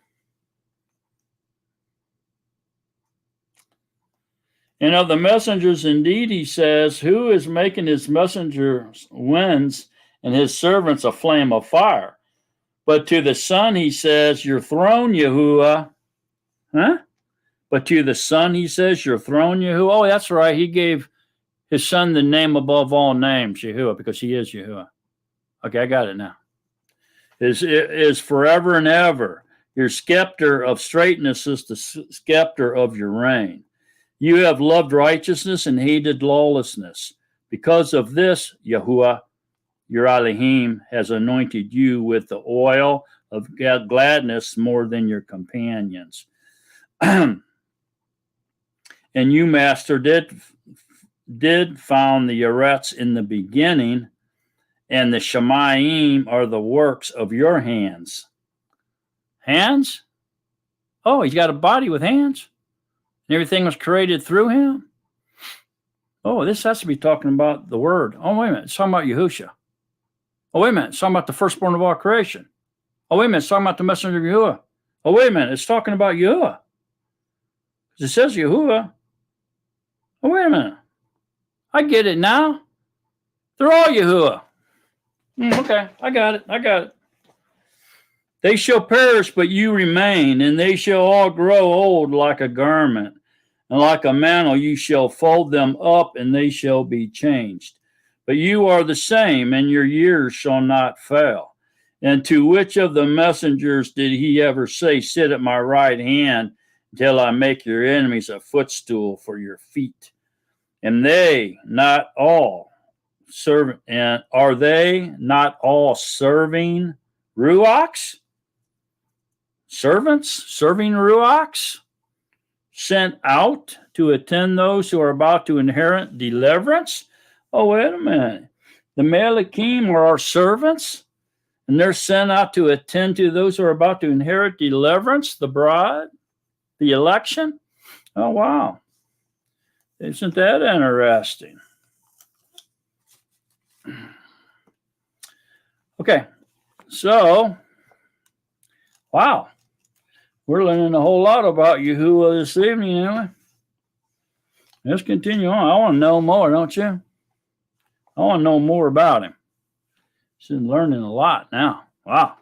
And of the messengers, indeed, he says, who is making his messengers winds and his servants a flame of fire? But to the Son, he says, your throne, Yahuwah. Huh? But to the Son, he says, your throne, Yahuwah. Oh, that's right. He gave his Son the name above all names, Yahuwah, because he is Yahuwah. Okay, I got it now. Is forever and ever. Your scepter of straightness is the scepter of your reign. You have loved righteousness and hated lawlessness. Because of this, Yahuwah, your Elohim, has anointed you with the oil of gladness more than your companions. And you, Master, did found the Eretz in the beginning, and the Shemayim are the works of your hands. Hands? Oh, he's got a body with hands. And everything was created through him. Oh, this has to be talking about the Word. Oh, wait a minute. It's talking about Yahushua. Oh, wait a minute. It's talking about the firstborn of all creation. Oh, wait a minute. It's talking about the messenger of Yahuwah. Oh, wait a minute. It's talking about Yahuwah. It says Yahuwah. Oh, wait a minute. I get it now. They're all Yahuwah. Okay, I got it. They shall perish, but you remain, and they shall all grow old like a garment, and like a mantle you shall fold them up, and they shall be changed. But you are the same, and your years shall not fail. And to which of the messengers did he ever say, sit at my right hand until I make your enemies a footstool for your feet? And they not all serve, and are they not all serving Ruachs? Servants, serving Ruachs, sent out to attend those who are about to inherit deliverance? Oh, wait a minute. The Malakim are our servants, and they're sent out to attend to those who are about to inherit deliverance, the bride, the election? Oh, wow. Isn't that interesting? Okay, so, wow. We're learning a whole lot about Yahuwah this evening, anyway. Let's continue on. I want to know more, don't you? I want to know more about him. She's learning a lot now. Wow.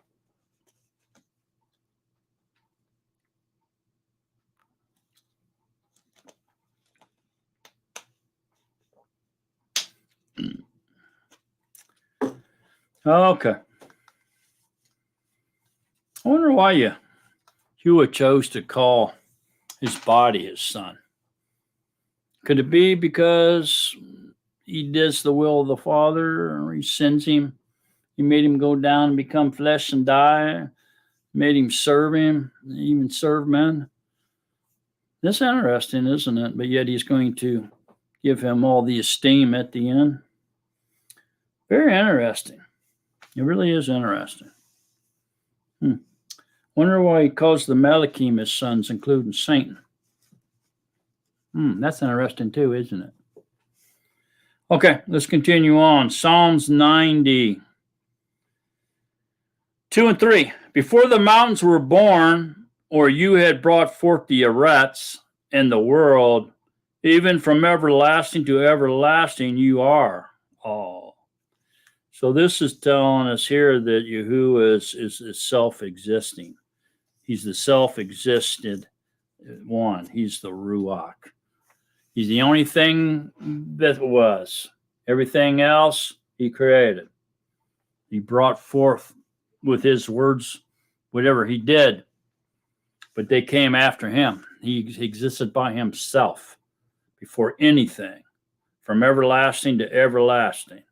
Okay. I wonder why Yahuwah chose to call his body his son. Could it be because he does the will of the Father, or he sends him? He made him go down and become flesh and die, made him serve him, even serve men. That's interesting, isn't it? But yet he's going to give him all the esteem at the end. Very interesting. It really is interesting. Wonder why he calls the Malakim his sons, including Satan. That's interesting too, isn't it? Okay, let's continue on. Psalms 90. 2 and 3. Before the mountains were born, or you had brought forth the arets in the world, even from everlasting to everlasting, you are all. So this is telling us here that Yahuwah is self-existing. He's the self-existed one. He's the Ruach. He's the only thing that was. Everything else he created. He brought forth with his words whatever he did, but they came after him. He existed by himself before anything, from everlasting to everlasting.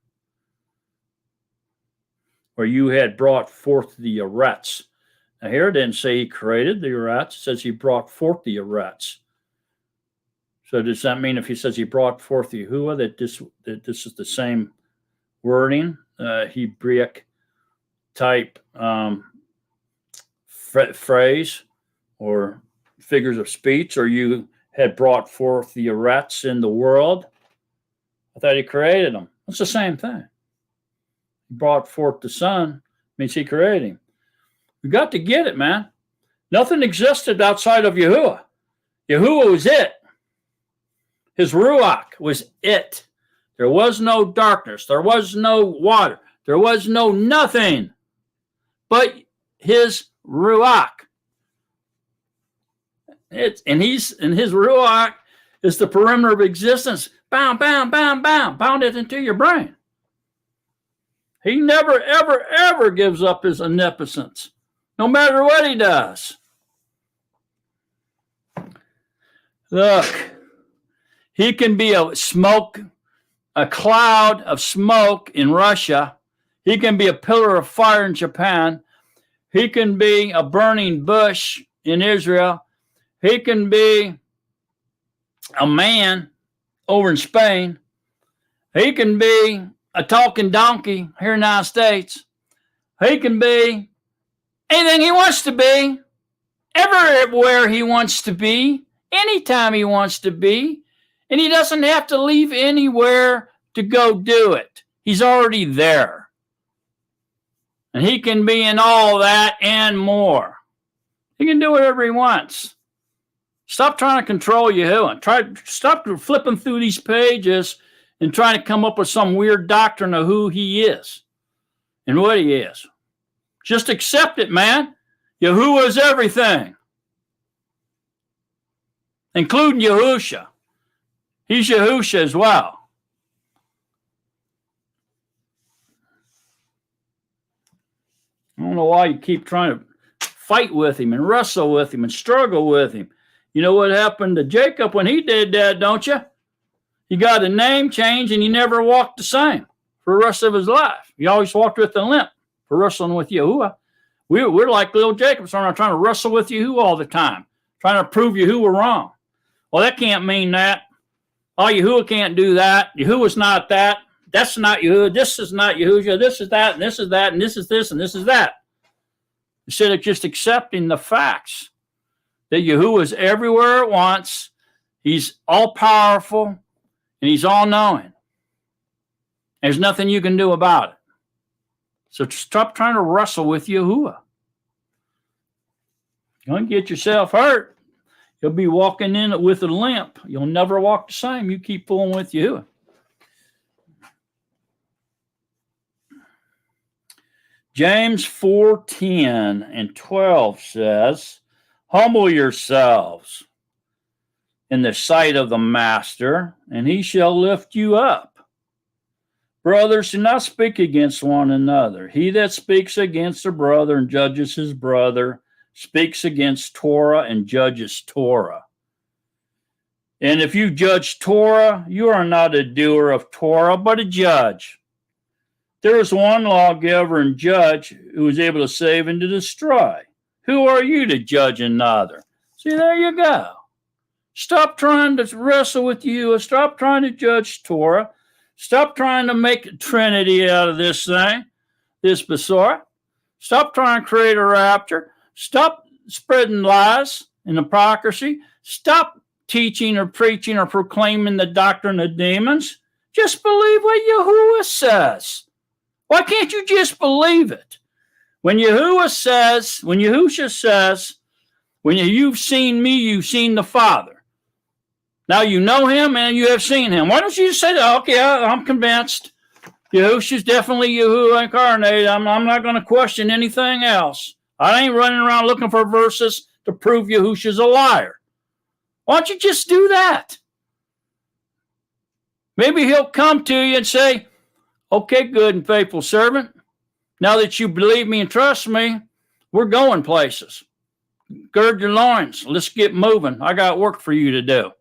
Where you had brought forth the arets. Now here it didn't say he created the arets. It says he brought forth the arets. So does that mean if he says he brought forth Yahuwah, that this is the same wording, Hebraic type phrase or figures of speech, or you had brought forth the arets in the world? I thought he created them. It's the same thing. He brought forth the Son, means he created him. We got to get it, man. Nothing existed outside of Yahuwah. Yahuwah was it. His Ruach was it. There was no darkness. There was no water. There was no nothing but his Ruach. His Ruach is the perimeter of existence. Bound it into your brain. He never, ever, ever gives up his omnipotence, no matter what he does. Look, he can be a cloud of smoke in Russia. He can be a pillar of fire in Japan. He can be a burning bush in Israel. He can be a man over in Spain. He can be a talking donkey here in the United States. He can be anything he wants to be. everywhere he wants to be, anytime he wants to be, and he doesn't have to leave anywhere to go do it. He's already there. And he can be in all that and more. He can do whatever he wants. Stop trying to control Yahuwah. Stop flipping through these pages and trying to come up with some weird doctrine of who he is and what he is. Just accept it, man. Yahuwah is everything, including Yahushua. He's Yahushua as well. I don't know why you keep trying to fight with him and wrestle with him and struggle with him. You know what happened to Jacob when he did that, don't you? He got a name change and he never walked the same for the rest of his life. He always walked with a limp for wrestling with Yahuwah. We're like little Jacob, so we're not trying to wrestle with Yahuwah all the time, trying to prove Yahuwah wrong. Well, that can't mean that. Oh, Yahuwah can't do that. Yahuwah's not that. That's not Yahuwah. This is not Yahushua. This is that, and this is that, and this is this, and this is that. Instead of just accepting the facts that Yahuwah is everywhere at once, he's all-powerful, and he's all-knowing. There's nothing you can do about it. So stop trying to wrestle with Yahuwah. You're going to get yourself hurt. You'll be walking in it with a limp. You'll never walk the same. You keep fooling with Yahuwah. James 4:10 and 12 says, humble yourselves in the sight of the master, and he shall lift you up. Brothers, do not speak against one another. He that speaks against a brother and judges his brother speaks against Torah and judges Torah. And if you judge Torah, you are not a doer of Torah, but a judge. There is one lawgiver and judge who is able to save and to destroy. Who are you to judge another? See, there you go. Stop trying to wrestle with you. Stop trying to judge Torah. Stop trying to make a Trinity out of this thing, this Besorah. Stop trying to create a rapture. Stop spreading lies and hypocrisy. Stop teaching or preaching or proclaiming the doctrine of demons. Just believe what Yahuwah says. Why can't you just believe it? When Yahuwah says, when Yahushua says, when you've seen me, you've seen the Father. Now you know him and you have seen him. Why don't you just say that? Okay, I'm convinced. Yahushua's definitely Yahuwah incarnate. I'm not going to question anything else. I ain't running around looking for verses to prove Yahushua's a liar. Why don't you just do that? Maybe he'll come to you and say, okay, good and faithful servant. Now that you believe me and trust me, we're going places. Gird your loins. Let's get moving. I got work for you to do.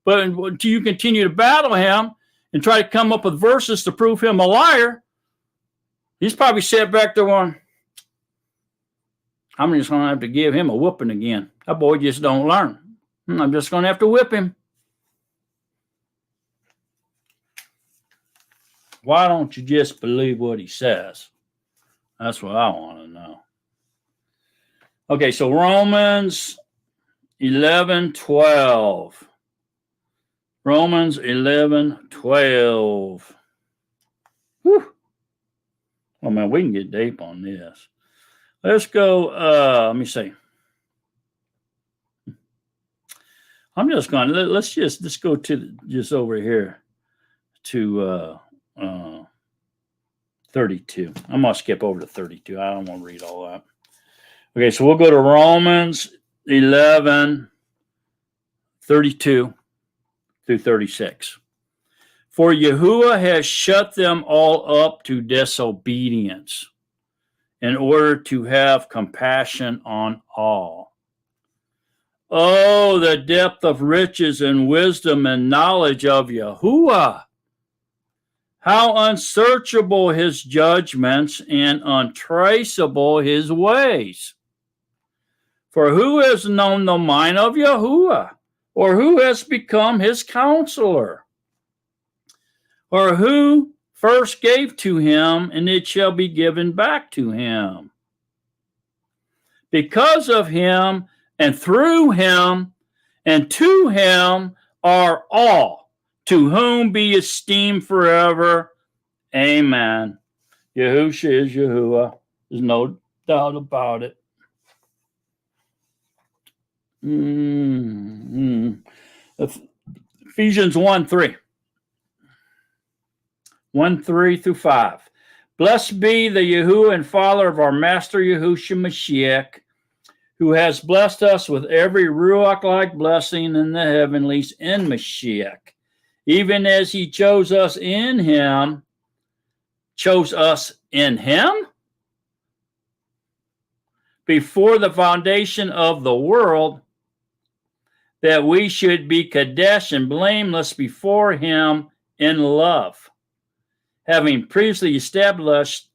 But until you continue to battle him and try to come up with verses to prove him a liar, he's probably sat back there going, I'm just going to have to give him a whooping again. That boy just don't learn. I'm just going to have to whip him. Why don't you just believe what he says? That's what I want to know. Okay, so Romans 11:12. Romans 11:12. Whew. Oh, man, we can get deep on this. Let's go, let me see. I'm just going to, let's go to just over here to 32. I'm going to skip over to 32. I don't want to read all that. Okay, so we'll go to Romans 11:32 through 36. For Yahuwah has shut them all up to disobedience in order to have compassion on all. Oh, the depth of riches and wisdom and knowledge of Yahuwah! How unsearchable his judgments and untraceable his ways. For who has known the mind of Yahuwah? Or who has become his counselor? Or who first gave to him, and it shall be given back to him? because of him and through him and to him are all, to whom be esteemed forever. Amen. Yahushua is Yahuwah. There's no doubt about it. Ephesians 1:3. 1:3 through 5. Blessed be the Yahuwah and Father of our Master Yahushua Mashiach, who has blessed us with every Ruach-like blessing in the heavenlies in Mashiach, even as he chose us in him. Chose us in him? Before the foundation of the world, that we should be Kadesh and blameless before him in love, having previously established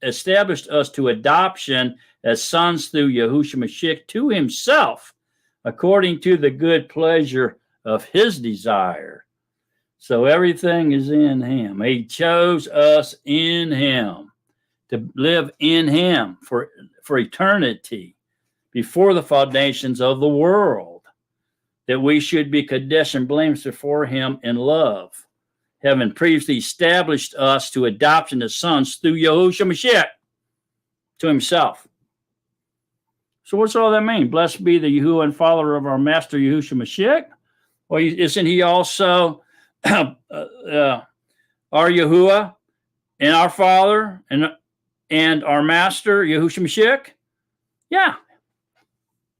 us to adoption as sons through Yahushua Mashiach to himself, according to the good pleasure of his desire. So everything is in him. He chose us in him to live in him for eternity, before the foundations of the world, that we should be Kadesh and blameless before him in love, having previously established us to adoption as sons through Yahushua Mashiach to himself. So what's all that mean? Blessed be the Yahuwah and Father of our Master Yahushua Mashiach. Well, isn't he also our Yahuwah and our Father and our Master Yahushua Mashiach? Yeah,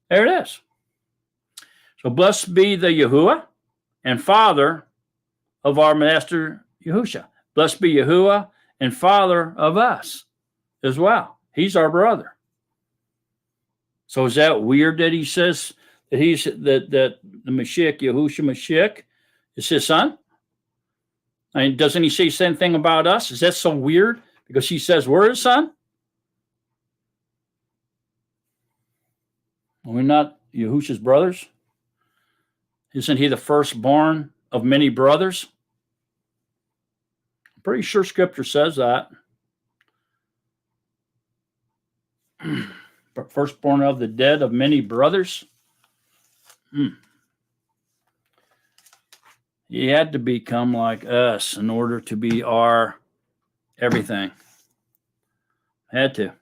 there it is. So blessed be the Yahuwah and Father of our Master Yahushua. Blessed be Yahuwah and Father of us as well. He's our brother. So is that weird that he says that that the Mashiach, Yahushua Mashiach, is his son? I mean, doesn't he say the same thing about us? Is that so weird? Because he says we're his son? We're not Yahushua's brothers? Isn't he the firstborn of many brothers? I'm pretty sure Scripture says that. Firstborn of the dead of many brothers. He had to become like us in order to be our everything. Had to.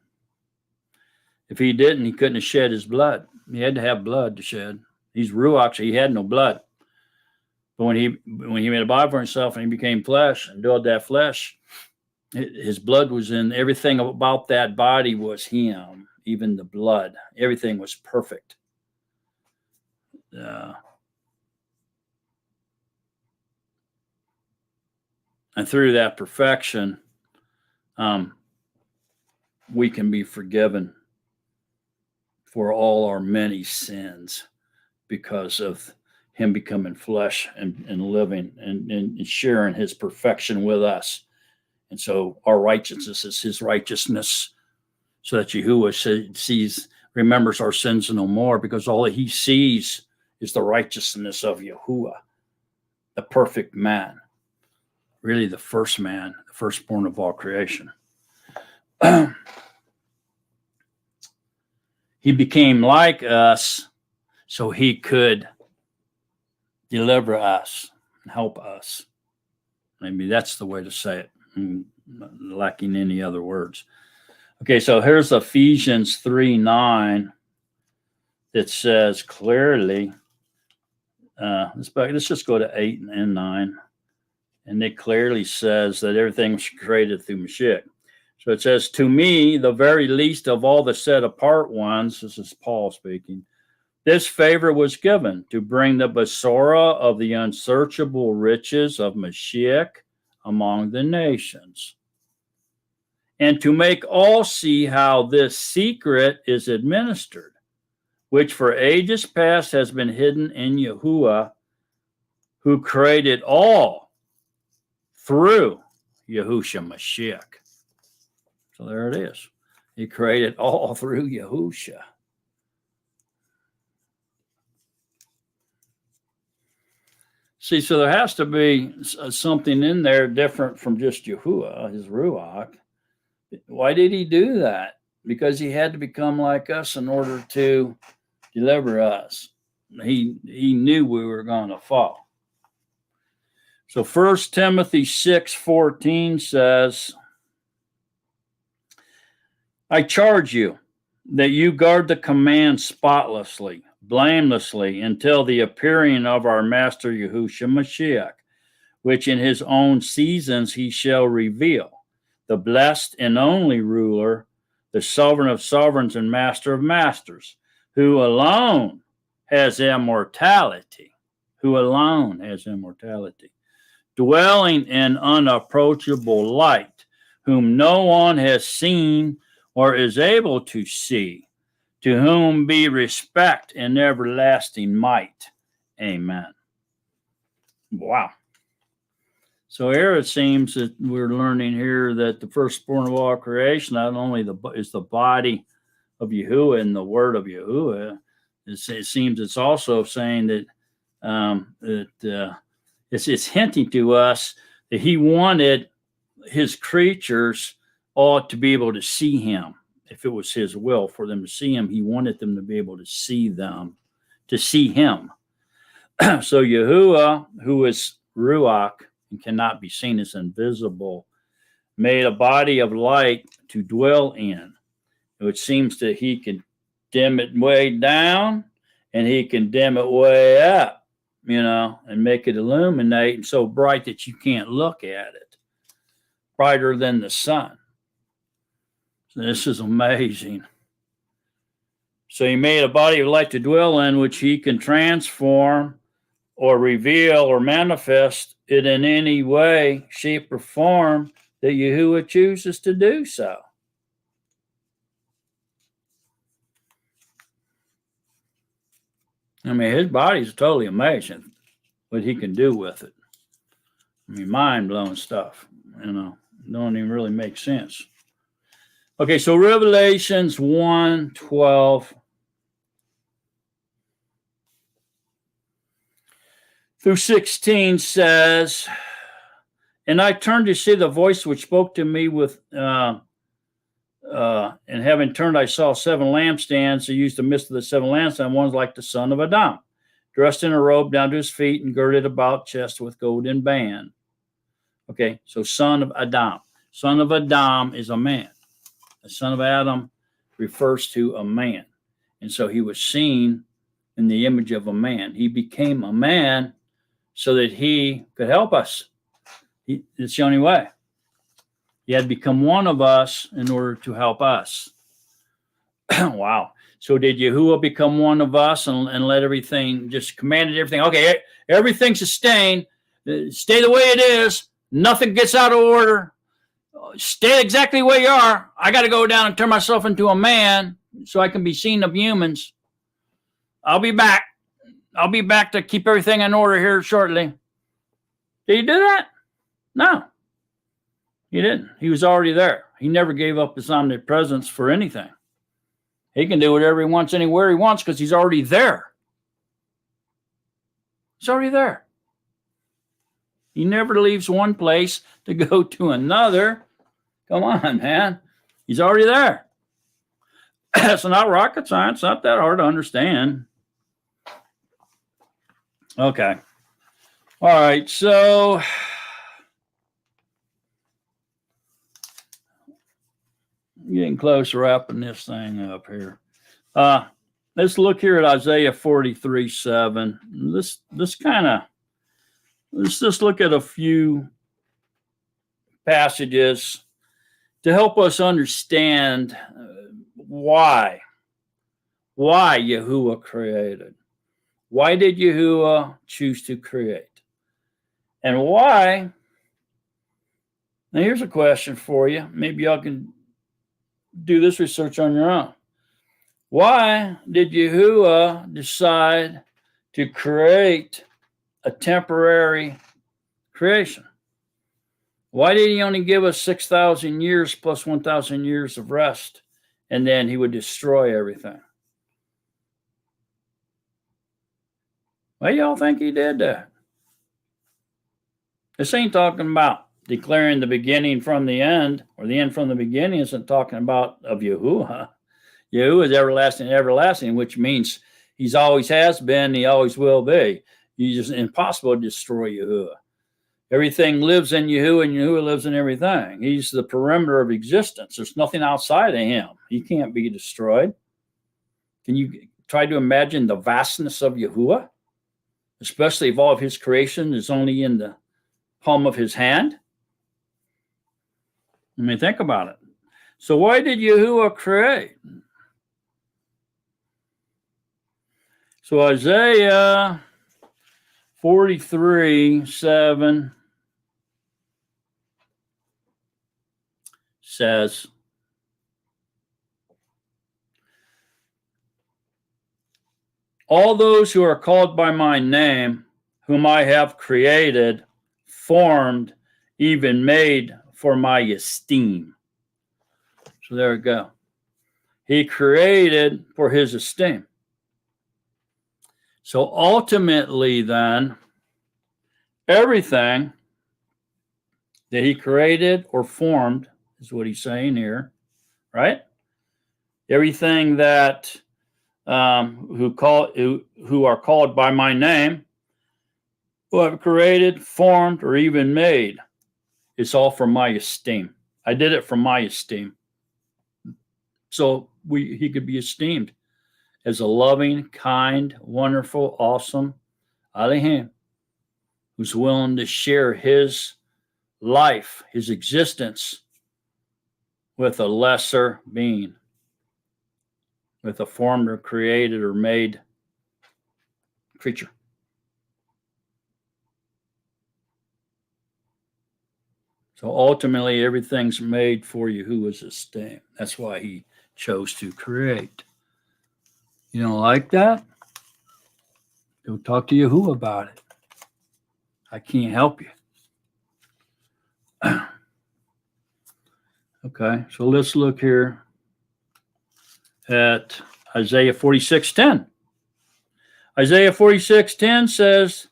If he didn't, he couldn't have shed his blood. He had to have blood to shed. He's Ruach, so he had no blood. But when he made a body for himself and he became flesh and dwelled that flesh, his blood was in everything about that body was him. Even the blood, everything was perfect. And through that perfection, we can be forgiven for all our many sins because of him becoming flesh and living and sharing his perfection with us. And so our righteousness is his righteousness, so that Yahuwah remembers our sins no more, because all that he sees is the righteousness of Yahuwah, the perfect man, really the first man, the firstborn of all creation. He became like us so he could deliver us and help us. Maybe that's the way to say it, lacking any other words. Okay, so here's Ephesians 3:9. It says clearly, let's just go to 8 and 9. And it clearly says that everything was created through Mashiach. So it says, to me, the very least of all the set apart ones, this is Paul speaking, this favor was given to bring the Besorah of the unsearchable riches of Mashiach among the nations, and to make all see how this secret is administered, which for ages past has been hidden in Yahuwah, who created all through Yahushua Mashiach. So there it is. He created all through Yahushua. See, so there has to be something in there different from just Yahuwah, his Ruach. Why did he do that? because he had to become like us in order to deliver us. He knew we were going to fall. So 1 Timothy 6:14 says, I charge you that you guard the command spotlessly, blamelessly, until the appearing of our Master Yahushua Mashiach, which in his own seasons he shall reveal, the blessed and only ruler, the sovereign of sovereigns and master of masters, who alone has immortality, dwelling in unapproachable light, whom no one has seen or is able to see, to whom be respect and everlasting might. Amen. Wow. So here it seems that we're learning here that the firstborn of all creation not only is the body of Yahuwah and the word of Yahuwah, it seems it's also saying that it's hinting to us that he wanted his creatures all to be able to see him. If it was his will for them to see him, he wanted them to be able to see him. So Yahuwah, who is Ruach and cannot be seen as invisible, made a body of light to dwell in, which seems that he can dim it way down and he can dim it way up, and make it illuminate and so bright that you can't look at it, brighter than the sun. So this is amazing. So he made a body of light to dwell in, which he can transform or reveal or manifest it in any way, shape, or form that Yahuwah chooses to do so. I mean, his body is totally amazing what he can do with it. I mean, mind-blowing stuff, don't even really make sense. Okay, so Revelations 1:12 through 16 says, and I turned to see the voice which spoke to me and having turned, I saw 7 lampstands. They used the midst of the 7 lampstands. One's like the son of Adam, dressed in a robe down to his feet and girded about chest with golden band. Okay, so son of Adam. Son of Adam is a man. The son of Adam refers to a man. And so he was seen in the image of a man. He became a man so that he could help us. It's the only way. He had become one of us in order to help us. Wow. So did Yahuwah become one of us and let everything, just commanded everything? Okay, everything's sustained. Stay the way it is. Nothing gets out of order. Stay exactly where you are. I got to go down and turn myself into a man so I can be seen of humans. I'll be back. I'll be back to keep everything in order here shortly. Did he do that? No. He didn't. He was already there. He never gave up his omnipresence for anything. He can do whatever he wants anywhere he wants because he's already there. He's already there. He never leaves one place to go to another. Come on, man. He's already there. It's not rocket science. Not that hard to understand. Okay. All right. So getting close to wrapping this thing up here. Let's look here at Isaiah 43:7. Let's just look at a few passages to help us understand why Yahuwah created. Why did Yahuwah choose to create? And why? Now here's a question for you. Maybe y'all can do this research on your own. Why did Yahuwah decide to create a temporary creation? Why did he only give us 6,000 years plus 1,000 years of rest, and then he would destroy everything? Why y'all think he did that? This ain't talking about declaring the beginning from the end, or the end from the beginning, isn't talking about of Yahuwah. Yahuwah is everlasting, everlasting, which means he's always has been, he always will be. It's just impossible to destroy Yahuwah. Everything lives in Yahuwah, and Yahuwah lives in everything. He's the perimeter of existence. There's nothing outside of him. He can't be destroyed. Can you try to imagine the vastness of Yahuwah? Especially if all of his creation is only in the palm of his hand? I mean, think about it. So why did Yahuwah create? So Isaiah 43:7 says, all those who are called by my name, whom I have created, formed, even made for my esteem. So there we go. He created for his esteem. So ultimately, then, everything that he created or formed is what he's saying here, right? Everything that who are called by my name, who have created, formed, or even made, it's all for my esteem. I did it for my esteem. So he could be esteemed as a loving, kind, wonderful, awesome Elohim, who's willing to share his life, his existence, with a lesser being, with a formed or created or made creature. So ultimately, everything's made for Yahuwah's esteem. That's why he chose to create. You don't like that? Go talk to Yahuwah about it. I can't help you. Okay, so let's look here at Isaiah 46:10. Isaiah 46:10 says,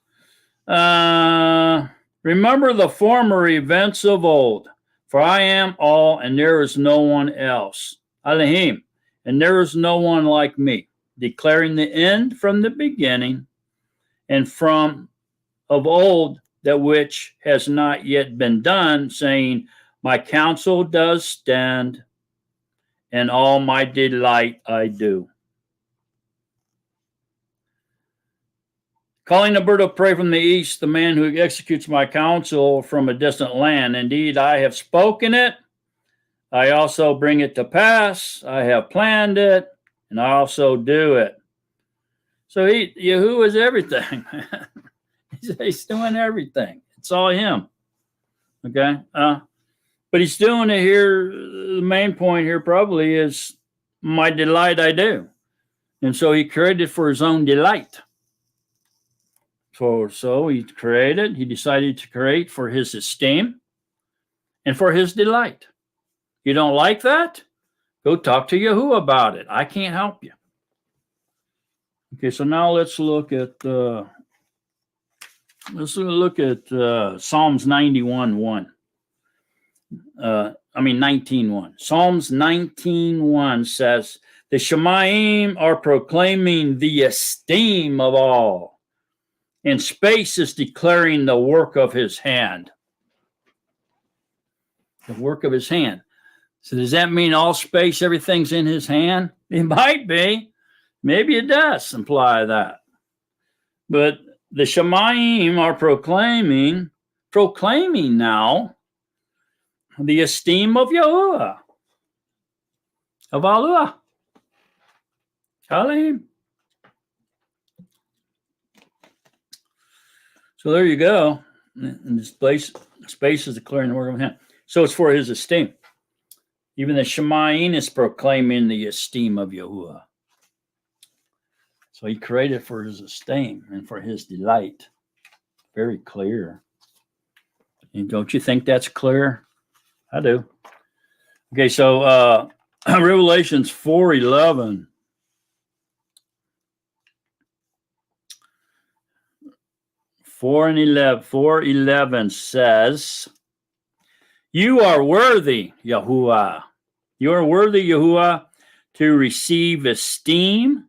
remember the former events of old, for I am all, and there is no one else. Elohim, and there is no one like me, declaring the end from the beginning, and from of old that which has not yet been done, saying, my counsel does stand, and all my delight I do. Calling a bird of prey from the east, the man who executes my counsel from a distant land. Indeed, I have spoken it. I also bring it to pass. I have planned it, and I also do it. So Yahuwah is everything. He's doing everything. It's all him. Okay? But he's doing it here. The main point here probably is my delight I do. And so he created for his own delight. So he decided to create for his esteem and for his delight. You don't like that? Go talk to Yahuwah about it. I can't help you. Okay, so now let's look at Psalms 91:1. 19:1. Psalms 19:1 says, the Shemaim are proclaiming the esteem of all, and space is declaring the work of his hand. The work of his hand. So does that mean all space, everything's in his hand? It might be. Maybe it does imply that. But the Shemaim are proclaiming now the esteem of Yahuwah, of Allah. Elohim. So there you go. And this space is declaring the work of his hand. So it's for his esteem. Even the Shemaim is proclaiming the esteem of Yahuwah. So he created for his esteem and for his delight. Very clear. And don't you think that's clear? I do. Okay, so Revelations 4:11. 4:11 says, You are worthy, Yahuwah. You are worthy, Yahuwah, to receive esteem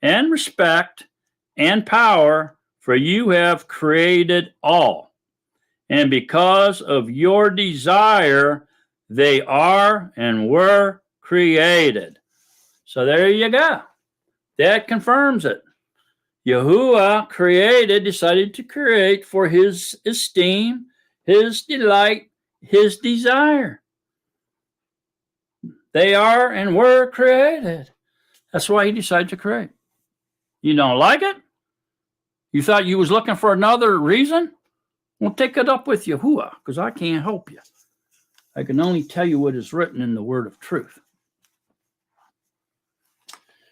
and respect and power, for you have created all. And because of your desire, they are and were created. So there you go. That confirms it. Yahuwah decided to create for his esteem, his delight, his desire. They are and were created. That's why he decided to create. You don't like it? You thought you was looking for another reason? Well, take it up with Yahuwah, because I can't help you. I can only tell you what is written in the word of truth.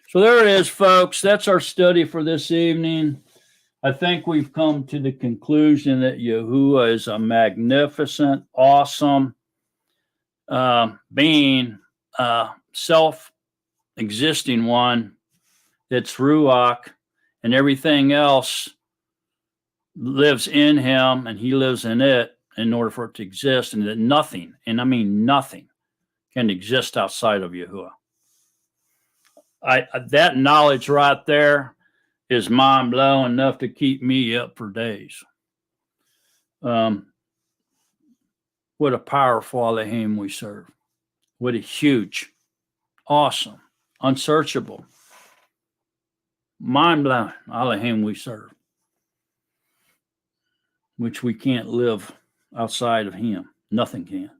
So there it is, folks. That's our study for this evening. I think we've come to the conclusion that Yahuwah is a magnificent, awesome being, self-existing one that's Ruach, and everything else lives in him, and he lives in it in order for it to exist, and that nothing, and I mean nothing, can exist outside of Yahuwah. That knowledge right there is mind-blowing enough to keep me up for days. What a powerful Elohim we serve. What a huge, awesome, unsearchable, mind-blowing Elohim we serve, which we can't live outside of him. Nothing can.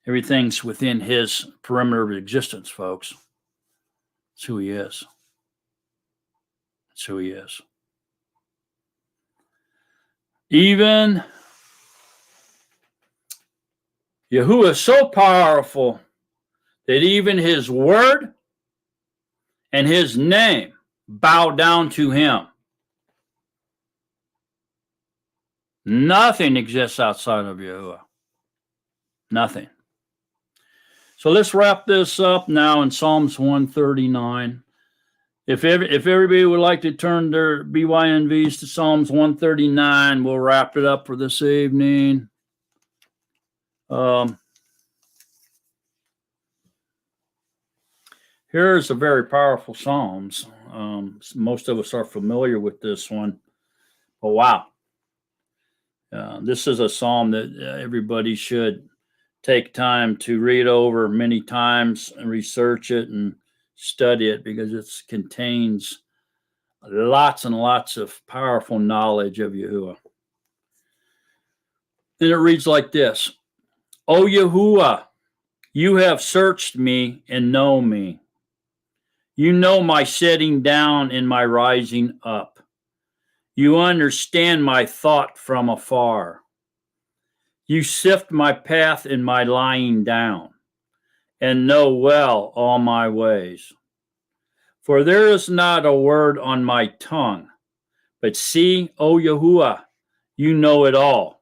Everything's within his perimeter of existence, folks. That's who he is. That's who he is. Even Yahuwah is so powerful that even his word and his name bow down to him. Nothing exists outside of Yahuwah. Nothing. So let's wrap this up now in Psalms 139. If everybody would like to turn their BYNVs to Psalms 139, we'll wrap it up for this evening. Here's a very powerful Psalms. Most of us are familiar with this one. But wow. This is a psalm that everybody should take time to read over many times and research it and study it, because it contains lots and lots of powerful knowledge of Yahuwah. And it reads like this. O Yahuwah, you have searched me and know me. You know my sitting down and my rising up. You understand my thought from afar. You sift my path and my lying down, and know well all my ways. For there is not a word on my tongue, but see, O Yahuwah, you know it all.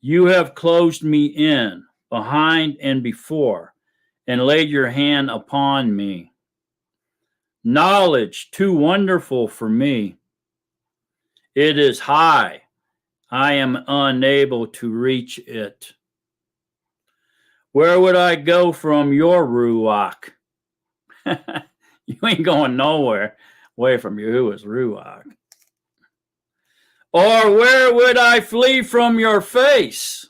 You have closed me in, behind and before, and laid your hand upon me. Knowledge too wonderful for me. It is high. I am unable to reach it. Where would I go from your Ruach? You ain't going nowhere away from Yahuwah's Ruach. Or where would I flee from your face?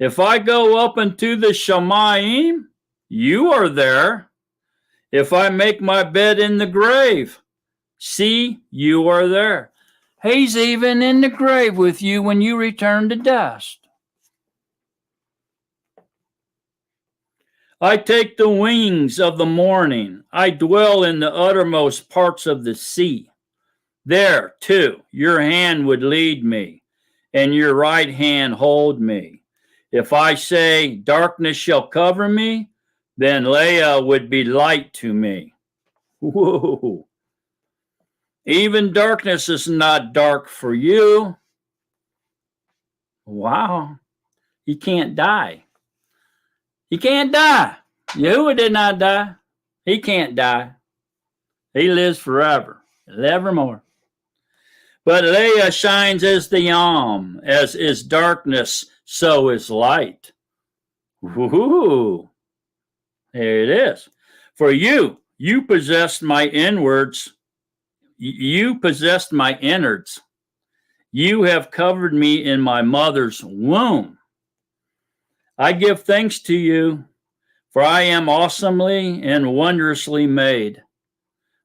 If I go up into the Shamayim, you are there. If I make my bed in the grave, see, you are there. He's even in the grave with you when you return to dust. I take the wings of the morning. I dwell in the uttermost parts of the sea. There, too, your hand would lead me, and your right hand hold me. If I say, darkness shall cover me, then Leah would be light to me. Whoa. Even darkness is not dark for you. Wow. He can't die. He can't die. Yahuwah did not die. He can't die. He lives forever and evermore. But Leah shines as the Yom, as is darkness so is light. Woo-hoo. There it is. For you possessed my inwards. You possessed my innards. You have covered me in my mother's womb. I give thanks to you, for I am awesomely and wondrously made.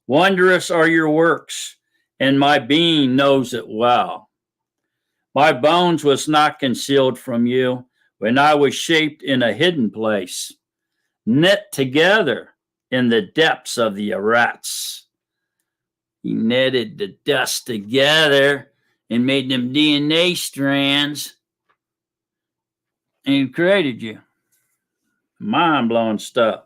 Wondrous are your works, and my being knows it well. My bones was not concealed from you when I was shaped in a hidden place, knit together in the depths of the rats. He knitted the dust together and made them DNA strands, and he created you. Mind-blowing stuff.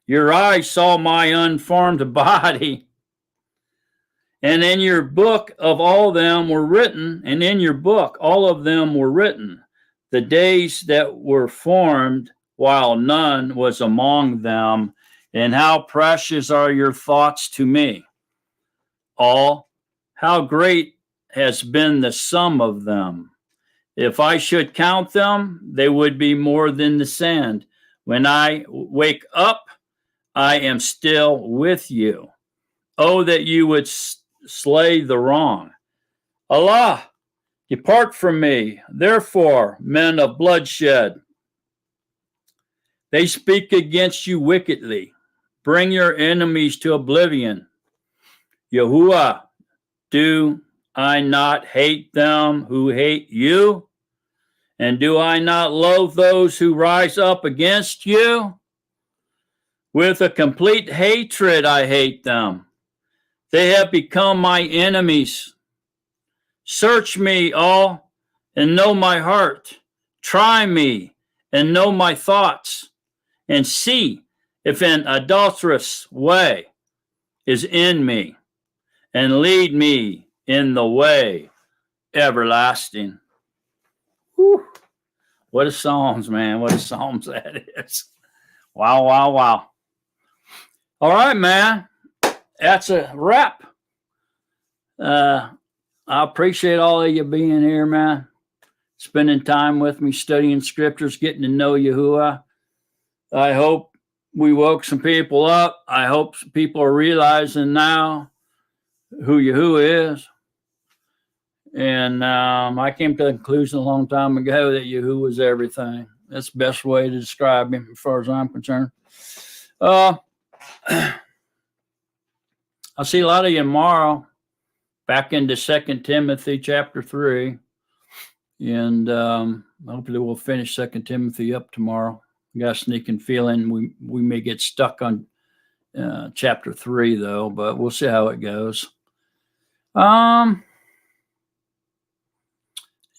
Your eyes saw my unformed body, and in your book of all them were written, and in your book all of them were written, the days that were formed while none was among them, and how precious are your thoughts to me. All, how great has been the sum of them. If I should count them, they would be more than the sand. When I wake up, I am still with you. Oh, that you would slay the wrong. Allah, depart from me. Therefore, men of bloodshed, they speak against you wickedly. Bring your enemies to oblivion. Yahuwah, do I not hate them who hate you? And do I not loathe those who rise up against you? With a complete hatred, I hate them. They have become my enemies. Search me, all, and know my heart. Try me and know my thoughts, and see if an adulterous way is in me, and lead me in the way everlasting. Whew. What a Psalms, man. What a Psalms that is. Wow, wow, wow. All right, man. That's a wrap. I appreciate all of you being here, man. Spending time with me, studying scriptures, getting to know Yahuwah. I hope we woke some people up. I hope people are realizing now who Yahuwah is. And I came to the conclusion a long time ago that Yahuwah is everything. That's the best way to describe him as far as I'm concerned. I'll see a lot of you tomorrow, back into 2 Timothy chapter 3. And hopefully we'll finish 2 Timothy up tomorrow. I got a sneaking feeling we may get stuck on chapter 3, though, but we'll see how it goes.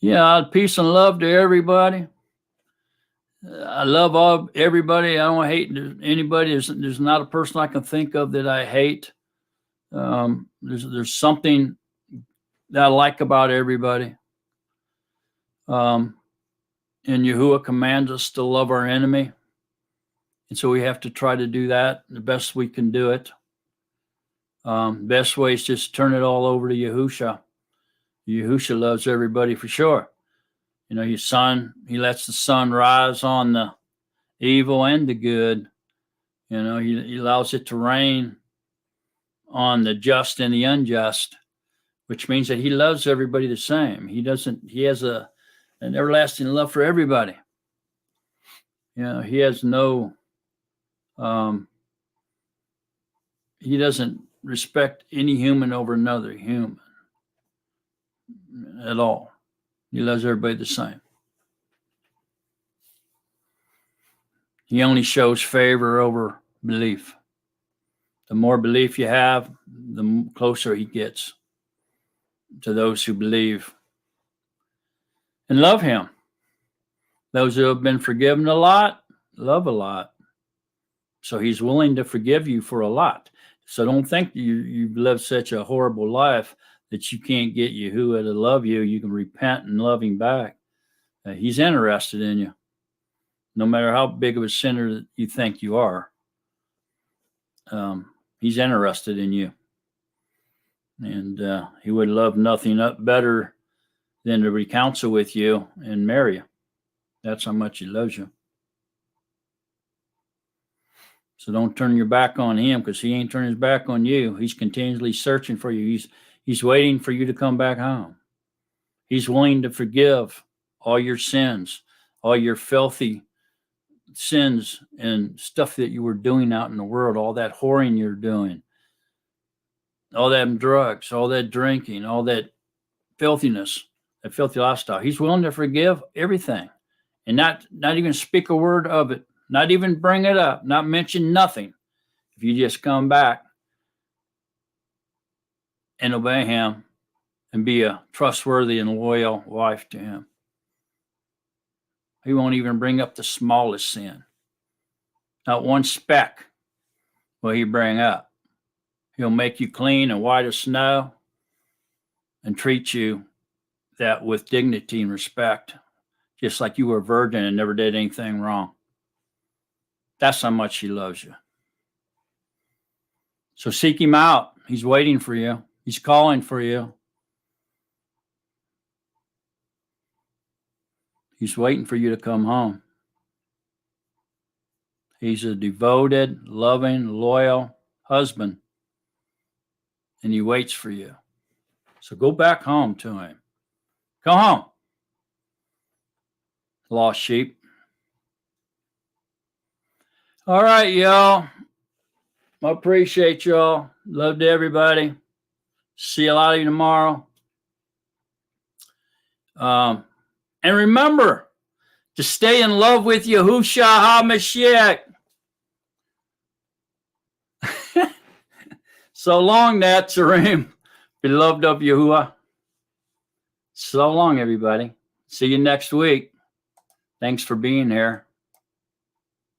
Yeah, peace and love to everybody. I love everybody. I don't hate anybody. There's not a person I can think of that I hate. There's something that I like about everybody. And Yahuwah commands us to love our enemy. And so we have to try to do that the best we can do it. Best way is just turn it all over to Yahushua. Yahushua loves everybody for sure. You know, his son, he lets the sun rise on the evil and the good. You know, he allows it to rain on the just and the unjust, which means that he loves everybody the same. He has an everlasting love for everybody. You know, he has no, he doesn't respect any human over another human at all. He loves everybody the same. He only shows favor over belief. The more belief you have, the closer he gets to those who believe and love him. Those who have been forgiven a lot, love a lot. So he's willing to forgive you for a lot. So don't think you've lived such a horrible life that you can't get Yahuwah to love you. You can repent and love him back. He's interested in you, no matter how big of a sinner that you think you are. He's interested in you. And he would love nothing better than to recounsel with you and marry you. That's how much he loves you. So don't turn your back on him, because he ain't turning his back on you. He's continually searching for you. He's waiting for you to come back home. He's willing to forgive all your sins, all your filthy sins and stuff that you were doing out in the world, all that whoring you're doing, all that drugs, all that drinking, all that filthiness, that filthy lifestyle. He's willing to forgive everything and not even speak a word of it, not even bring it up, not mention nothing. If you just come back and obey him and be a trustworthy and loyal wife to him. He won't even bring up the smallest sin. Not one speck will he bring up. He'll make you clean and white as snow and treat you that with dignity and respect, just like you were a virgin and never did anything wrong. That's how much he loves you. So seek him out. He's waiting for you. He's calling for you. He's waiting for you to come home. He's a devoted, loving, loyal husband, and he waits for you. So go back home to him. Go home, lost sheep. All right, y'all. I appreciate y'all. Love to everybody. See a lot of you tomorrow. And remember to stay in love with Yahushua HaMashiach. So long, Natzarim, beloved of Yahuwah. So long, everybody. See you next week. Thanks for being here.